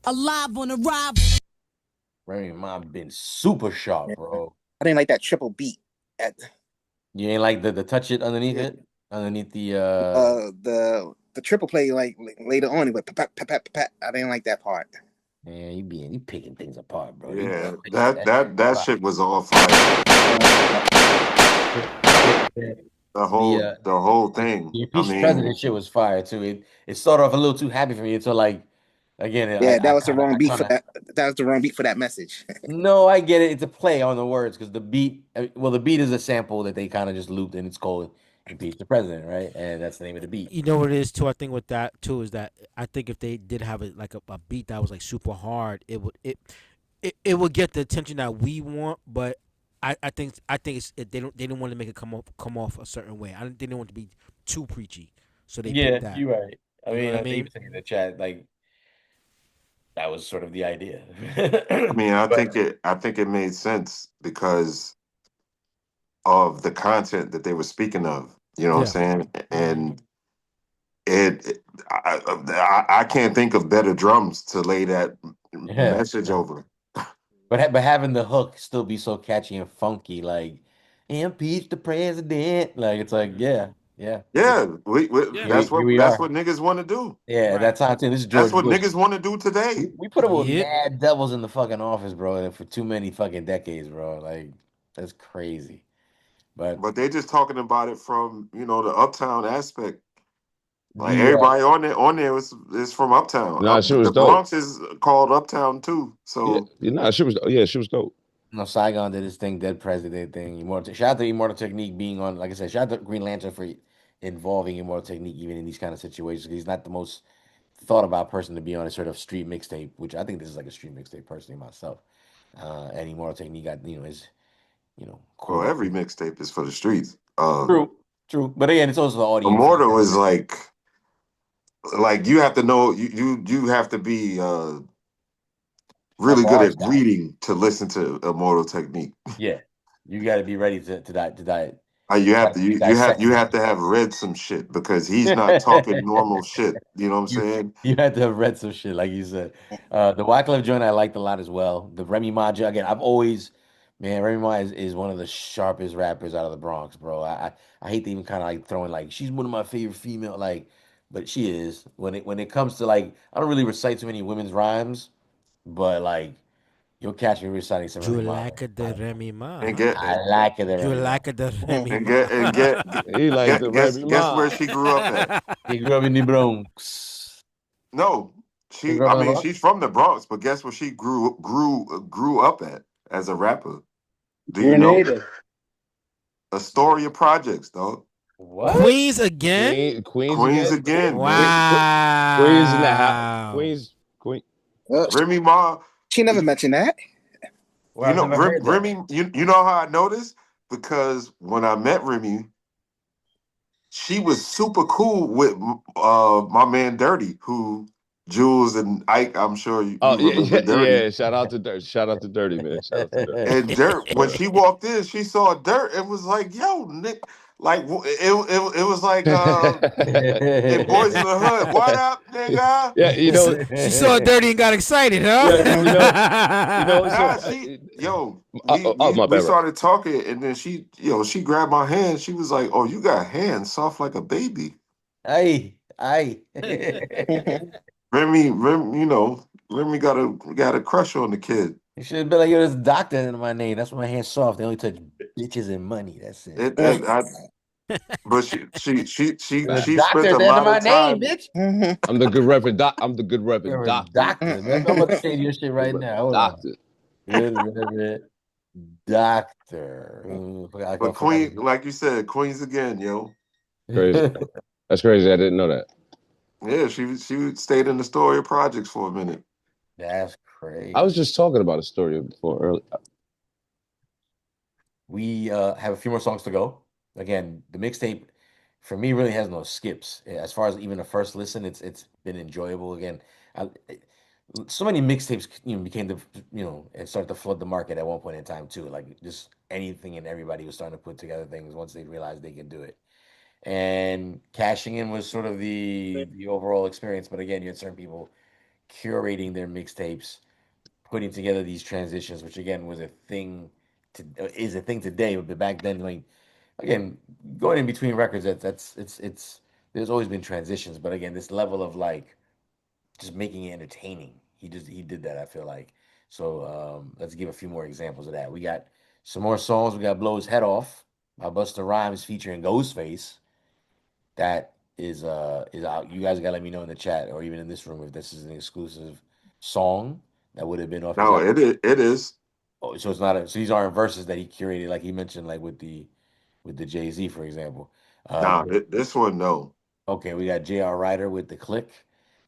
Alive on the ride. Remy Ma been super sharp, bro. I didn't like that triple beat. You ain't like the touch it underneath it? Underneath the the triple play like later on it went pat, pat, pat, pat. I didn't like that part. Man, you picking things apart, bro. Yeah, that shit was all fire. The whole thing. The impeached president shit was fire too. It started off a little too happy for me until like again. Yeah, that was the wrong beat for that. That was the wrong beat for that message. No, I get it. It's a play on the words because the beat. Well, the beat is a sample that they kind of just looped, and it's called "Impeach the President," right? And that's the name of the beat. You know what it is too. I think with that too is that I think if they did have a beat that was like super hard, it would get the attention that we want. But I think they didn't want to make it come off a certain way. They didn't want it to be too preachy, so they picked that. You're right. I mean, I I think in the chat like. That was sort of the idea. I mean, I think it made sense because of the content that they were speaking of. You know what I'm saying? And I can't think of better drums to lay that message over. but having the hook still be so catchy and funky, like impeach the president. Like it's like, yeah, yeah. Yeah, Here we that's are. what niggas want to do. Yeah, at that time too. This is That's George what Bush. niggas want to do today. We put up with mad devils in the fucking office, bro, for too many fucking decades, bro. Like that's crazy. But But they just talking about it from the uptown aspect. Like the everybody on there is from uptown. Nah, she was The dope. Bronx is called uptown too. Yeah, So she was dope. no, Saigon did his thing, Dead President thing. Shout out to Immortal Technique being on, like I said, shout out to Green Lantern for involving Immortal Technique even in these kind of situations. He's not the most thought about person to be on a sort of street mixtape, which I think this is like a street mixtape personally myself. And Immortal Technique got, his, well, cool. every mixtape is for the streets. True. But again, it's also the audience. Immortal is like you have to know you have to be really good at reading to listen to Immortal Technique. Yeah, you got to be ready to die. You have to have read some shit because he's not talking normal shit. You know what I'm saying? You had to have read some shit, like you said. The Wyclef joint I liked a lot as well. The Remy Ma again. Remy Ma is one of the sharpest rappers out of the Bronx, bro. I hate to even kind of like throwing like she's one of my favorite female but she is when it comes to like I don't really recite too many women's rhymes, but like you'll catch me reciting some Remy Ma. de Remy Ma. I like it. You like the Remy And Ma. guess where she grew up at? She grew up in the Bronx. No, she's from the Bronx, but guess where she grew up at as a rapper? Do you know? Astoria Projects, dog. What? Queens again? Queens again. Wow. Queens in the house. Queen. Remy Ma. She never mentioned that. Well, Remy. You know how I know this? Because when I met Remy, she was super cool with my man Dirty, who Jules and Ike. I'm sure you remember Dirty. Yeah. Shout out to Dirty. Shout out to Dirty, man. Shout out to Dirty. And Dirt, when she walked in, she saw Dirt and was like, "Yo, Nick." Like it was like in Boys in the Hood. What up, nigga? Yeah, she saw Dirty and got excited, huh? We started talking, and then she grabbed my hand. She was like, "Oh, you got hands soft like a baby." Aye. Remy, Remy got a crush on the kid. You should have been like, yo, there's a doctor in my name. That's why my hand's soft. They only touch bitches and money. That's it. But she doctor spent a lot of time. Bitch. I'm the good Reverend Doc. I'm the good Reverend Doctor. I'm about to say your shit right now. Hold Doctor. Good Reverend Doctor. But Queen, like you said, Queens again, yo. Crazy. That's crazy. I didn't know that. Yeah, she stayed in the Astoria Projects for a minute. That's crazy. I was just talking about Astoria before earlier. We have a few more songs to go. Again, the mixtape for me really has no skips. As far as even a first listen, it's been enjoyable. Again, so many mixtapes became and started to flood the market at one point in time too. Like just anything and everybody was starting to put together things once they realized they could do it. And cashing in was sort of the overall experience. But again, you had certain people curating their mixtapes, putting together these transitions, which again was a thing is a thing today. But back then, like again, going in between records, it's there's always been transitions. But again, this level of like just making it entertaining, he did that. I feel like so. Let's give a few more examples of that. We got some more songs. We got "Blow His Head Off" by Busta Rhymes featuring Ghostface. That is out. You guys gotta let me know in the chat or even in this room if this is an exclusive song that would have been off. No, it is. Oh, so it's not. So these aren't verses that he curated, like he mentioned, like with the Jay-Z, for example. This one, no. Okay, we got J.R. Ryder with The Click,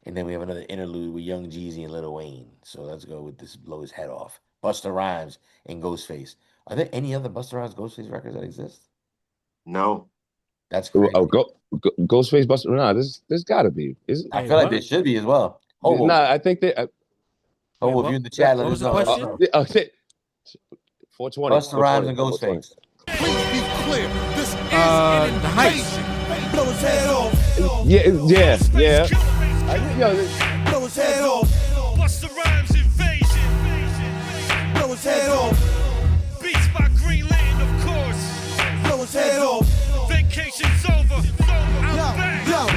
and then we have another interlude with Young Jeezy and Lil Wayne. So let's go with this "Blow His Head Off." Busta Rhymes and Ghostface. Are there any other Busta Rhymes Ghostface records that exist? No. That's crazy. Ghostface Busta. Nah, there's got to be. I feel like there should be as well. Nah, I think they. If you in the chat, let us know. Okay. 420. Busta Rhymes and Ghostface. Please be clear. This is the Heist. Blow his head off. Yeah. Blow his head off. Busta Rhymes invasion. Blow his his head off. Beats by Greenland, of course. Blow his head off. Vacation's over. I'm back. Yo.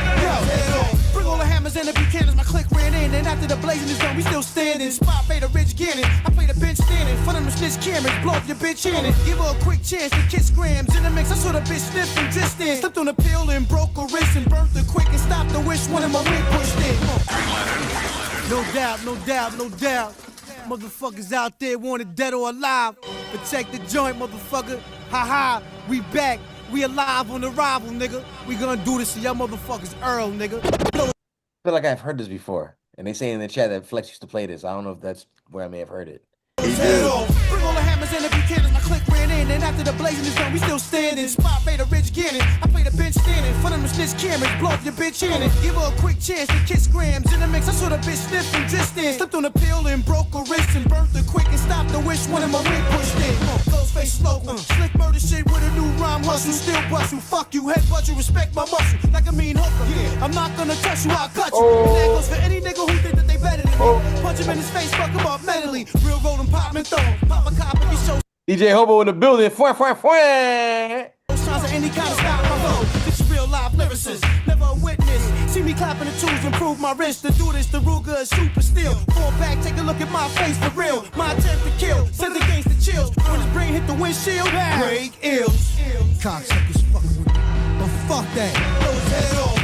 Bring all the hammers and the Buchanans. My clique ran in, and after the blazing is done, we still standing. Spot fade a Rich Gannon. I play the bench standing. Front of them snitch cameras. Blow up your bitch in it. Give her a quick chance to kiss grams. In the mix, I saw the bitch sniff and distance. Slipped on the pill and broke her wrist and burnt the quick and stopped the wish. One of my wig pushed in. No doubt. Motherfuckers out there wanted dead or alive. Protect the joint, motherfucker. Ha, we back. We alive on arrival, nigga. We gonna do this to y'all motherfuckers Earl, nigga. I feel like I've heard this before. And they say in the chat that Flex used to play this. I don't know if that's where I may have heard it. Bring all the hammers and the Buchanans. My clique ran in, and after the blazing is done, we still standing. Spot fade a Rich Gannon. I play the bench standing. Front of them snitch cameras. Blow up your bitch in it. Give her a quick chance to kiss grams. In the mix, I saw the bitch sniff and distance. Slipped on the pill and broke her wrist and burnt the quick and stopped the wish. One of my wig pushed in. Ghostface local. Slick murder shit with a new rhyme hustle. Still bustle. Fuck you, headbutt you. Respect my muscle. Like a mean hooker. Yeah, I'm not gonna touch you, I'll cut you. And that goes for any nigga who think that they better than me. Punch him in his face, fuck him up mentally. Real roll and pop and throw. Pop a cop and you show. DJ Hobo in the building. Signs of any kind of style my low. This is real live lyricist. Never a witness. See me clapping the tools, improve my wrist. To do this, the Ruger is super steel. Fall back, take a look at my face for real. My attempt to kill, send the gangsta chills. When his brain hit the windshield, break ills. Cocksuckers fucking with me. But fuck that. Blow his head off.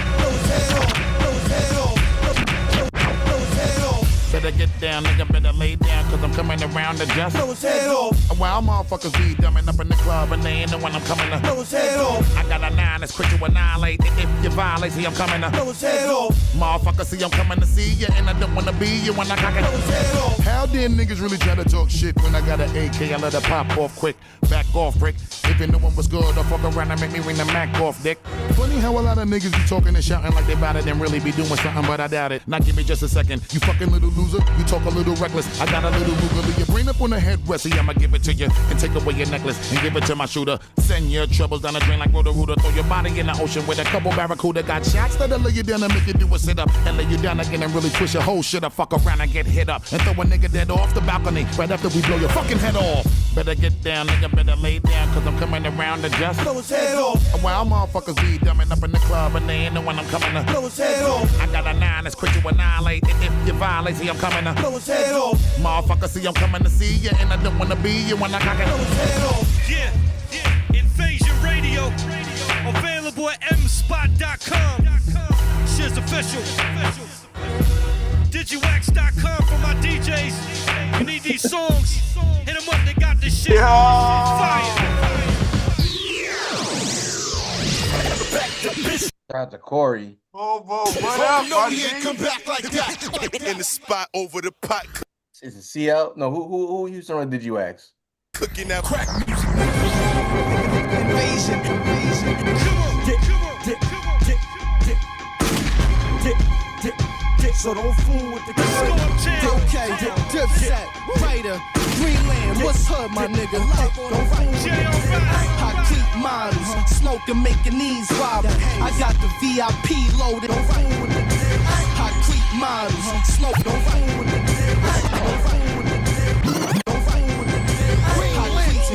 Better get down, nigga, better lay down, cause I'm coming around to just blow his head off. While motherfuckers be dumbing up in the club and they ain't the one I'm coming to blow his head off. I got a 9 that's quick to annihilate. If you violate, see I'm coming to blow his head off. Motherfuckers see I'm coming to see you, and I don't wanna be you when I cock it. Blow his head off. How dare niggas really try to talk shit when I got an AK? I let it pop off quick, back off, prick. If you knew one was good, I'll fuck around and make me ring the Mac off, dick. Funny how a lot of niggas be talking and shouting like they bout it and really be doing something, but I doubt it. Now give me just a second. You fucking little loser, you talk a little reckless. I got a little Ruger, your brain up on the headrest. See, I'ma give it to you and take away your necklace and give it to my shooter. Send your troubles down the drain like Roto-Rooter. Throw your body in the ocean with a couple barracuda. Got shots that'll lay you down and make you do a sit up and lay you down again and really twist your whole shit up. Fuck around and get hit up and throw a nigga dead off the balcony right after we blow your fucking head off. Better get down, nigga, better lay down, cause I'm coming around to just blow his head off. While motherfuckers be dumbing up in the club and they ain't the one I'm coming to blow his head off. I got a 9 that's quick to annihilate. If you violate, see I'm coming to blow his head off. Motherfuckers see I'm coming to see you, and I don't wanna be you when I cock it. Blow his head off. Yeah. Invasion Radio. Available at mspot.com. Shit's official. Digiwax.com for my DJs. You need these songs? Hit them up, they got this shit. Fire. Shout out to Corey. Oh, what up, my nigga? Come back like that. In the spot over the pot. Is it CL? No, who used to run Digiwax? Cooking that crack music. Invasion. So don't fool with the okay, Dipset, Writer, Greenland, what's up, my nigga? Don't fool with the hot cleat models, smoking, making knees wobble. I got the VIP loaded. Don't fool with the hot cleat models, smoke. Don't fool with the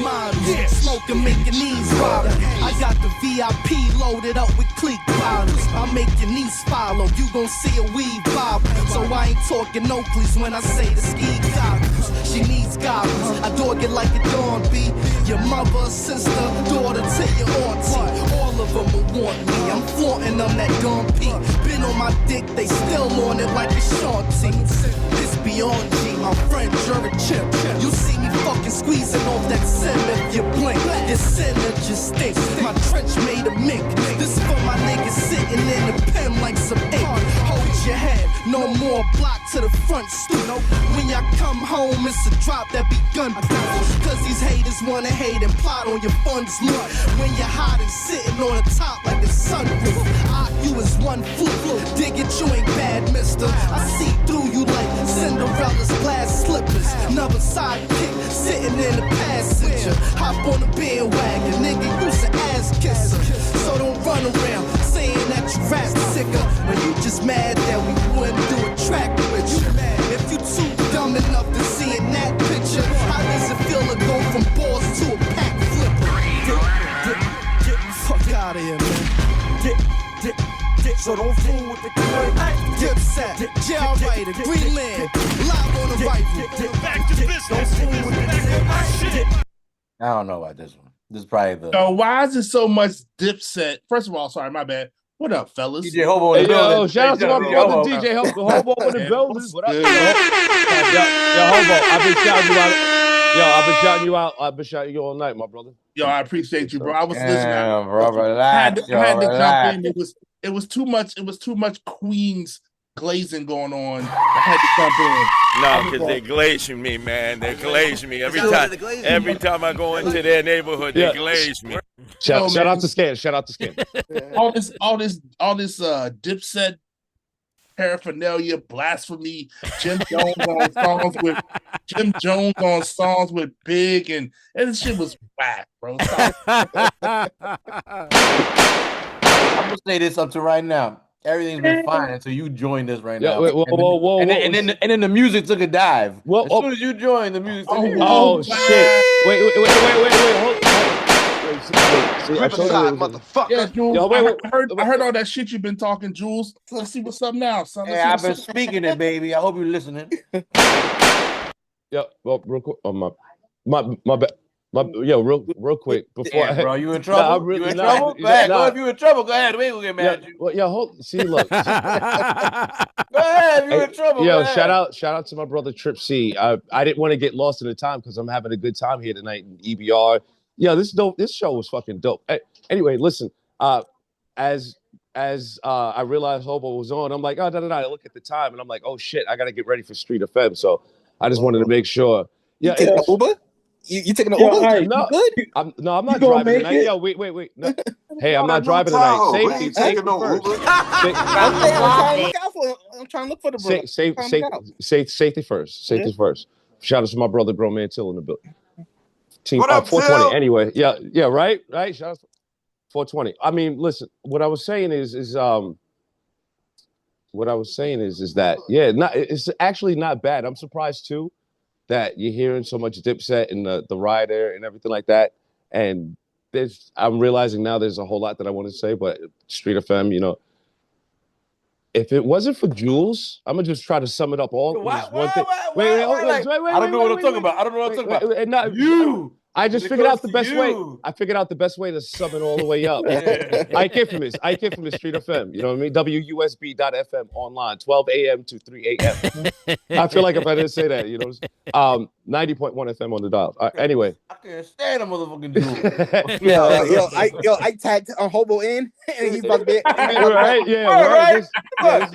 models, smoking, making knees wobble. I got the VIP loaded up with clique bottles. I make your niece follow. You gon' see a weave bobble. So I ain't talking Oakleys when I say the ski goggles. She needs goggles. I dog it like a dawn bee. Your mother, sister, daughter to your auntie. All of them will want me. I'm flaunting them that Don P. Been on my dick, they still on it like a Shanty. It's beyond G, my friend, you're a chimp. You see me fucking squeezing off that sim if you blink. Your sinner just stinks. My trench made a mink. This for my niggas sitting in the pen like some ink. Hold your head, no more block to the front stoop. When y'all come home, it's a drop that be gunproof. Cause these haters wanna hate and plot on your funds loot. When you're hot and sitting on the top like a sunroof. You is one fluke. Dig it, you ain't bad, mister. I see through you like Cinderella's glass slippers. Another sidekick sitting in the passenger. Hop on the bandwagon, nigga, you's an ass kisser. So don't run around saying that you rap sicker. When you just mad that we wouldn't do a track with you. If you too dumb enough to see in that picture, how does it out of here, man. So don't fool with the coin. Dipset, Jail Writer, Greenland, live on the rifle. Back to business. Don't fool with the shit. I don't know about this one. This is probably the. So why is it so much Dipset? First of all, sorry, my bad. What up, fellas? DJ Hobo in the building. Yo, shout out to my brother DJ Hobo in the building. What up, yo, Hobo? I've been shouting you out. Yo, I've been shouting you out. I've been shouting you all night, my brother. Yo, I appreciate you, bro. I was listening. I had to jump in. It was too much. It was too much Queens glazing going on. I had to jump in. No, because they're glazing me, man. They're glazing me every time. Every time I go into their neighborhood, they glaze me. Shout out to Scan. Shout out to Scan. all this Dipset paraphernalia, blasphemy. Jim Jones on songs with Big, and this shit was whack, bro. I'm gonna say this up to right now. Everything's been fine until you joined us right now. Whoa, and then the music took a dive. As soon as you joined, the music took a dive. Shit. Wait. Hold motherfucker. Yeah, Jules, I heard all that shit you've been talking, Jules. Let's see what's up now, son. Hey, I've been speaking it, baby. I hope you're listening. Yeah, well, real quick. My bad. Real quick before. Bro, you in trouble? You in trouble? Go ahead. Go if you in trouble. Go ahead. We ain't gonna get mad at you. Well, see, look. Go ahead. If you in trouble. Yo, shout out to my brother Trip C. I didn't want to get lost in the time because I'm having a good time here tonight in EBR. Yeah, this show was fucking dope. Anyway, listen. As I realized Hobo was on, I'm like, I look at the time and I'm like, oh shit, I gotta get ready for Street FM. So I just wanted to make sure. Yeah, you taking an Uber? You taking an Uber? Right, no, good? I'm not driving tonight. Yo, wait. No. Hey, I'm not driving tonight. Safety first. I'm trying to look for the bro. Safety first. Safety first. Shout out to my brother, Grown Man Till in the building. Team what up, 420. Till? Anyway, yeah, right. Shout out to 420. I mean, listen. What I was saying is that it's actually not bad. I'm surprised too that you're hearing so much Dipset and the Rider and everything like that. And I'm realizing now there's a whole lot that I want to say, but Street FM, if it wasn't for Jules, I'm gonna just try to sum it up all. Wait, I don't know what I'm talking about. I don't know what I'm talking about. You. I just figured out the best way. I figured out the best way to sum it all the way up. Ike Infamous, Street FM. You know what I mean? WUSB.FM online, 12 a.m. to 3 a.m. I feel like if I didn't say that, 90.1 FM on the dial. Anyway. I can't stand a motherfucking dude. Yo, I tagged Hobo in, and he's about to be right. Yeah, right.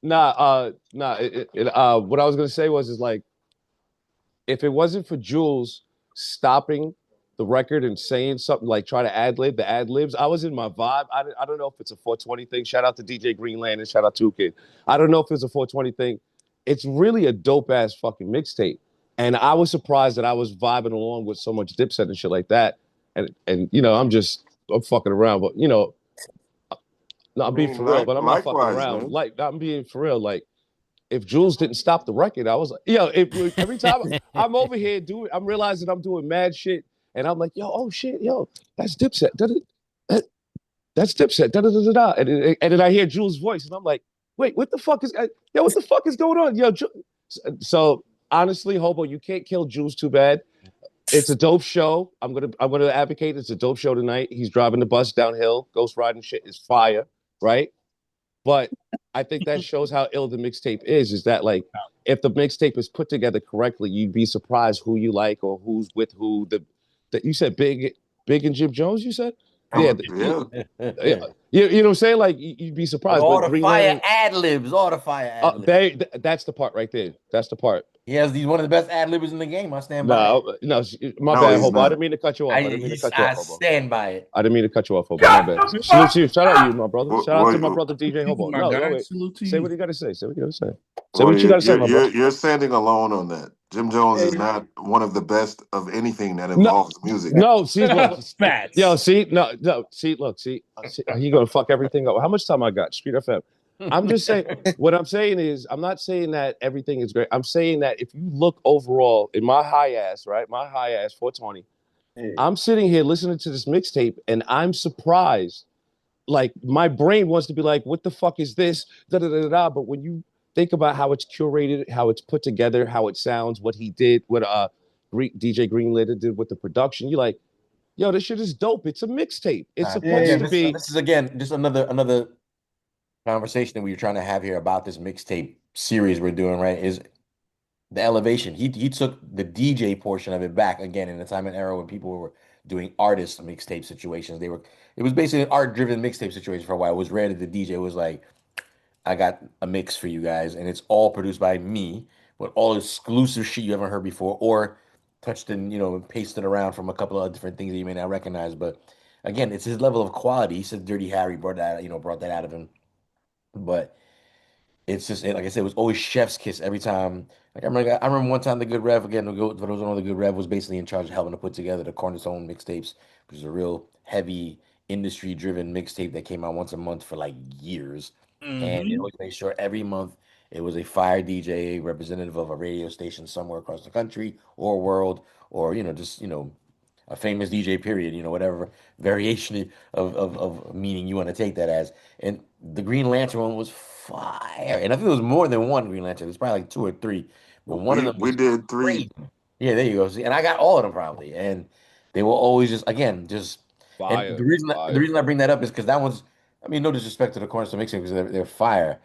What I was gonna say is like, if it wasn't for Jules stopping the record and saying something like try to the ad libs, I was in my vibe. I don't know if it's a 420 thing. Shout out to DJ Greenland and shout out to Kid. I don't know if it's a 420 thing. It's really a dope ass fucking mixtape. And I was surprised that I was vibing along with so much Dipset and shit like that. And I'm fucking around, but no, I'm being for real, but I'm not fucking around. Man. Like I'm being for real, like. If Jules didn't stop the record, I was like, every time I'm over here I'm realizing I'm doing mad shit. And I'm like, oh shit, that's Dipset. That's Dipset. Da-da-da-da-da. And then I hear Jules' voice and I'm like, wait, what the fuck is going on? So honestly, Hobo, you can't kill Jules too bad. It's a dope show. I'm gonna advocate it's a dope show tonight. He's driving the bus downhill, ghost riding shit is fire, right? But I think that shows how ill the mixtape is that like if the mixtape is put together correctly, you'd be surprised who you like or who's with who. That you said Big and Jim Jones, you said? Yeah. You know what I'm saying? Like you'd be surprised. All the fire ad libs. That's the part right there. That's the part. He's one of the best ad libbers in the game. I stand by it. No, my bad, Hobo. I didn't mean to cut you off. I stand by it. I didn't mean to cut you off, Hobo. My bad. Salute to you. Shout out to you, my brother. Shout out to my brother DJ Hobo. No, wait. Say what you got to say. Say what you got to say. Say what you got to say, my brother. You're standing alone on that. Jim Jones is not one of the best of anything that involves music. No, see, look, he gonna fuck everything up. How much time I got? Street FM. I'm just saying. What I'm saying is, I'm not saying that everything is great. I'm saying that if you look overall in my high ass 420, I'm sitting here listening to this mixtape, and I'm surprised. Like my brain wants to be like, "What the fuck is this?" Da da da da. da. But when you think about how it's curated, how it's put together, how it sounds, what he did, what DJ Greenletter did with the production, you're like, "Yo, this shit is dope. It's a mixtape. It's supposed Again, to be." this is again just another conversation that we were trying to have here about this mixtape series we're doing, right? Is the elevation. He took the DJ portion of it back again in the time and era when people were doing artist mixtape situations. It was basically an art driven mixtape situation for a while. It was rare that the DJ was like, I got a mix for you guys, and it's all produced by me with all exclusive shit you haven't heard before, or touched and pasted around from a couple of different things that you may not recognize. But again, it's his level of quality. He said Dirty Harry brought that out of him. But it's just like I said, it was always chef's kiss every time. Like I remember one time the Good Rev again. For those who know, the Good Rev was basically in charge of helping to put together the Cornerstone mixtapes, which is a real heavy industry driven mixtape that came out once a month for like years, and it always made sure every month it was a fire DJ, representative of a radio station somewhere across the country or world, or just a famous DJ, period, whatever variation of meaning you want to take that as. And the Green Lantern one was fire. And I think it was more than one Green Lantern. It's probably like two or three, but one of them We was did 3. crazy. Yeah, there you go. See, and I got all of them probably. And they were always just, again, just, and Fire, the fire. reason I bring that up is because that one's, I mean, no disrespect to the Cornerstone Mixing because they're fire.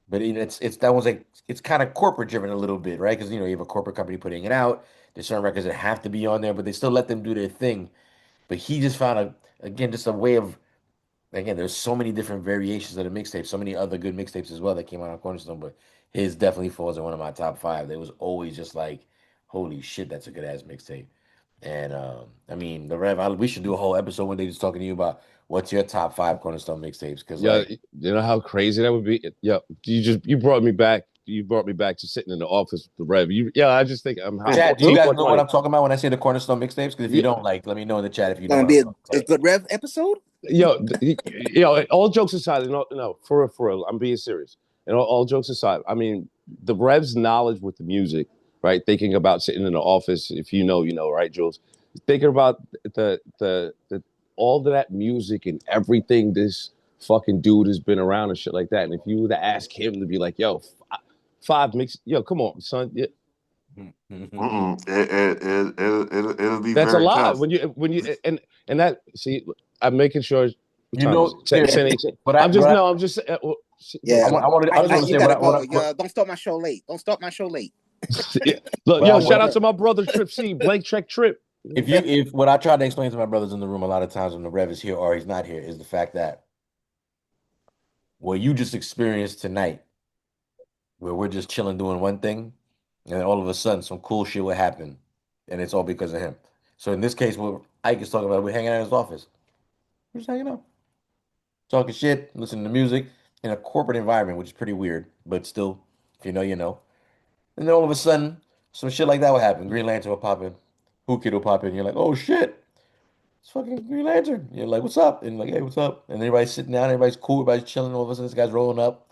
But it's that one's like it's kind of corporate driven a little bit, right? Because you have a corporate company putting it out. There's certain records that have to be on there, but they still let them do their thing. But he just found again just a way of again. There's so many different variations of the mixtape, so many other good mixtapes as well that came out on Cornerstone. But his definitely falls in one of my top five. There was always just like, holy shit, that's a good ass mixtape. And I mean, we should do a whole episode one day just talking to you about what's your top five Cornerstone mixtapes because Yeah, like you know how crazy that would be. Yeah, you brought me back. You brought me back to sitting in the office with the Rev. I just think I'm Chat, do you deep guys on know what 20. I'm talking about when I say the Cornerstone mixtapes? Because if you Yeah, don't, like, let me know in the chat if you know Gonna what I'm be talking a about. good Rev episode. all jokes aside, no, for real, I'm being serious. And all jokes aside, I mean, the Rev's knowledge with the music, right? Thinking about sitting in the office, if you know, right, Jules? Thinking about the all of that music and everything this fucking dude has been around and shit like that. And if you were to ask him to be like, yo, five mix, yo, come on, son. Yeah. It'll be That's a very lot tough. when you and that see I'm making sure what You time is know, it? 10, 18. but I'm just no, I'm just Yeah, I just want to you say gotta go. what Don't start my show late. Don't start my show late. look, yo, shout out to my brother Trip C, Blank Check Trip. if what I try to explain to my brothers in the room a lot of times when the Rev is here or he's not here is the fact that what you just experienced tonight, where we're just chilling doing one thing, and then all of a sudden some cool shit will happen, and it's all because of him. So in this case, what Ike is talking about, we're hanging out in his office. We're just hanging out, talking shit, listening to music in a corporate environment, which is pretty weird, but still, if you know, you know. And then all of a sudden, some shit like that will happen. Green Lantern will pop in, Who Kid will pop in. You're like, oh shit, it's fucking Green Lantern. You're like, what's up? And like, hey, what's up? And everybody's sitting down, everybody's cool, everybody's chilling. All of a sudden, this guy's rolling up.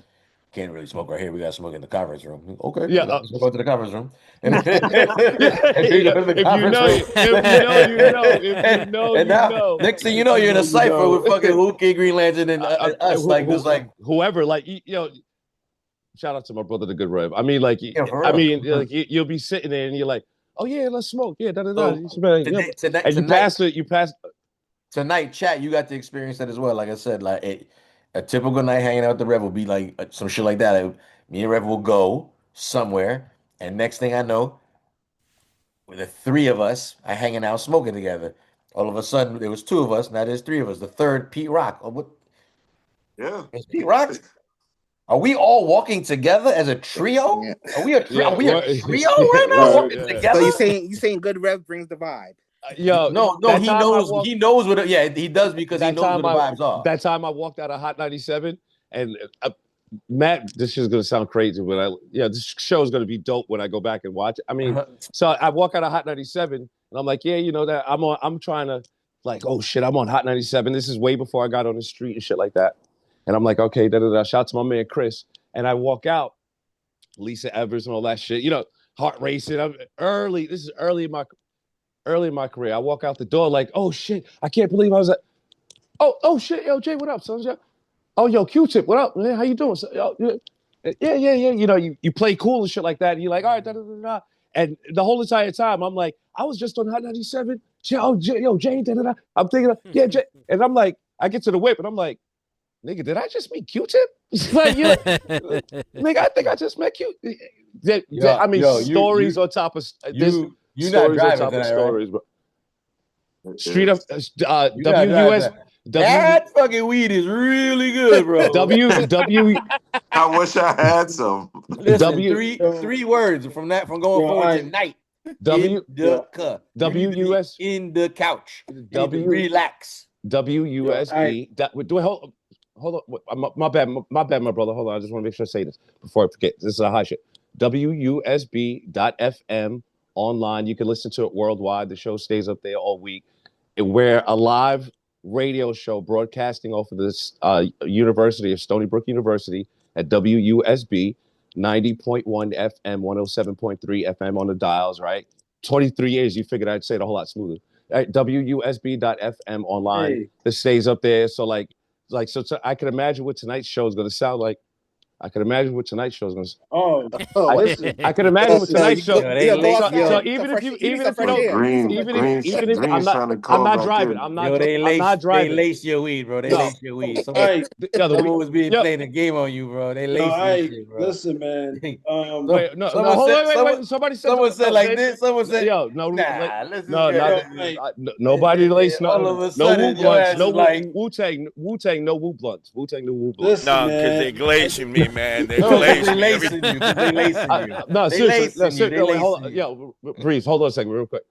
Can't really smoke right here. We got to smoke in the conference room. Okay, Yeah, let's go to the conference room. And, yeah, and we go to the if you conference know, room. if you know, you know, if you know, And you now, know. next thing you know, you're in a cipher with fucking Who Kid, Green Lantern, and us. Like, just like, whoever, like, shout out to my brother, the Good Rev. I mean, like, yeah, for I real. mean, like, you'll be sitting there and you're like, oh yeah, let's smoke, yeah, da da da. So And you pass it, tonight, chat, you got to experience that as well. Like I said, like a typical night hanging out with the Rev will be like some shit like that. Me and Rev will go somewhere, and next thing I know, with the three of us are hanging out smoking together. All of a sudden, there was two of us. Now there's three of us. The third, Pete Rock. Oh, what? Yeah, It's Pete Rock. Are we all walking together as a trio? Yeah. Are we a trio? Yeah, Are we a what- trio right now walking together? So you saying good Rev brings the vibe? yo, No, that he time I knows. walked, He knows what. Yeah, he does because he that knows what time the vibes are. that time I walked out of Hot 97 and Matt, this is gonna sound crazy, but this show is gonna be dope when I go back and watch it. I mean, so I walk out of Hot 97 and I'm like, yeah, you know that I'm trying to like, oh shit, I'm on Hot 97. This is way before I got on the street and shit like that. And I'm like, okay, da da da. Shout out to my man Chris. And I walk out, Lisa Evers and all that shit, heart racing. I'm early. This is early early in my career. I walk out the door like, oh shit, I can't believe I was at. Oh shit, yo Jay, what up, son? Oh yo, Q-Tip, what up, man? How you doing? So, yo, yeah. You know, you play cool and shit like that. And you're like, all right, da, da, da, da. And the whole entire time, I'm like, I was just on Hot 97. Yo, Jay, da, da, da. I'm thinking, yeah, Jay. And I'm like, I get to the whip and I'm like, nigga, did I just meet Q-Tip? Like, you know, nigga, I think I just met Q. I mean, stories on top of this. You not Stories on driving top of tonight, stories, right? bro. Street of You not driving tonight. That fucking weed is really good, bro. I wish I had some. Listen, three words from going forward tonight. WUS in the couch. Relax. WUSB. Hold on. My bad, my brother. Hold on. I just want to make sure I say this before I forget. This is a high shit. WUSB.FM online. You can listen to it worldwide. The show stays up there all week. We're a live radio show broadcasting off of this University of Stony Brook University at WUSB 90.1 FM, 107.3 FM on the dials, right? 23 years, you figured I'd say it a whole lot smoother. Right? WUSB.FM online. Hey. This stays up there. So so I can imagine what tonight's show is going to sound like. I can imagine what tonight's show is going to sound like. Listen. I can imagine what tonight's show. So even if you don't, I'm not driving. I'm not driving. They lace your weed, bro. They lace your weed. Someone was playing a game on you, bro. They lace your shit, bro. Listen, man. Wait. Somebody said. Someone said like this. Someone said, "Yo, nobody laced nothing. All of a sudden, no Woo blunts. No like Wu-Tang. No Woo blunts. Wu-Tang. No Woo blunts. No, because they glazing me, man. They glazing me. They lacing you. No, seriously. Wait, hold on. Yo, Breeze, hold on a second, real quick.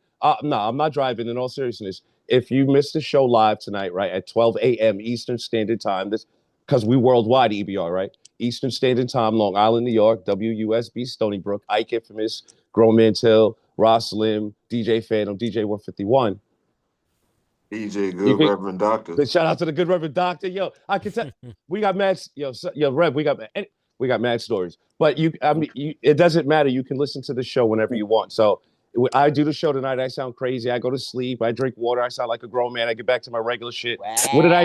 No, I'm not driving. In all seriousness, if you missed the show live tonight, right at 12 a.m. Eastern Standard Time, this because we worldwide EBR, right? Eastern Standard Time, Long Island, New York, WUSB, Stony Brook, Ike Infamous, Grown Man Till, Ross Lim, DJ Phantom, DJ 151. DJ Good Reverend Doctor. Shout out to the Good Reverend Doctor. Yo, I can tell we got mad. Rev, we got mad stories. But it doesn't matter. You can listen to the show whenever you want. So I do the show tonight. I sound crazy. I go to sleep. I drink water. I sound like a grown man. I get back to my regular shit. What did I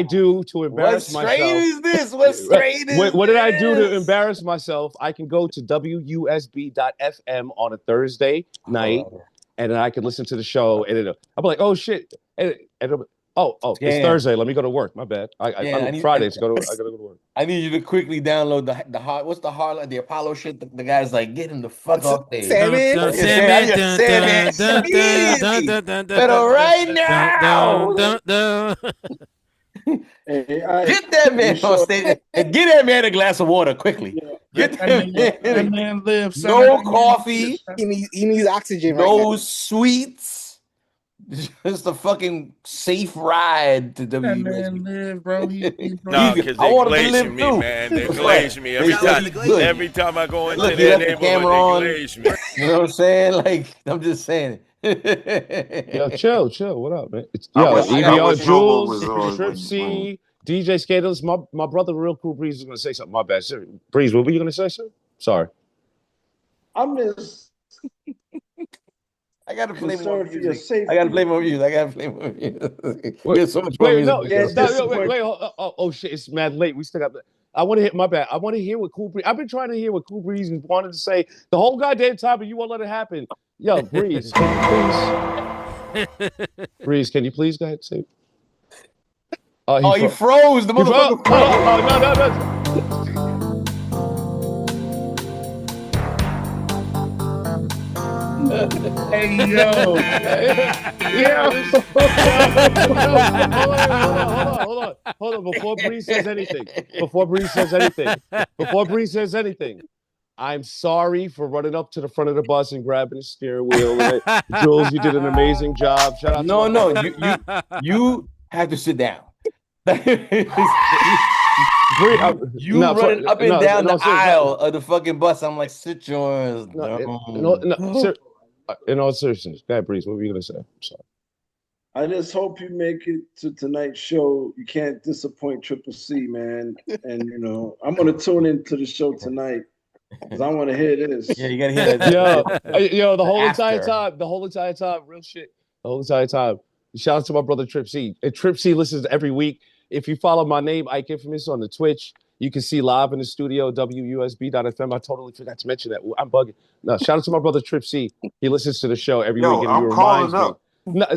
do to embarrass myself? What strain is this? What strain is what did I do to embarrass myself? I can go to WUSB.FM on a Thursday night, and then I can listen to the show. And I'm like, oh shit. It's Thursday. Let me go to work. My bad. I'm Friday to go to. I gotta go to work. I need you to quickly download the hard. What's the hard? The Apollo shit. The guy's like, get him the fuck off there. Sandman. But right now, get that man on stage and get that man a glass of water quickly. Get that man lives. No coffee. He needs oxygen. No sweets. Just a fucking safe ride to WUSB. That man live, bro. No, because they glazing me, man. They glazing me every time. Every time I go into their neighborhood, they glaze me. You know what I'm saying? Like, I'm just saying it. Yo, chill. What up, man? EBR Jules, Trip C, DJ Skaters. My brother, Real Cool Breeze, is gonna say something. My bad. Breeze, what were you gonna say, sir? Sorry. I'm just. I gotta play more music. I gotta play more music. There's so much more music. Oh shit! It's mad late. We still got. I want to hit my bad. I want to hear what Cool Breeze. I've been trying to hear what Cool Breeze wanted to say the whole goddamn time, but you won't let it happen. Yo, Breeze, Breeze, can you please go ahead and say? He froze. The motherfucker froze. No. Hey yo. Hold on. Before Bree says anything, I'm sorry for running up to the front of the bus and grabbing the steering wheel. Jules, you did an amazing job. Shout out. No, you have to sit down. Running up and down the aisle of the fucking bus. I'm like, sit yours. In all seriousness, go ahead, Breeze. What were you gonna say? I'm sorry. I just hope you make it to tonight's show. You can't disappoint Triple C, man. And I'm gonna tune into the show tonight. Because I want to hear this. Yeah, you gotta hear that. Yo, the whole entire After. time, real shit. The whole entire time. Shout out to my brother Trip C. And Trip C listens every week. If you follow my name, Ike Infamous, on the Twitch, you can see live in the studio, WUSB.FM. I totally forgot to mention that. I'm bugging. No, shout out to my brother Trip C. He listens to the show every week, and he I'm reminds calling me. up.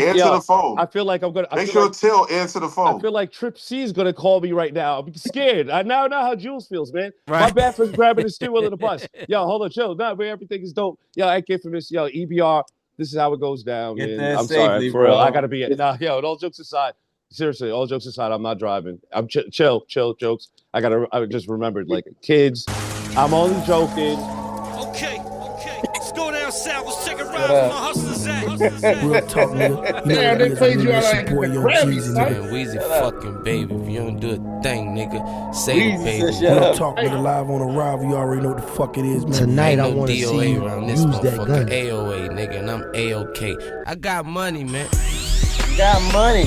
Answer the phone. I feel like I'm gonna. Make sure Till answer the phone. I feel like Trip C is gonna call me right now. I'm scared. I now know how Jules feels, man. Right. My bad for grabbing the steering wheel of the bus. Yo, hold on, chill. Nah, man, everything is dope. Yo, Ike Infamous. Yo, EBR. This is how it goes down, Get man. there I'm safely, sorry, for bro. real. I gotta be. Nah, yo. All jokes aside, seriously, all jokes aside, I'm not driving. I'm chill jokes. I just remembered, like, kids. I'm only joking. Okay. Let's go down south. Let's take a ride from my hustlers at. Real talk, nigga. Damn, they played you out like the Young Grammys, Jeezy, son. nigga. Weezy fucking baby. If you don't do a thing, nigga, say Weezy baby. said, Real talk, nigga. Live on Arrival. You already know what the fuck it is, man. Tonight Ain't I no want to DOA see you around use this that motherfucker. gun. AOA, nigga, and I'm AOK. I got money, man. You got money.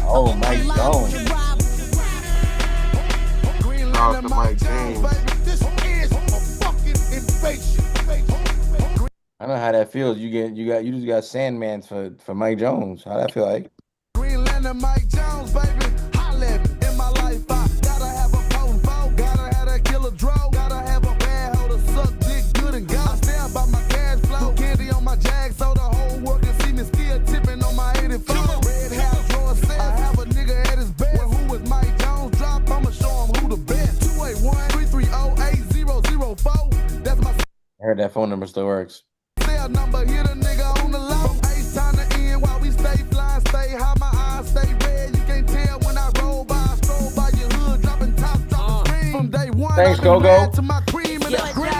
Oh, Mike Jones. Shout out to Mike James. This is a fucking invasion. I know how that feels. You just got Sandman for Mike Jones. How that feel like? Greenland and Mike Jones, baby. Holla at me. In my life, I gotta have a potent foe. Gotta have a killer drone. Gotta have a bad hoe to suck dick good and go. I stand by my cash flow. Candy on my jag, so the whole world can see me still tipping on my 84. Red house drawer says I have a nigga at his best. Well, who is Mike Jones? Drop, I'ma show him who the best. 281-330-8004. That's my I heard that phone number still works. cell number. Hit a nigga on the low. From H time to end while we stay flying, stay high. My eyes stay red. You can't tell when I roll by. Stroll by your hood, dropping top, dropping screen. From day one, Thanks, I've been Go-Go. mad to my cream and the green.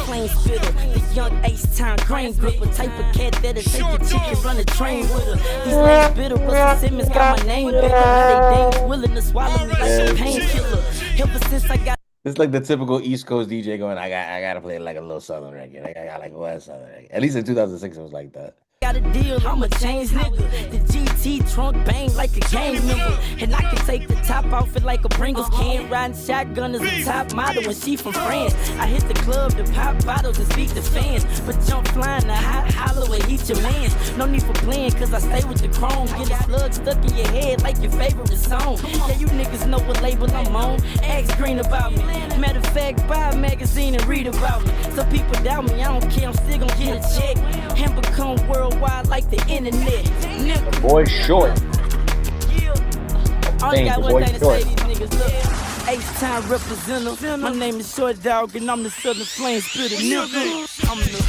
Plain spitter, the young ace time grain gripper, type of cat that'll take your chicken, run a train with her. These lanes bitter, Russell Simmons got my name bitter. Now they dames willing to swallow me like a painkiller. Ever since I got It's like the typical East Coast DJ going, I gotta play like a little Southern record. I got like what Southern record. At least in 2006 it was like that. got a deal, I'm a change nigga. The GT trunk bang like a gang member. And I can take the top off it like a Pringles can. Riding shotgun is a top model when she from France. I hit the club to pop bottles and speak to fans. But jump flying to hot hollow and eat your mans. No need for playing cause I stay with the chrome. Get a slug stuck in your head like your favorite song. Yeah, you niggas know what label I'm on. Ask Green about me. Matter of fact, buy a magazine and read about me. Some people doubt me, I don't care, I'm still gonna get a check. And become worldwide like the internet. The boy's short. Only got the one boy's thing to short. say, these niggas look. H-Time representative. My name is Short Dog and I'm the Southern Flame Spitter nigga. I'm the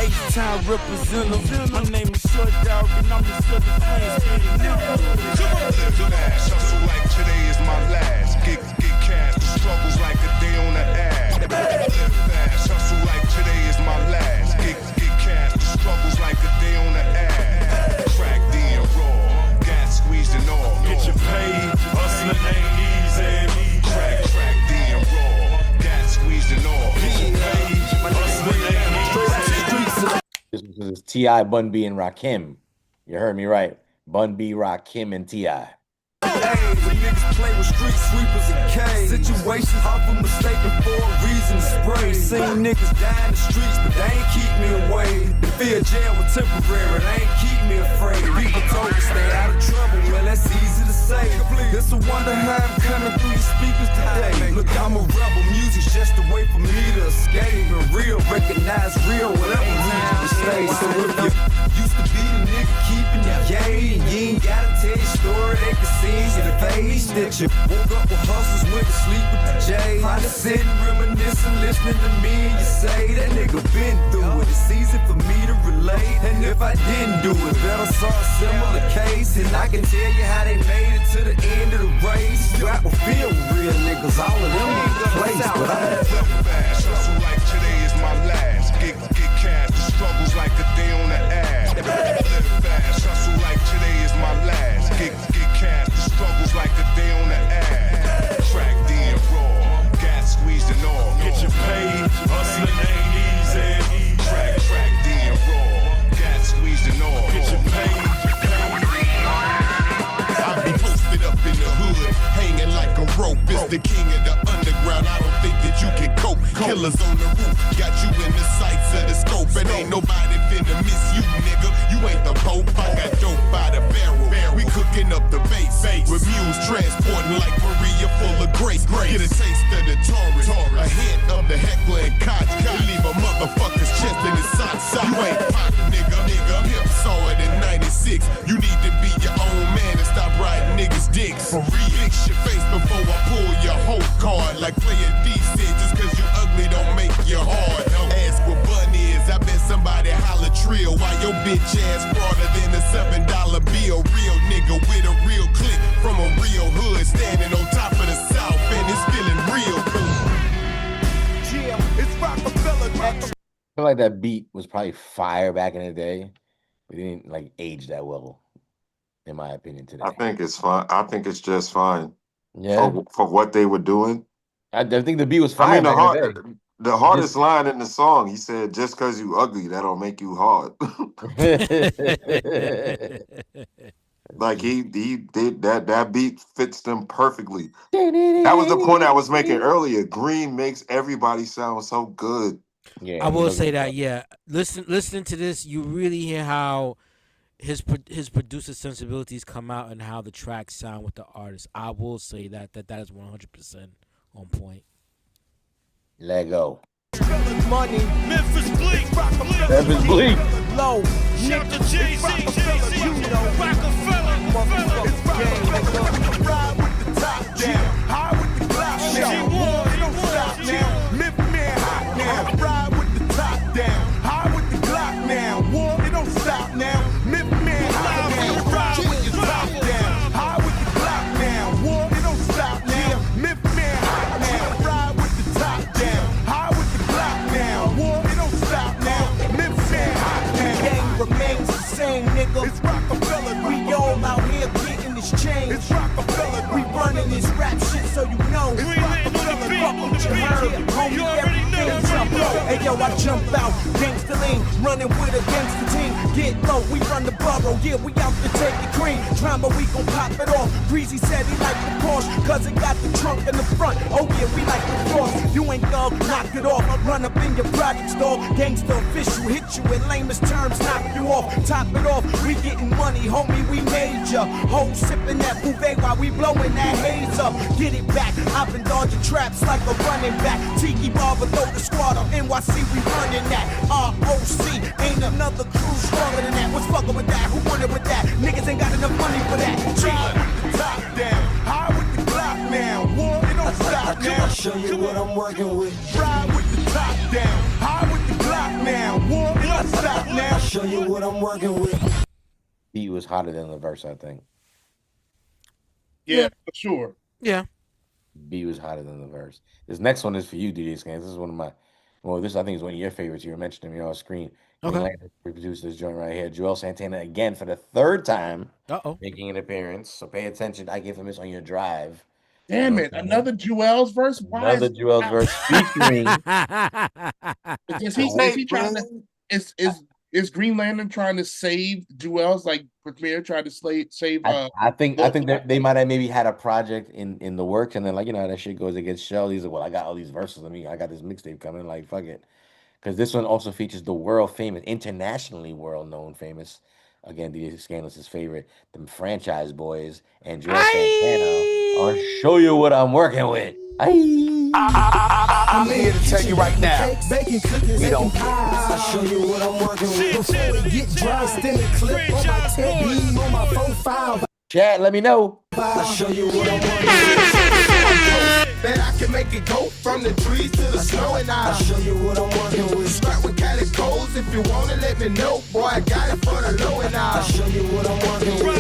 H-Time representative. My name is Short Dog and I'm the Southern Flame Spitter nigga. Hustle like today is my last. Get cash, the struggles like a day on the ass. Live fast, hustle like today is my last. Get cash, the struggles like a day on the ass. Crack D and raw, gas squeezed and all. Get your pay, hustling ain't easy. Crack D and raw, gas squeezed and all. Get your pay, hustling ain't easy. This is T.I., Bun B, and Rakim. You heard me right. Bun B, Rakim, and T.I. Hey, when niggas play with street sweepers and K's. Situations often mistaken for a reason to spray. Seen niggas die in the streets, but they ain't keep me away. The fear of jail was temporary, they ain't keep me afraid. People told me stay out of trouble, well that's easy to say. It's a wonder how I'm coming through your speakers today. Look, I'm a rebel, music's just a way for me to escape. And real, recognize real, whatever reason to stay. So if you used to be the nigga keeping your gay, and you ain't gotta tell your story, they can see your face that you woke up with hustles, went to sleep with the J. Probably sitting, reminiscing, listening to me and you say that nigga been through it. It's easy for me to relate, and if I didn't do it, better saw a similar case. And I can tell you how they made it to the end of the race. Rap will feel real niggas, all of them need a place, but I fast, hustle like today is my last. Get cash, the struggles like a day on the ass. Live fast, hustle like today is my last. Get cash, the struggles like a day on the ass. Crack D and raw, gas squeezed and all. Get your pay, hustling ain't easy. Crack D and raw, gas squeezed and all. Get your pay. I be posted up in the hood, hanging like a rope. It's the king of the underground. I don't think that you can cope. Killers on the roof, got you in the sights of the scope. And ain't nobody finna miss you, nigga. You ain't the Pope. I got dope by the barrel. We cooking up the base with mules transporting like Maria full of grace. Get a taste of the Taurus, a hint of the heckler and Koch. Leave a motherfucker's chest in his socks. You ain't pop, nigga. Hip saw it in 96. You need to be your own man and stop riding niggas' dicks. For real, fix your face before I pull your whole card. Like Player D said, just cause you ugly don't make you hard. Ask what bun is. I bet somebody holler trill while your bitch ass broader than a $7 bill. Real nigga with a real click from a real hood, standing on top of the South, and it's feeling real good. Yeah, it's Rockefeller. I feel like that beat was probably fire back in the day, but it didn't like age that well, in my opinion today. I think it's fine. I think it's just fine. Yeah. For what they were doing. I think the beat was fire. I mean, back in the day. the hardest line in the song, he said, "Just cause you ugly, that don't make you hard." Like he did that beat fits them perfectly. That was the point I was making earlier. Green makes everybody sound so good. Yeah, I will say that. Yeah, listening to this, you really hear how his producer sensibilities come out and how the tracks sound with the artist. I will say that is 100% on point. Lego. Money, Memphis Bleak, Memphis Bleak. Low, shout to Jay-Z, you know, Rockefeller, Ride with the top down, high with the glass down. It don't stop now. Memphis man hot now. Ride with the top down, high with the Glock now. War, it don't stop now. Memphis man hot now. Ride with the top down, high with the Glock now. War, it don't stop now. Memphis man hot now. Ride with the top down, high with the Glock now. War, it don't stop now. Memphis man hot now. Gang remains the same, nigga. It's Rockefeller. We all out here getting this change. It's Rockefeller. We running this rap shit, so you know. It's Rockefeller. Fuck what you heard, homie. Everything's up. Hey yo, I jump out, gangsta lean, running with a gangsta team. Get low, we run the borough. Yeah, we out to take the cream. Drama, we gon' pop it off. Breezy said he liked the Porsche, cause it got the trunk in the front. Oh yeah, we like the cross. You ain't thug, knock it off. Run up in your project store. Gangsta official, hit you in lamest terms, knock you off. Top it off, we getting money, homie, we major. Hoes sipping that bouvet while we blowing that haze up. Get it back, I've been dodging traps like a running back. Tiki Barber, throw the squad on NYC, we running that. ROC, ain't another crew stronger than that. What's fucking with that? Who wanted with that? Niggas ain't got enough money for that. Ride with the top down, high with the Glock now. War, it don't stop now. I'll show you what I'm working with. Ride with the top down, high with the Glock now. War, it don't stop now. I'll show you what I'm working with. Beat was hotter than the verse, I think. Yeah, for sure. Yeah. Beat was hotter than the verse. This next one is for you, DJ Scans. This is one of my, this I think is one of your favorites. You were mentioning me on screen. Okay. We produced this joint right here. Joel Santana again for the third time. Uh-oh. Making an appearance. So pay attention. I gave him this on your drive. Damn it. Another Joel's verse? Why Another Joel's verse featuring. Is he trying to is Green Lantern trying to save Joel's like Premier tried to save I think they might have maybe had a project in the works, and then like, you know how that shit goes, it gets shelved. He's like, well, I got all these verses. I got this mixtape coming, like fuck it. Because this one also features the world famous, internationally world known famous, again, DJ Scandalous' favorite, them Franchise Boys and Joel Santana. I'll show you what I'm working with. I'm here to tell you right now. Bacon, cookies, we don't care. I'll show you what I'm working with. Before we get dry, stand a clip on my 10 on my 4-5. Chat, let me know. I'll show you what I'm working with. Bet I can make it go from the trees to the snow, and I'll show you what I'm working with. Start with Calicoes if you wanna let me know. Boy, I got it for the low, and I'll show you what I'm working with.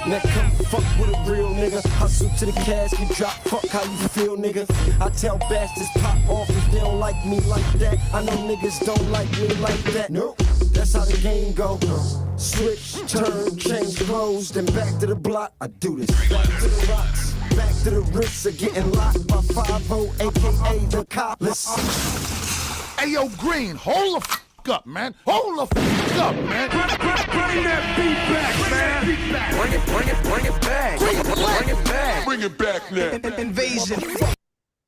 Now come fuck with a real nigga. Hustle to the cash, you drop. Fuck how you feel, nigga. I tell bastards pop off if they don't like me like that. I know niggas don't like me like that. Nope, that's how the game go. Switch, turn, change clothes, then back to the block. I do this. Back to the rocks, back to the wrists of getting locked by 5-0, aka the cop. Listen. Hey yo, Green, hold the fuck up, man. Hold the fuck up, man. Bring that beat back, man. Bring it back. bring it back now. Invasion.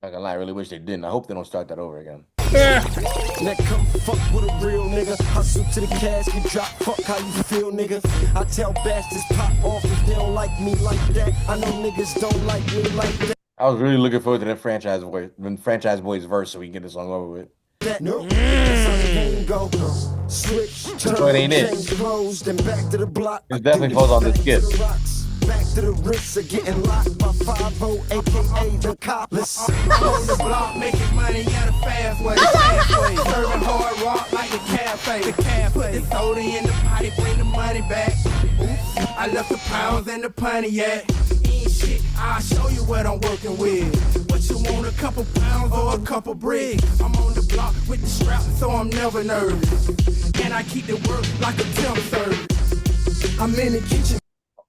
Not gonna lie, I really wish they didn't. I hope they don't start that over again. Now come fuck with a real nigga. Hustle to the cash, get drop. Fuck how you feel, nigga. I tell bastards pop off if they don't like me like that. I know niggas don't like me like that. I was really looking forward to that franchise boys verse so we can get this song over with. No, that's how the game go. Switch, turn, So it ain't it. change clothes, then back to the block. It definitely falls on this skit. Back to the wrists of getting locked by 5-0, aka the cops. I'm on the block, making money at a fast way. Serving hard rock like the cafe. Put the soda in the potty, bring the money back. Oops, I left the pounds and the Pontiac. Ain't shit, I'll show you what I'm working with. What you want, a couple pounds or a couple bricks? I'm on the block with the strap, so I'm never nervous. And I keep the work like a temp service. I'm in the kitchen.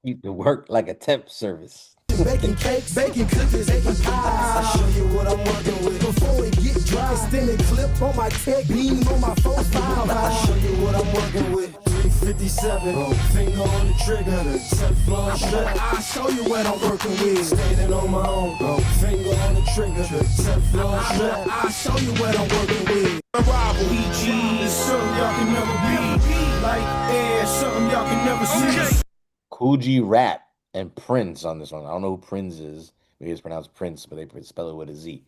Keep the work like a temp service. Baking cakes, baking cookies, baking pies. I'll show you what I'm working with. Before it get dry, extended clip on my tech, beam on my 4-5. I'll show you what I'm working with. 357, finger on the trigger, the Teflon strap. I'll show you what I'm working with. Standing on my own, finger on the trigger, the Teflon strap. I'll show you what I'm working with. Rival EG is something y'all can never be. Like air, something y'all can never see. Cool G Rap and Prince on this one. I don't know who Prince is. Maybe it's pronounced Prince, but they spell it with a Z.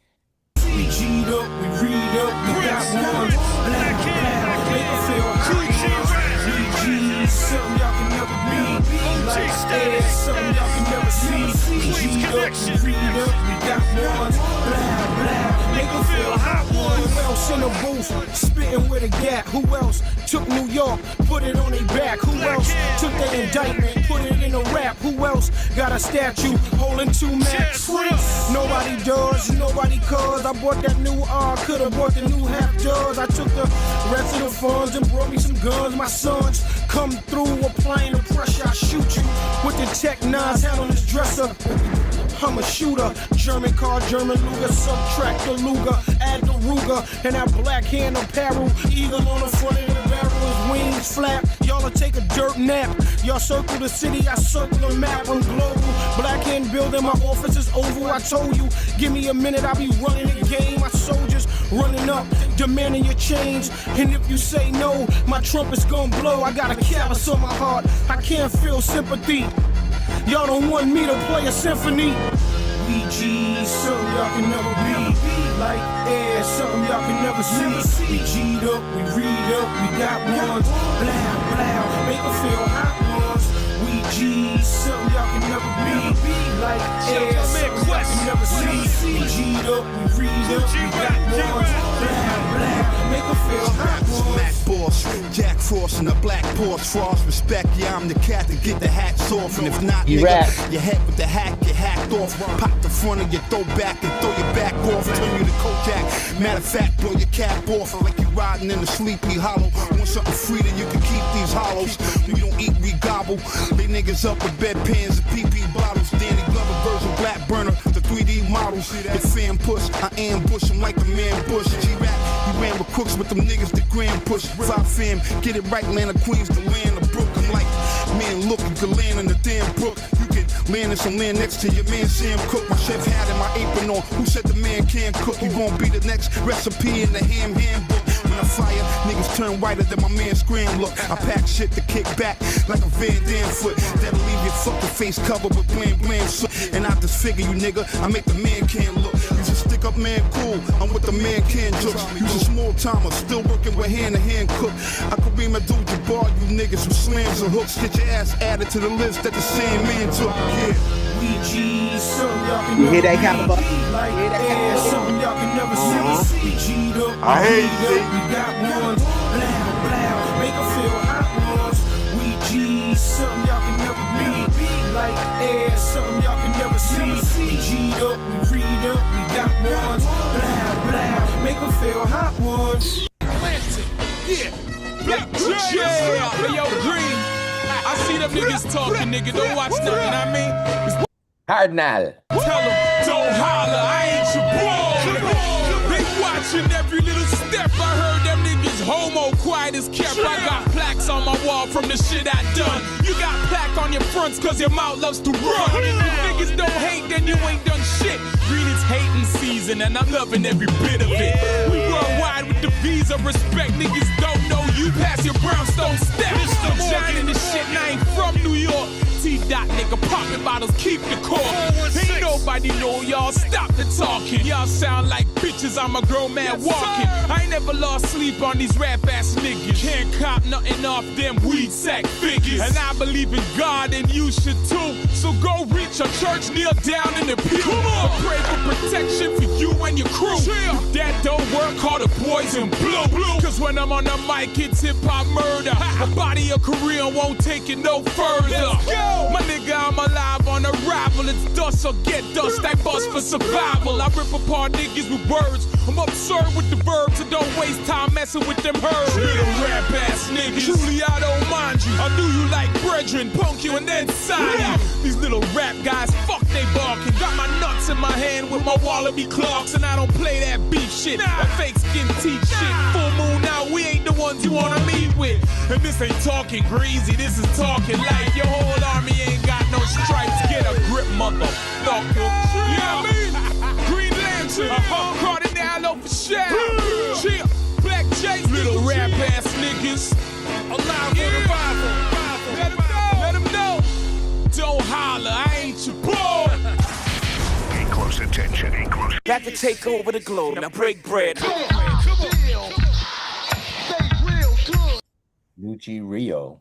We G'd up, we read up, we got one. Black cat, make it feel hot. EG is something y'all can never be. Like air, something y'all can never see. G'd up, we read up, we got one. Blah, blah, make it feel hot. Who else in the booth, spitting with a gap? Who else took New York, put it on their back? Who else took their indictment, put it in a rap? Who else got a statue holding 2 max? Nobody does, nobody cause. I bought that new R, could've bought the new half does. I took the rest of the funds and brought me some guns. My sons come through applying the pressure. I shoot you with the Tech 9s out on this dresser. I'm a shooter, German car, German Luger, subtract the Luger, add the Ruger, and that black hand apparel, eagle on the front of the barrel, his wings flap, y'all'll take a dirt nap, y'all circle the city, I circle the map, I'm global, black hand building, my office is oval, I told you, give me a minute, I'll be running the game, my soldiers running up, demanding your change, and if you say no, my trumpet's gonna blow, I got a callus on my heart, I can't feel sympathy. Y'all don't want me to play a symphony. We G's, something y'all can never be. Like air, something y'all can never see. We G'd up, we read up, we got ones. Blah, blah, make it feel hot ones. We G's, something y'all can never be. Like air, something y'all can never see. We G'd up, we read up, we got ones. Blah, blah, make it feel hot ones. Mac Boss, Jack Frost in a black Porsche. Frost, respect, yeah, I'm the cat to get the hats off. And if not, nigga, your head with the hack, get hacked off. Pop the front of your throw back and throw your back off. Turn you to Kojak. Matter of fact, blow your cap off like you riding in a Sleepy Hollow. Want something free, then you can keep these hollows. We don't eat, we gobble. They niggas up with bedpans and PP bottles. Danny Glover version, Black Burner, the 3D models. The fan push, I ambush them like the man Bush. G-Rap, he ran with crooks with them niggas, the grand push. 5 fam, get it right, land of Queens, the land of Brook. I'm like, man, look, you can land in the damn brook. You can land in some land next to your man Sam Cook. My chef hat and my apron on. Who said the man can't cook? You gon' be the next recipe in the handbook. When I fire, niggas turn whiter than my man Scram look. I pack shit to kick back like a Van Dam foot. That'll leave your fucking face covered with blam blam soot. And I disfigure you, nigga. I make the man can look. You just stick up man cool. I'm with the man can jokes. You's a small timer, still working with hand to hand cook. I could be my dude to bar you niggas who slams and hooks. Get your ass added to the list that the same man took. Yeah. You hear that, Caliber? You hear that, I hate it. We got ones, blah, blah, make it feel hot ones. We G's, something y'all can never be. Like air, something y'all can never see. We G'd up, we read up, we got ones, blah, blah, make it feel hot ones. Yeah, Black yeah, yo, Green. I see them niggas talking, nigga. Don't watch them, you know what I mean? Cardinal. Tell them, don't holler, I ain't your boy. They watching every little step. I heard them niggas homo, quiet as kept. I got plaques on my wall from the shit I done. You got plaque on your fronts cause your mouth loves to run. If niggas don't hate, then you season, and I'm loving every bit of it. We worldwide with the visa, respect niggas don't know you. Pass your brownstone step. I'm shining this shit, and I ain't from New York. T-Dot nigga popping bottles, keep the core. Ain't nobody know y'all, stop the talking. Y'all sound like bitches, I'm a grown man walking. I ain't never lost sleep on these rap ass niggas. Can't cop nothing off them weed sack figures. And I believe in God and you should too. So go reach a church, kneel down in the pew. Pray for protection for you and your crew. If that don't work, call the boys in blue. Cause when I'm on the mic, it's hip hop murder. A body of career won't take it no further. My nigga, I'm alive on arrival. It's dust or get dust. I bust for survival. I rip apart niggas with words. I'm absurd with the verbs, so don't waste time messing with them herbs. Little rap ass niggas. Truly, I don't mind you. I knew you like brethren, punk you and then sign you. These little rap guys, fuck they barking. Got my nuts in my hand with my Wallaby Clarks, and I don't play that beef shit. That fake skin teeth shit. Full moon out, we ain't the ones you wanna meet with. And this ain't talking greasy, this is talking light. Your whole army ain't got no stripes. Get a grip, motherfucker. You know what I mean? Green Lantern, Cardinal for Shadow. Chill, Black Jace, little rap ass niggas. Alive for the Bible. Let them know. Don't holler, I ain't your boy. Pay close attention, pay close. Back to take over the globe, now break bread. Nucci Rio.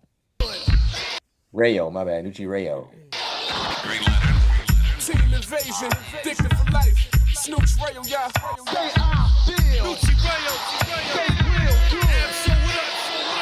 Rayo, my bad. Nucci Rayo. Team invasion, addicted for life. Snooch Rayo, yeah. Nucci Rayo.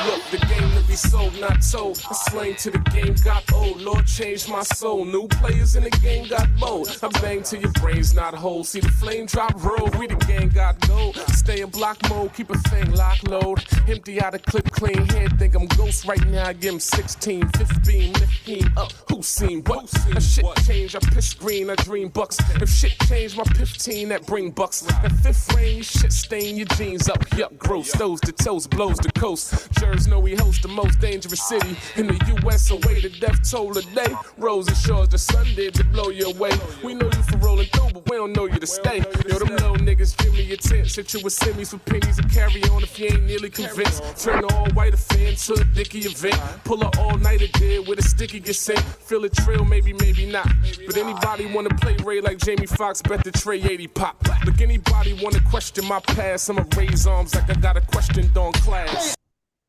Look, the game to be sold, not told. A slang to the game got old. Lord changed my soul. New players in the game got bold. I bang till your brain's not whole. See the flame drop roll. We the gang got gold. Stay in block mode, keep a thing lock load. Empty out a clip, clean head. Think I'm ghost right now. I give him 16, 15, lift him up. Who seen what? A shit change, I piss green, I dream bucks. If shit change, my 15, that bring bucks. That fifth range, shit stain your jeans up. Yup, gross. Toes to toes, blows the coast. Jurors know we host the most dangerous city in the U.S. Away the death toll today. Rose assures the sun did to blow you away. We know you for rolling through, but we don't know you to stay. Yo, them low niggas give me a tent. Sit you with semis for pennies and carry on if you ain't nearly convinced. Turn the all-white affair into a dicky event. Pull a all-nighter dead with a sticky get sent. Feel a trail, maybe not. But anybody wanna play Ray like Jamie Foxx, bet the Trey 80 pop. Look, anybody wanna question my past, I'ma raise arms like I got a question on class.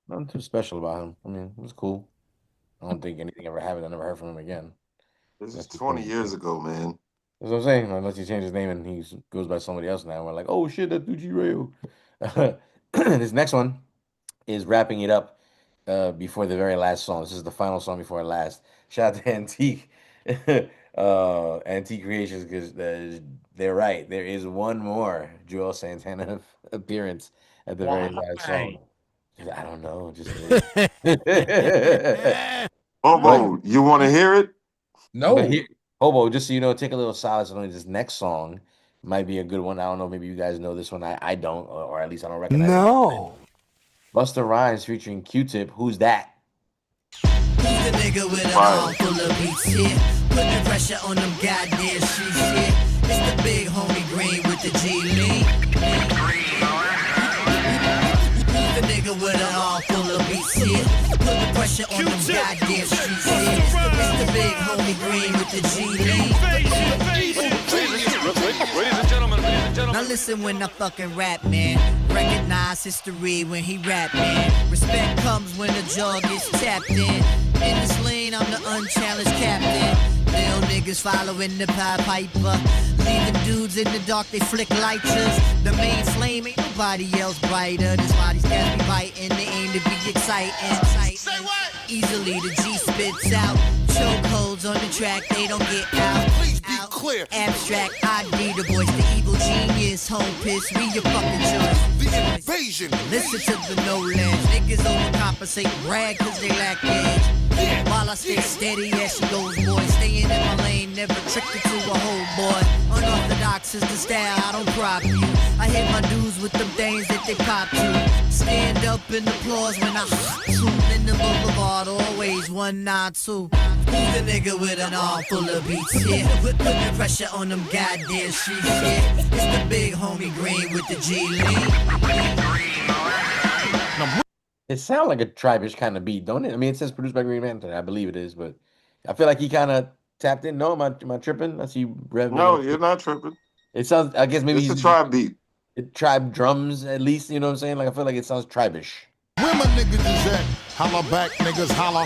Nothing too special about him. I mean, it was cool. I don't think anything ever happened. I never heard from him again. This is 20 years ago, man. That's what I'm saying. Unless he changed his name and he goes by somebody else now. We're like, oh shit, that's Nucci Rayo. This next one is wrapping it up before the very last song. This is the final song before last. Shout out to Antique. Antique Creations, because they're right. There is one more Joel Santana appearance at the very last song. I don't know. Just Hobo, you want to hear it? No. Hobo, just so you know, take a little solace on this next song. Might be a good one. I don't know. Maybe you guys know this one. I don't, or at least I don't recognize it. Busta Rhymes featuring Q-Tip. Who's that? Who's the nigga with a arm full of beats here? Putting pressure on them goddamn streets here. It's the big homie Green with the G-League. The nigga with an arm full of beats here. Put the pressure on them goddamn streets here. It's the big homie Green with the G-League. Ladies and gentlemen. Now listen when I fucking rap, man. Recognize history when he rap, man. Respect comes when the jaw gets tapped in. In this lane, I'm the unchallenged captain. Little niggas following the Pied Piper. Leaving dudes in the dark, they flick lighters. The main flame ain't nobody else brighter. This body's got me biting, they aim to be exciting. Say what? Easily the G spits out. Chokeholds on the track, they don't get out. Please be clear. Abstract, ID the voice, the evil genius. Home piss, we your fucking choice. The invasion. Listen to the no ledge. Niggas overcompensate, brag cause they lack edge. While I stay steady as she goes, boy. Staying in my lane, never tricked it to a whole boy. Unorthodox is the style, I don't prop you. I hit my dudes with them things that they pop to. Stand up in applause when I zoom in the boulevard, always 192. Who's the nigga with an arm full of beats? Yeah, putting pressure on them goddamn streets. Yeah, it's the big homie Green with the G League. It sounds like a tribish kind of beat, don't it? I mean, it says produced by Green Lantern. I believe it is, but I feel like he kind of tapped in. No, am I tripping? I see Rev. No, you're not tripping. It sounds. I guess maybe It's a he's tribe beat. tribe drums at least. You know what I'm saying? Like I feel like it sounds tribish. Where my niggas is at? Holla back, niggas holla.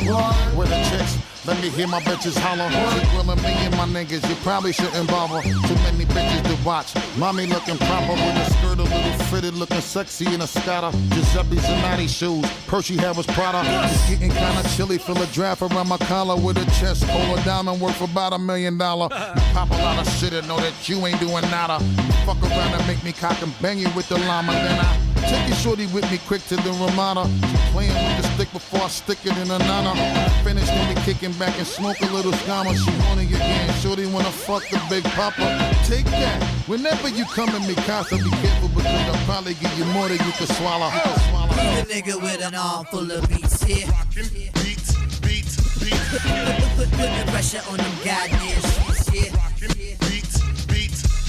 Where the chicks? Let me hear my bitches holler. Keep willing me and my niggas, you probably shouldn't bother. Too many bitches to watch. Mommy looking proper with a skirt, a little fitted, looking sexy in a scatter. Giuseppe Zanotti shoes, Percy Harris Prada. It's getting kinda chilly, feel a draft around my collar with a chest full of diamond worth about $1 million. You pop a lot of shit and know that you ain't doing nada. You fuck around and make me cock and bang you with the llama, then I take your shorty with me quick to the Ramada. She playing with the stick before I stick it in a nana. Finish, then we kicking back and smoke a little scammer. She want it again. Shorty wanna fuck the big papa. Take that. Whenever you come at me, Casa, be careful because I'll probably give you more than you can swallow. Who's the nigga with an arm full of beats? Yeah, beats. Putting pressure on them goddamn streets. Yeah, beats.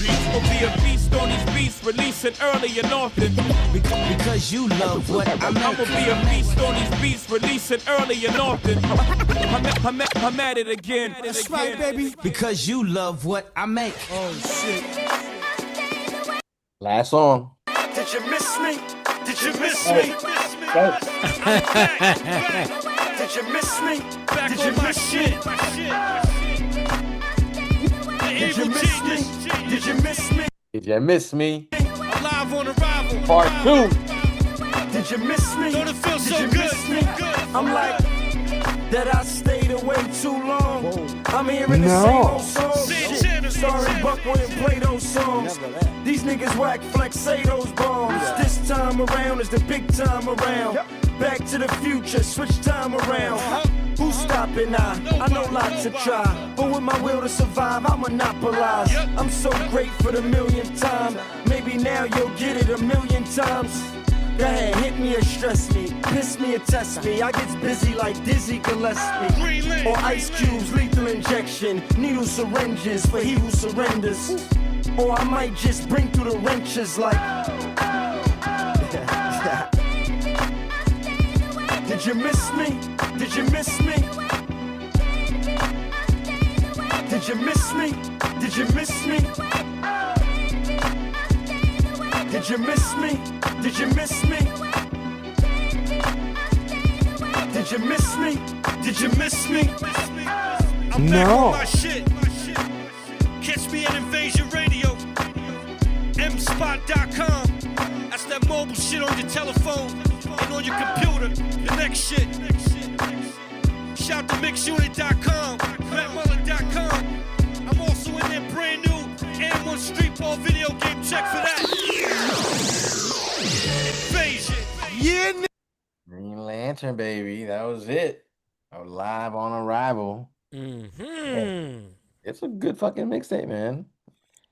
Will be a beast on these beats, releasing early and often. Because you love what I make. I'ma be a beast on these beats, releasing early and often. I'm at it again. That's right, baby. Because you love what I make. Oh, shit. Last song. Did you miss me? Did you miss me? Did you miss me? Back on my shit. Did you miss me? Did you miss me? Did you miss me? Alive on arrival. Part 2. Did you miss me? Don't it feel so Did you good? miss me? I'm like that I stayed away too long. I'm hearing the same old songs. Shit. Sorry, Buck wouldn't play those songs. These niggas whack flex, say those bombs. This time around is the big time around. Back to the future, switch time around. Who's stopping? I know lots to try, but with my will to survive, I monopolize. I'm so great for the millionth time. Maybe now you'll get it 1,000,000 times. Go ahead, hit me or stress me, piss me or test me. I get busy like Dizzy Gillespie. Or ice cubes, lethal injection, needle syringes for he who surrenders. Or I might just bring through the wrenches like. Did you miss me? Did you miss me? Did you miss me? Did you miss me? Did you miss me? Did you miss me? Did you miss me? Did you miss me? I'm back on my shit. Catch me at Invasion Radio. mspot.com. That's that mobile shit on your telephone and on your computer. The next shit. Shout to mixunit.com, mattmuller.com. I'm also in that brand new M1 Street Ball video game. Check for that. Invasion. Yeah, Green Lantern, baby. That was it. Live on arrival. Mm-hmm. It's a good fucking mixtape, man.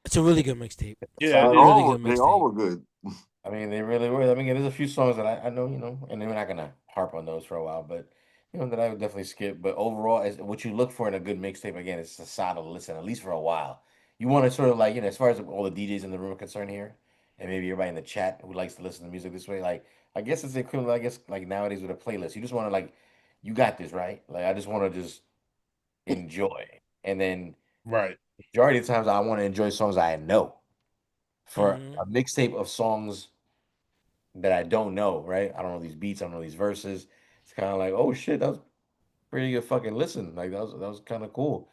It's a really good mixtape. Yeah, It's a really good they mixtape. all were good. I mean, they really were. I mean, there's a few songs that I know, and we're not gonna harp on those for a while, but that I would definitely skip. But overall, as what you look for in a good mixtape, again, it's a solid listen, at least for a while. You want to sort of like, as far as all the DJs in the room are concerned here, and maybe everybody in the chat who likes to listen to music this way, like I guess it's equivalent, I guess, like nowadays with a playlist. You just want to like, you got this, right? Like I just want to just enjoy, and then Right. majority of the times I want to enjoy songs I know. For a mixtape of songs that I don't know, right? I don't know these beats, I don't know these verses. It's kind of like, oh shit, that was pretty good fucking listen. Like that was kind of cool.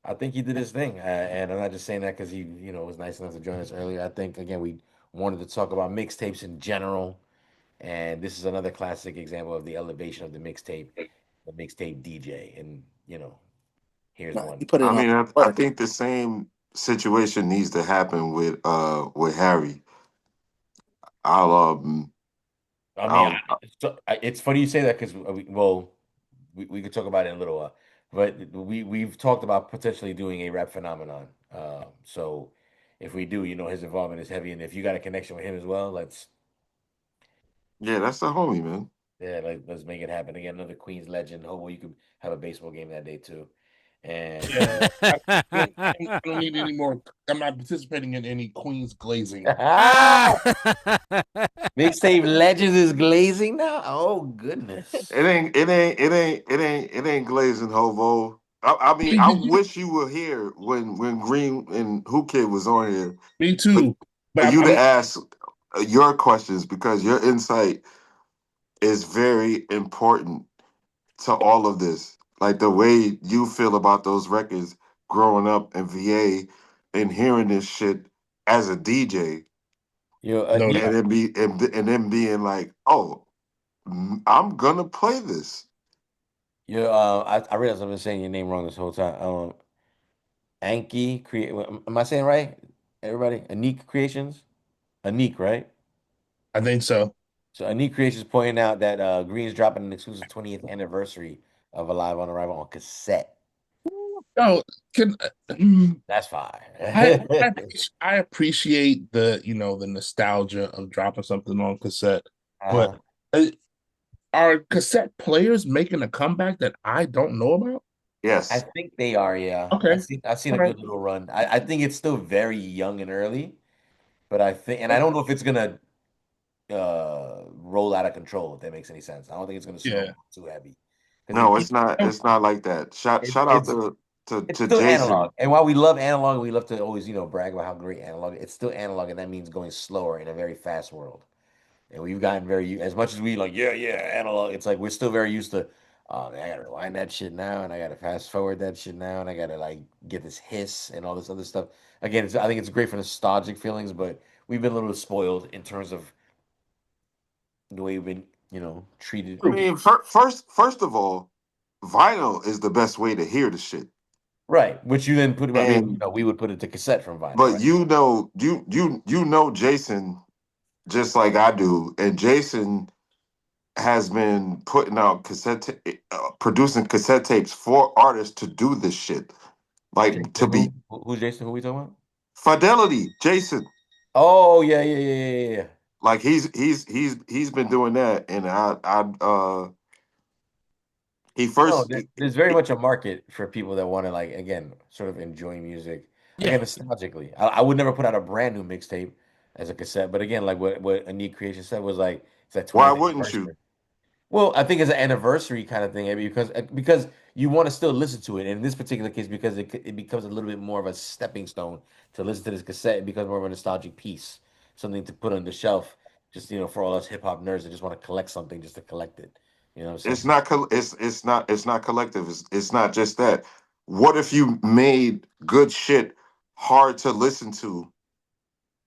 I think he did his thing, and I'm not just saying that because he, was nice enough to join us earlier. I think again we wanted to talk about mixtapes in general, and this is another classic example of the elevation of the mixtape DJ, and here's one. I mean, I think the same situation needs to happen with Harry. It's funny you say that because we could talk about it in a little while, but we've talked about potentially doing a rap phenomenon. So if we do, his involvement is heavy, and if you got a connection with him as well, that's the homie, man. Yeah, let's make it happen. Again, another Queens legend. Hopefully you could have a baseball game that day too. And Yeah, I don't need any more. I'm not participating in any Queens glazing. Mixtape Legends is glazing now. Oh goodness. It ain't glazing hobo. I mean, I wish you were here when Green and Who Kid was on here. Me too. For But you to ask your questions because your insight is very important to all of this. Like the way you feel about those records growing up in VA and hearing this shit as a DJ. No And doubt. then being like, oh, I'm gonna play this. I realized I've been saying your name wrong this whole time. Anki create. Am I saying right? Everybody, Anik Creations, Anik, right? I think so. So Anik Creations pointing out that Green's dropping an exclusive 20th anniversary of Alive on Arrival on cassette. No, can That's fine. I I appreciate the nostalgia of dropping something on cassette, but uh, are cassette players making a comeback that I don't know about? I Yes. think they are, yeah. Okay. I've seen All a right. good little run. I think it's still very young and early, but I think, and I don't know if it's gonna roll out of control, if that makes any sense. I don't think it's gonna Yeah. snowball too heavy. Because No, it's not. It's not like that. Shout out it's to it's to still Jason. analog. And while we love analog, we love to always, brag about how great analog is. It's still analog, and that means going slower in a very fast world. And we've gotten as much as we like, yeah, analog. It's like we're still very used to, oh man, I gotta rewind that shit now, and I gotta fast forward that shit now, and I gotta like get this hiss and all this other stuff. Again, I think it's great for nostalgic feelings, but we've been a little spoiled in terms of the way we've been, treated. I mean, first of all, vinyl is the best way to hear the shit. Right, which you then put. I mean, And we would put it to cassette from vinyl, but right? you know Jason just like I do, and Jason has been putting out producing cassette tapes for artists to do this shit, like to Jason, be who's Jason? Who we talking about? Fidelity, Jason. Oh yeah. Like he's been doing that, and he No, first there's very much a market for people that want to like again sort of enjoy music again nostalgically. I would never put out a brand new mixtape as a cassette, but again, like what Anik Creation said was like it's that why 20th wouldn't you? anniversary. Well, I think it's an anniversary kind of thing, because you want to still listen to it. And in this particular case, because it becomes a little bit more of a stepping stone to listen to this cassette, it becomes more of a nostalgic piece, something to put on the shelf, just for all us hip hop nerds that just want to collect something just to collect it. You know what I'm It's saying? not. It's not collective. It's not just that. What if you made good shit hard to listen to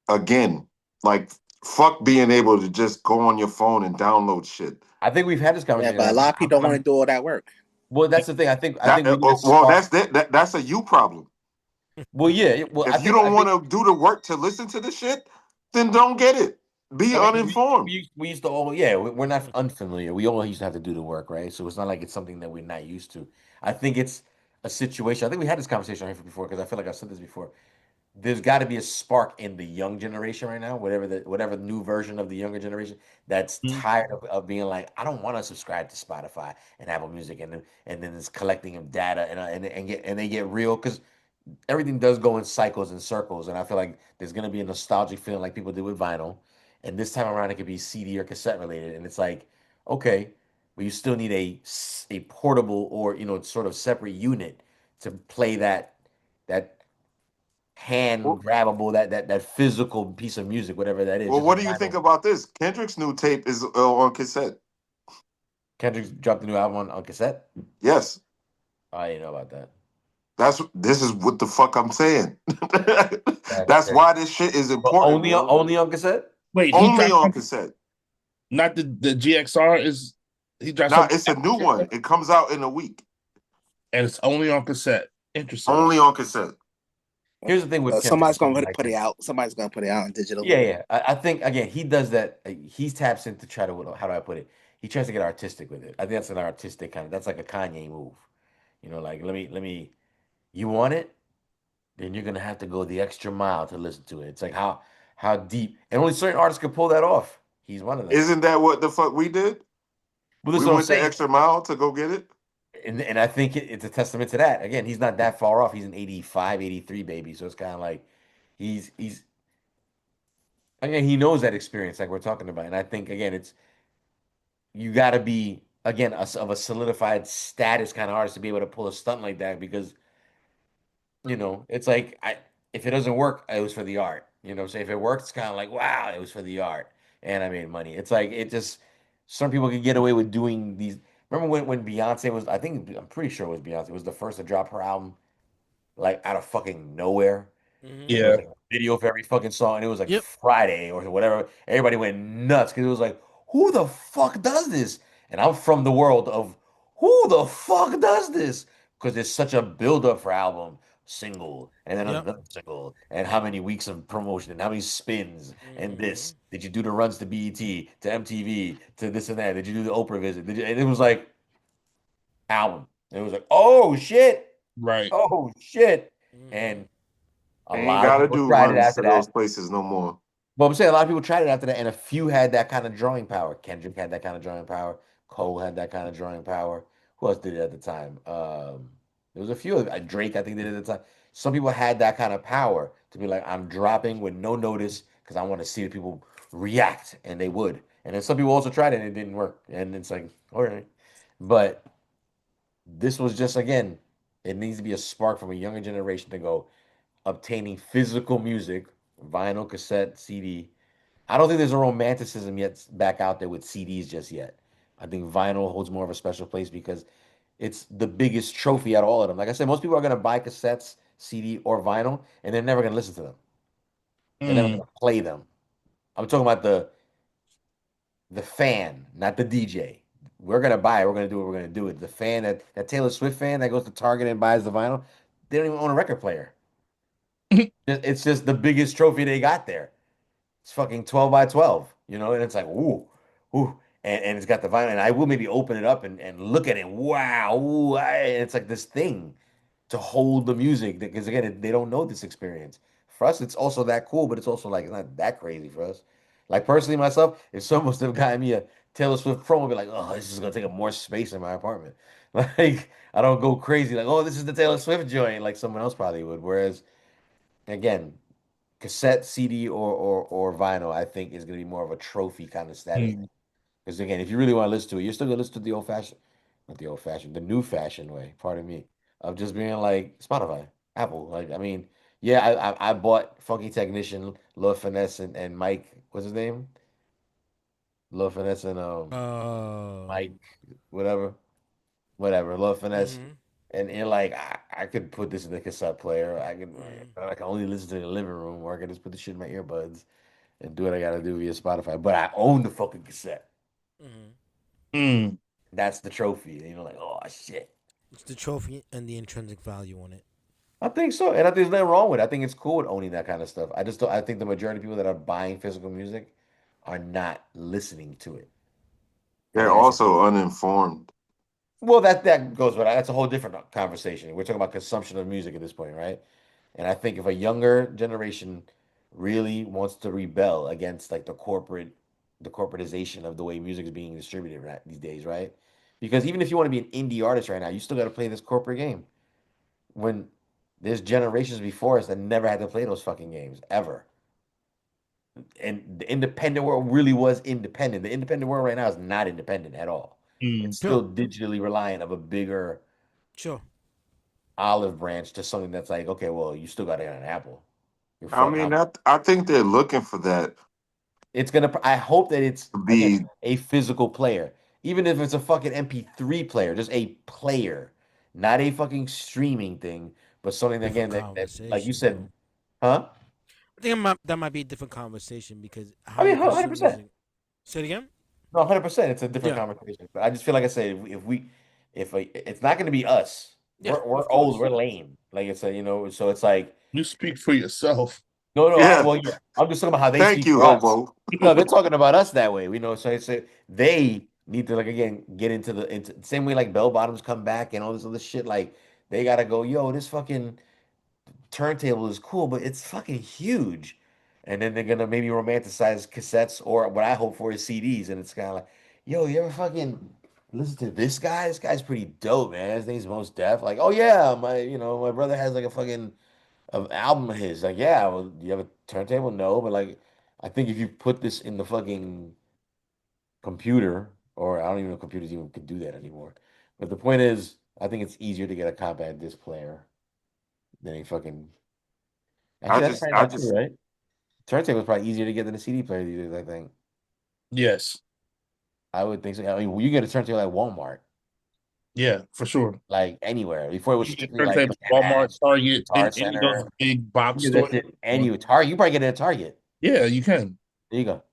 again? Like fuck being able to just go on your phone and download shit. I think we've had this Yeah, conversation. but a lot of people don't want to do all that work. Well, that's the thing. I That think we need a well, spark. that's a you problem. Well, yeah. Well, If you don't want to do the work to listen to the shit, then don't get it. Be I mean, 'cause we, uninformed. we used to all, yeah, we're not unfamiliar. We all used to have to do the work, right? So it's not like it's something that we're not used to. I think it's a situation. I think we had this conversation on here before because I feel like I've said this before. There's got to be a spark in the young generation right now, whatever new version of the younger generation that's tired of being like, I don't want to subscribe to Spotify and Apple Music and then it's collecting of data and they get real because everything does go in cycles and circles, and I feel like there's gonna be a nostalgic feeling like people did with vinyl, and this time around it could be CD or cassette related, and it's like, okay, but you still need a portable or sort of separate unit to play that hand Well, grabbable that physical piece of music, whatever that is. well, Just what like do you think vinyl. about this? Kendrick's new tape is on cassette. Kendrick dropped a new album on cassette. Yes, I didn't know about that. this is what the fuck I'm saying. That's That's crazy. why this shit is But important, bro. only on cassette. Wait, he Only dropped on something? cassette. Not the GXR is he dropped Nah, something it's a new one. It comes out in a week. and it's only on cassette. Interesting. Only on cassette. Here's the thing with Kendrick. Somebody's gonna put it out. Somebody's gonna put it out in digital. Yeah. I think again he does that. He taps in to try to how do I put it? He tries to get artistic with it. I think that's an artistic kind of. That's like a Kanye move. Like let me. You want it? Then you're gonna have to go the extra mile to listen to it. It's like how deep, and only certain artists can pull that off. He's one of them. Isn't that what the fuck we did? But this We is what I'm went the saying. extra mile to go get it. and I think it's a testament to that. Again, he's not that far off. He's an 85, 83 baby. So it's kind of like he's again, he knows that experience like we're talking about. And I think again, it's you got to be again of a solidified status kind of artist to be able to pull a stunt like that because it's like I if it doesn't work, it was for the art. Say if it works, it's kind of like wow, it was for the art, and I made money. It's like it just some people can get away with doing these. Remember when Beyonce was? I think I'm pretty sure it was Beyonce. Was the first to drop her album like out of fucking nowhere. And it was Yeah. like a video for every fucking song, and it was like Yep. Friday or whatever. Everybody went nuts because it was like, who the fuck does this? And I'm from the world of who the fuck does this? Because there's such a build-up for album, single, and then Yep. another single, and how many weeks of promotion, and how many spins, and this. Did you do the runs to BET, to MTV, to this and that? Did you do the Oprah visit? And it was like album. And it was like, oh shit, Right. oh shit. And a Ain't lot of gotta people do tried it runs after to those that. places no more. But I'm saying a lot of people tried it after that, and a few had that kind of drawing power. Kendrick had that kind of drawing power. Cole had that kind of drawing power. Who else did it at the time? There was a few. Drake, I think, did it at the time. Some people had that kind of power to be like, I'm dropping with no notice because I want to see the people react, and they would. And then some people also tried it and it didn't work. And it's like, all right. But this was just again, it needs to be a spark from a younger generation to go obtaining physical music, vinyl, cassette, CD. I don't think there's a romanticism yet back out there with CDs just yet. I think vinyl holds more of a special place because it's the biggest trophy out of all of them. Like I said, most people are going to buy cassettes, CD, or vinyl, and they're never going to listen to them. They're never Mm. going to play them. I'm talking about the fan, not the DJ. We're gonna buy it. We're gonna do it. We're gonna do it. The fan that Taylor Swift fan that goes to Target and buys the vinyl, they don't even own a record player. It's just the biggest trophy they got there. It's fucking 12 by 12, and it's like, ooh, ooh. And it's got the vinyl, and I will maybe open it up and look at it. Wow, ooh, and it's like this thing to hold the music because again, they don't know this experience. For us, it's also that cool, but it's also like it's not that crazy for us. Like personally, myself, if someone was to have gotten me a Taylor Swift promo, I'd be like, oh, this is gonna take up more space in my apartment. Like, I don't go crazy, like, oh, this is the Taylor Swift joint, like someone else probably would. Whereas, again, cassette, CD, or vinyl, I think is going to be more of a trophy kind of status. Mm. Because again, if you really want to listen to it, you're still going to listen to the old fashioned, not the old fashioned, the new fashioned way. Pardon me, of just being like Spotify, Apple. Like I mean, yeah, I bought Funky Technician, Lil Finesse, and Mike. What's his name? Lil Finesse and Mike, whatever, whatever. Lil Finesse. Mhm. And like I could put this in the cassette player. Mhm. I can only listen to it in the living room, or I can just put the shit in my earbuds and do what I gotta do via Spotify. But I own the fucking cassette. Mhm. Mm. That's the trophy. And you're like, oh shit. It's the trophy and the intrinsic value on it. I think so, and I think there's nothing wrong with it. I think it's cool with owning that kind of stuff. I just don't. I think the majority of people that are buying physical music are not listening to it. I They're think that's also uninformed. well, that goes with that's a whole different conversation. We're talking about consumption of music at this point, right? And I think if a younger generation really wants to rebel against like the corporatization of the way music is being distributed these days, right? Because even if you want to be an indie artist right now, you still got to play this corporate game. When there's generations before us that never had to play those fucking games ever. And the independent world really was independent. The independent world right now is not independent at all. Mm. It's Sure. still digitally reliant of a bigger Sure. olive branch to something that's like, okay, well, you still got to get an apple. You're I fuck. mean, I think they're looking for that It's gonna. I hope that it's to again be. a physical player, even if it's a fucking MP3 player, just a player, not a fucking streaming thing, but something that, Different again that like you conversation, said, though. huh? I think that might be a different conversation because I how mean, you 100%. consume music. Say it again. No, 100%. It's a different Yeah. conversation. But I just feel like I said, it's not gonna be us. Yeah. We're Of old. course. We're lame. Like it's a so it's like You speak for yourself. no, no. Yeah. Well, yeah, I'm just talking about how they Thank speak you, for us. Hobo. No, they're talking about us that way. We know, so it's they need to like again get into the same way like bell bottoms come back and all this other shit. Like they gotta go, yo, this fucking turntable is cool, but it's fucking huge. And then they're gonna maybe romanticize cassettes or what I hope for is CDs. And it's kind of like, yo, you ever fucking listen to this guy. This guy's pretty dope, man. His name's Most Def. Like, oh yeah, my brother has like a fucking album of his. Like, yeah, well, do you have a turntable? No, but like, I think if you put this in the fucking computer, or I don't even know if computers even could do that anymore. But the point is, I think it's easier to get a compact disc player than a fucking. I Actually, that's just, probably I not true, just, right? Turntable is probably easier to get than a CD player these days, I think. Yes. I would think so. I mean, you get a turntable at Walmart, Yeah, for sure. like anywhere. Before it was You get strictly like turntables, Walmart, Banana, Target, Guitar any of those Center. big box You get that stores. shit anywhere. Target, you probably get it at Target. Yeah, you can. There you go.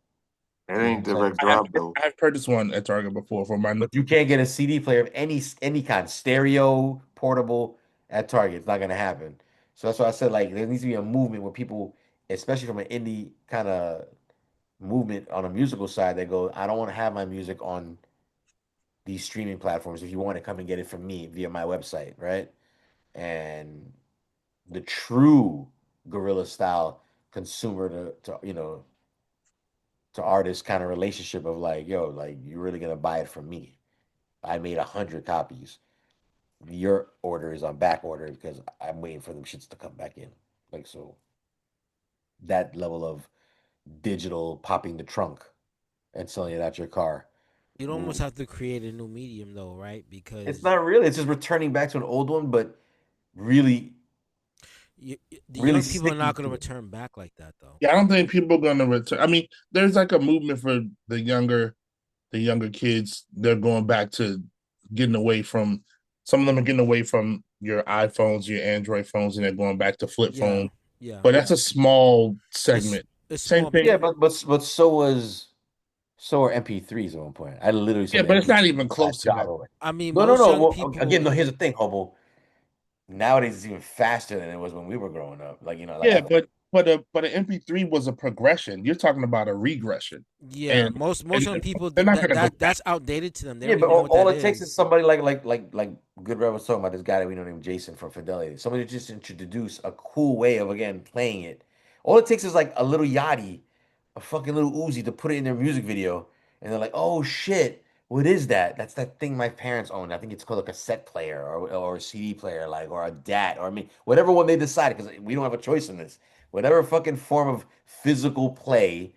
it You know what ain't I'm saying? direct drop though. I've purchased one at Target before for my. But you can't get a CD player of any kind, stereo, portable at Target. It's not gonna happen. So that's why I said like there needs to be a movement where people, especially from an indie kind of movement on a musical side, they go, I don't want to have my music on these streaming platforms. If you want to come and get it from me via my website, right? And the true guerrilla style consumer to to artist kind of relationship of like, yo, like you're really gonna buy it from me. I made 100 copies. Your order is on back order because I'm waiting for them shits to come back in. Like so that level of digital popping the trunk and selling it out your car. You'd almost have to create a new medium though, right? It's Because not really, it's just returning back to an old one, but really, the really young people are not sticking going to to it. return back like that though. Yeah, I don't think people are going to return. I mean, there's like a movement for the younger kids. They're going back to getting away from. Some of them are getting away from your iPhones, your Android phones, and they're going back to flip Yeah, phones. yeah. But that's a small It's segment. it's Same small. thing. Yeah, but so are MP3s at one point. I literally saw Yeah, the but it's not MP3 even size close to drop that. away. I mean, No, no, most no. young Well, again, no, people. here's the thing, Hobo. Nowadays it's even faster than it was when we were growing up. Like, like Yeah, I but an MP3 was a progression. You're talking about a regression, Yeah, and most and young people they're not going to go back. that's outdated to them. They Yeah, don't but even know what all that it takes is is. somebody like Good Rev was talking about this guy that we know named Jason from Fidelity. Somebody to just introduce a cool way of again playing it. All it takes is like a little Yachty, a fucking little Uzi to put it in their music video, and they're like, "Oh shit, what is that? That's that thing my parents owned. I think it's called a cassette player or a CD player, like or a DAT or I mean whatever one they decide because we don't have a choice in this. Whatever fucking form of physical play."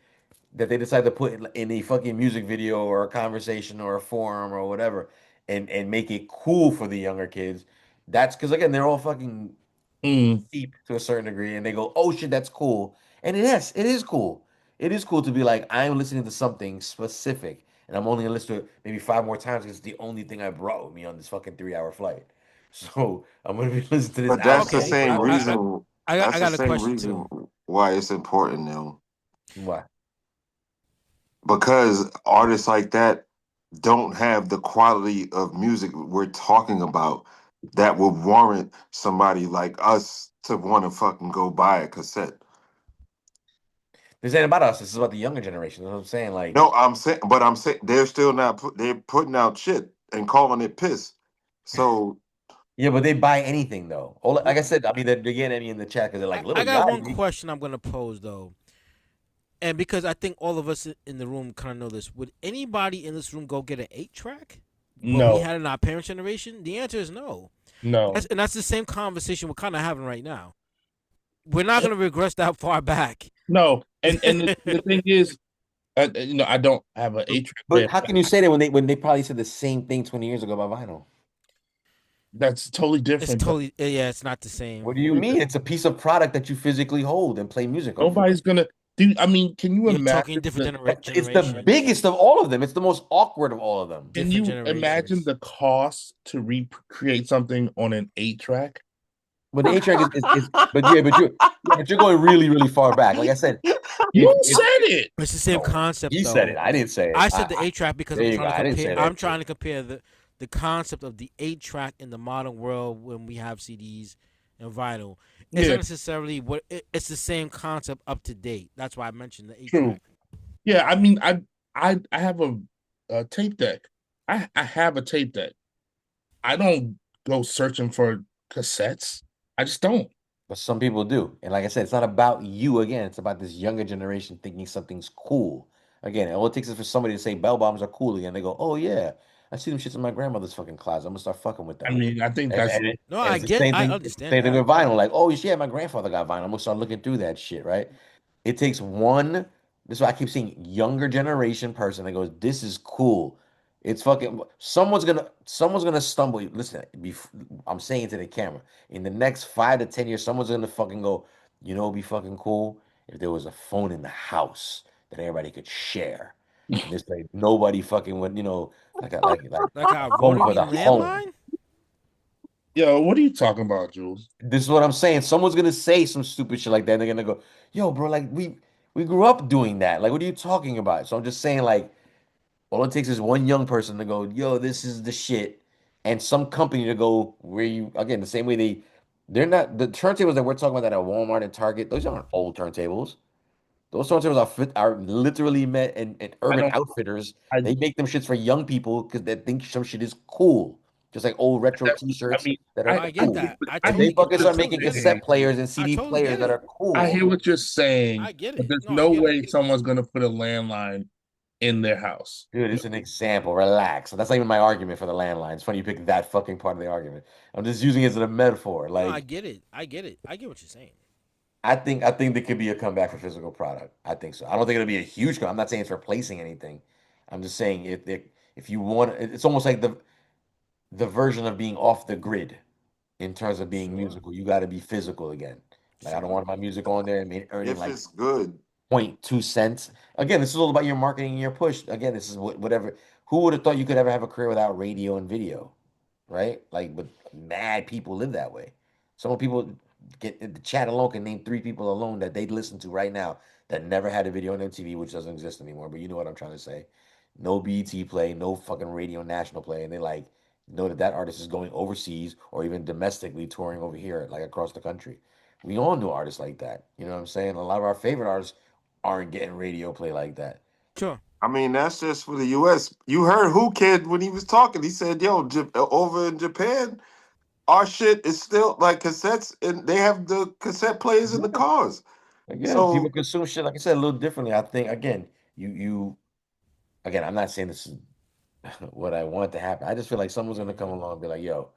That they decide to put in a fucking music video or a conversation or a forum or whatever and make it cool for the younger kids. That's because again, they're all fucking Mm. deep to a certain degree and they go, oh shit, that's cool. And yes, it is cool. It is cool to be like, I'm listening to something specific and I'm only gonna listen to it maybe 5 more times because it's the only thing I brought with me on this fucking 3 hour flight. So I'm gonna be listening to this But album that's the Okay, over and same over again. reason. I That's the got a same question reason too. why it's important now. Why? Because artists like that don't have the quality of music we're talking about that would warrant somebody like us to want to fucking go buy a cassette. This ain't about us. This is about the younger generation. That's what I'm saying. Like, No, I'm saying they're still not they're putting out shit and calling it piss. So yeah, but they buy anything though. All like I said, I mean, they're getting at me in the chat because they're like, I "Little got one Yachty." question I'm gonna pose though, and because I think all of us in the room kind of know this. Would anybody in this room go get an 8 track? What we No, had in our parents' generation? The answer is no. no. That's the same conversation we're kind of having right now. We're not gonna regress that far back. No, and the thing is, I don't have an 8 track But player. how can you say that when they probably said the same thing 20 years ago about vinyl? That's totally It's different. Though. totally yeah. It's not the same. What do you Totally mean? different. It's a piece of product that you physically hold and play music off of. Nobody's gonna do. I mean, can you You're talking imagine different It's the generations. biggest of all of them. It's the most awkward of all of them. Can Different you imagine generations. the cost to recreate something on an 8 track? But the 8 track but you're going really, really far back. Like I said, You if said it. It's the same oh, concept he said it. though. I didn't say it. I said the 8 track because There you go. I didn't say I'm that trying shit. to compare the concept of the 8 track in the modern world when we have CDs and vinyl. It's Yeah, not necessarily it's the same concept up to date. That's why I mentioned the 8 true. track. Yeah, I mean, I have a tape deck. I have a tape deck. I don't go searching for cassettes. I just don't. But some people do. And like I said, it's not about you again. It's about this younger generation thinking something's cool. Again, all it takes is for somebody to say bell bottoms are cool again. They go, oh yeah. I see them shits in my grandmother's fucking closet. I'm gonna start fucking with I them. mean, I think And, that's and, No, and I it's the get. same I thing. understand Same thing that. with vinyl. Like, oh shit, my grandfather got vinyl. I'm gonna start looking through that shit, right? It takes one. This is why I keep seeing younger generation person that goes, "This is cool." It's fucking someone's gonna stumble. Listen, I'm saying to the camera, in the next 5 to 10 years, someone's gonna fucking go, you know, it'd be fucking cool if there was a phone in the house that everybody could share. And this like nobody fucking would, Like a a phone for rotary the home. landline. Yo, what are you talking about, Jules? This is what I'm saying. Someone's gonna say some stupid shit like that, and they're gonna go, "Yo, bro, like we grew up doing that. Like, what are you talking about?" So I'm just saying, like, all it takes is one young person to go, "Yo, this is the shit," and some company to go where you again the same way they're not the turntables that we're talking about that at Walmart and Target. Those aren't old turntables. Those turntables are literally met in I Urban don't. Outfitters. I They make them shits for young people because they think some shit is cool. Just like old retro I T-shirts mean, that No, are I get cool. that. I I They hear totally get. what fucking I you're start totally making get it. cassette saying. players and I CD totally players get that it. are I hear cool. what you're saying, I get but it. there's No, I no get it. way someone's gonna put a landline in their house. Dude, it's an example. Relax. That's not even my argument for the landline. It's funny you pick that fucking part of the argument. I'm just using it as a metaphor. No, I Like, get it. I get it. I get what you're saying. I think there could be a comeback for physical product. I think so. I don't think it'll be a huge I'm not saying it's replacing anything. I'm just saying if you want it's almost like the version of being off the grid in terms of being Sure. musical. You got to be physical again. Like I don't Sure. want my music on there and earning If like it's good. point 0.2 cents. Again, this is all about your marketing and your push. Again, this is whatever. Who would have thought you could ever have a career without radio and video, right? Like, but mad people live that way. Some people get in the chat alone can name 3 people alone that they listen to right now that never had a video on MTV, which doesn't exist anymore. But you know what I'm trying to say. No BET play, no fucking radio national play, and they like know that that artist is going overseas or even domestically touring over here, like across the country. We all know artists like that. You know what I'm saying? A lot of our favorite artists aren't getting radio play like that. Sure. I mean, that's just for the U.S. You heard Who Kid when he was talking. He said, "Yo, over in Japan, our shit is still like cassettes, and they have the cassette players in the cars." Again, people So consume shit, like I said, a little differently. I think, again, you again, I'm not saying this is what I want to happen. I just feel like someone's gonna come along and be like, yo,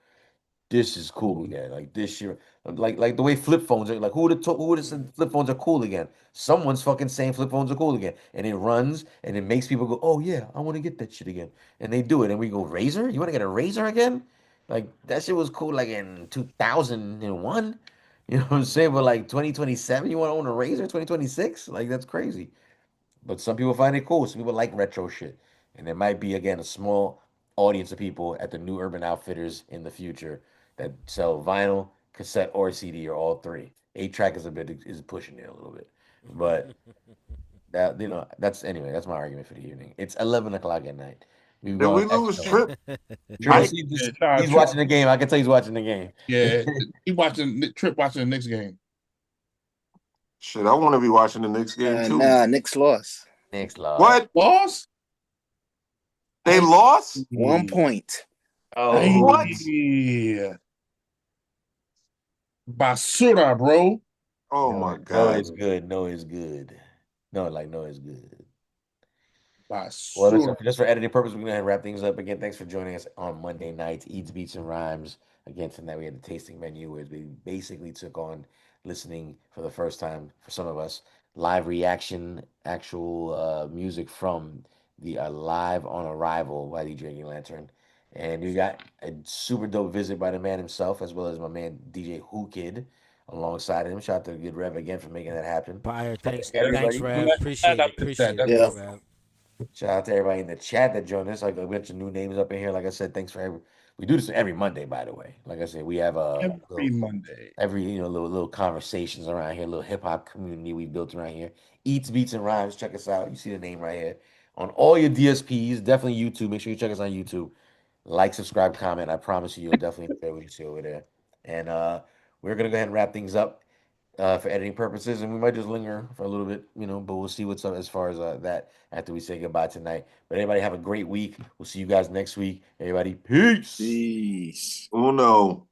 this is cool again. Like this year, like the way flip phones are. Like who would have said flip phones are cool again? Someone's fucking saying flip phones are cool again, and it runs and it makes people go, oh yeah, I want to get that shit again, and they do it, and we go razor. You want to get a razor again? Like that shit was cool like in 2001. You know what I'm saying? But like 2027, you want to own a razor? 2026? Like that's crazy. But some people find it cool. Some people like retro shit. And there might be, again, a small audience of people at the new Urban Outfitters in the future that sell vinyl, cassette, or CD, or all three. 8-track is pushing it a little bit. But that that's anyway, that's my argument for the evening. It's 11 o'clock at night. We've did we gone lose extra. Trip? Triple I C, Nah, he's Trip, watching the game. I can tell he's watching the game. yeah, he watching Trip watching the next game. shit. I want to be watching the Knicks game too. Nah, Knicks lost. Next law. What? Lost? They lost? 1 point. Oh, What? Yeah. Basura, bro. Oh no, my no, god. it's good. No, it's good. No, it's good. Well, listen, Basura. just for editing purposes, we're going to wrap things up. Again, thanks for joining us on Monday nights, Eats, Beats, and Rhymes. Again, tonight we had the tasting menu where we basically took on listening for the first time for some of us, live reaction, actual music from the Live on Arrival by DJ Drinking Lantern. And we got a super dope visit by the man himself, as well as my man DJ Who Kid alongside him. Shout out to Good Rev again for making that happen. Fire. Shout out Thanks. to Thanks, everybody. Rev. Appreciate it. Appreciate it. Yeah. Thanks, Rev. Shout out to everybody in the chat that joined us. Like a bunch of new names up in here. Like I said, thanks for we do this every Monday, by the way. Like I said, we have Every Monday. every little conversations around here, little hip hop community we built around here. Eats, Beats, and Rhymes. Check us out. You see the name right here on all your DSPs. Definitely YouTube. Make sure you check us on YouTube. Like, subscribe, comment. I promise you, you'll definitely enjoy what you see over there. And we're gonna go ahead and wrap things up for editing purposes, and we might just linger for a little bit, but we'll see what's up as far as that after we say goodbye tonight. But everybody have a great week. We'll see you guys next week. Everybody, peace. Peace. Uno.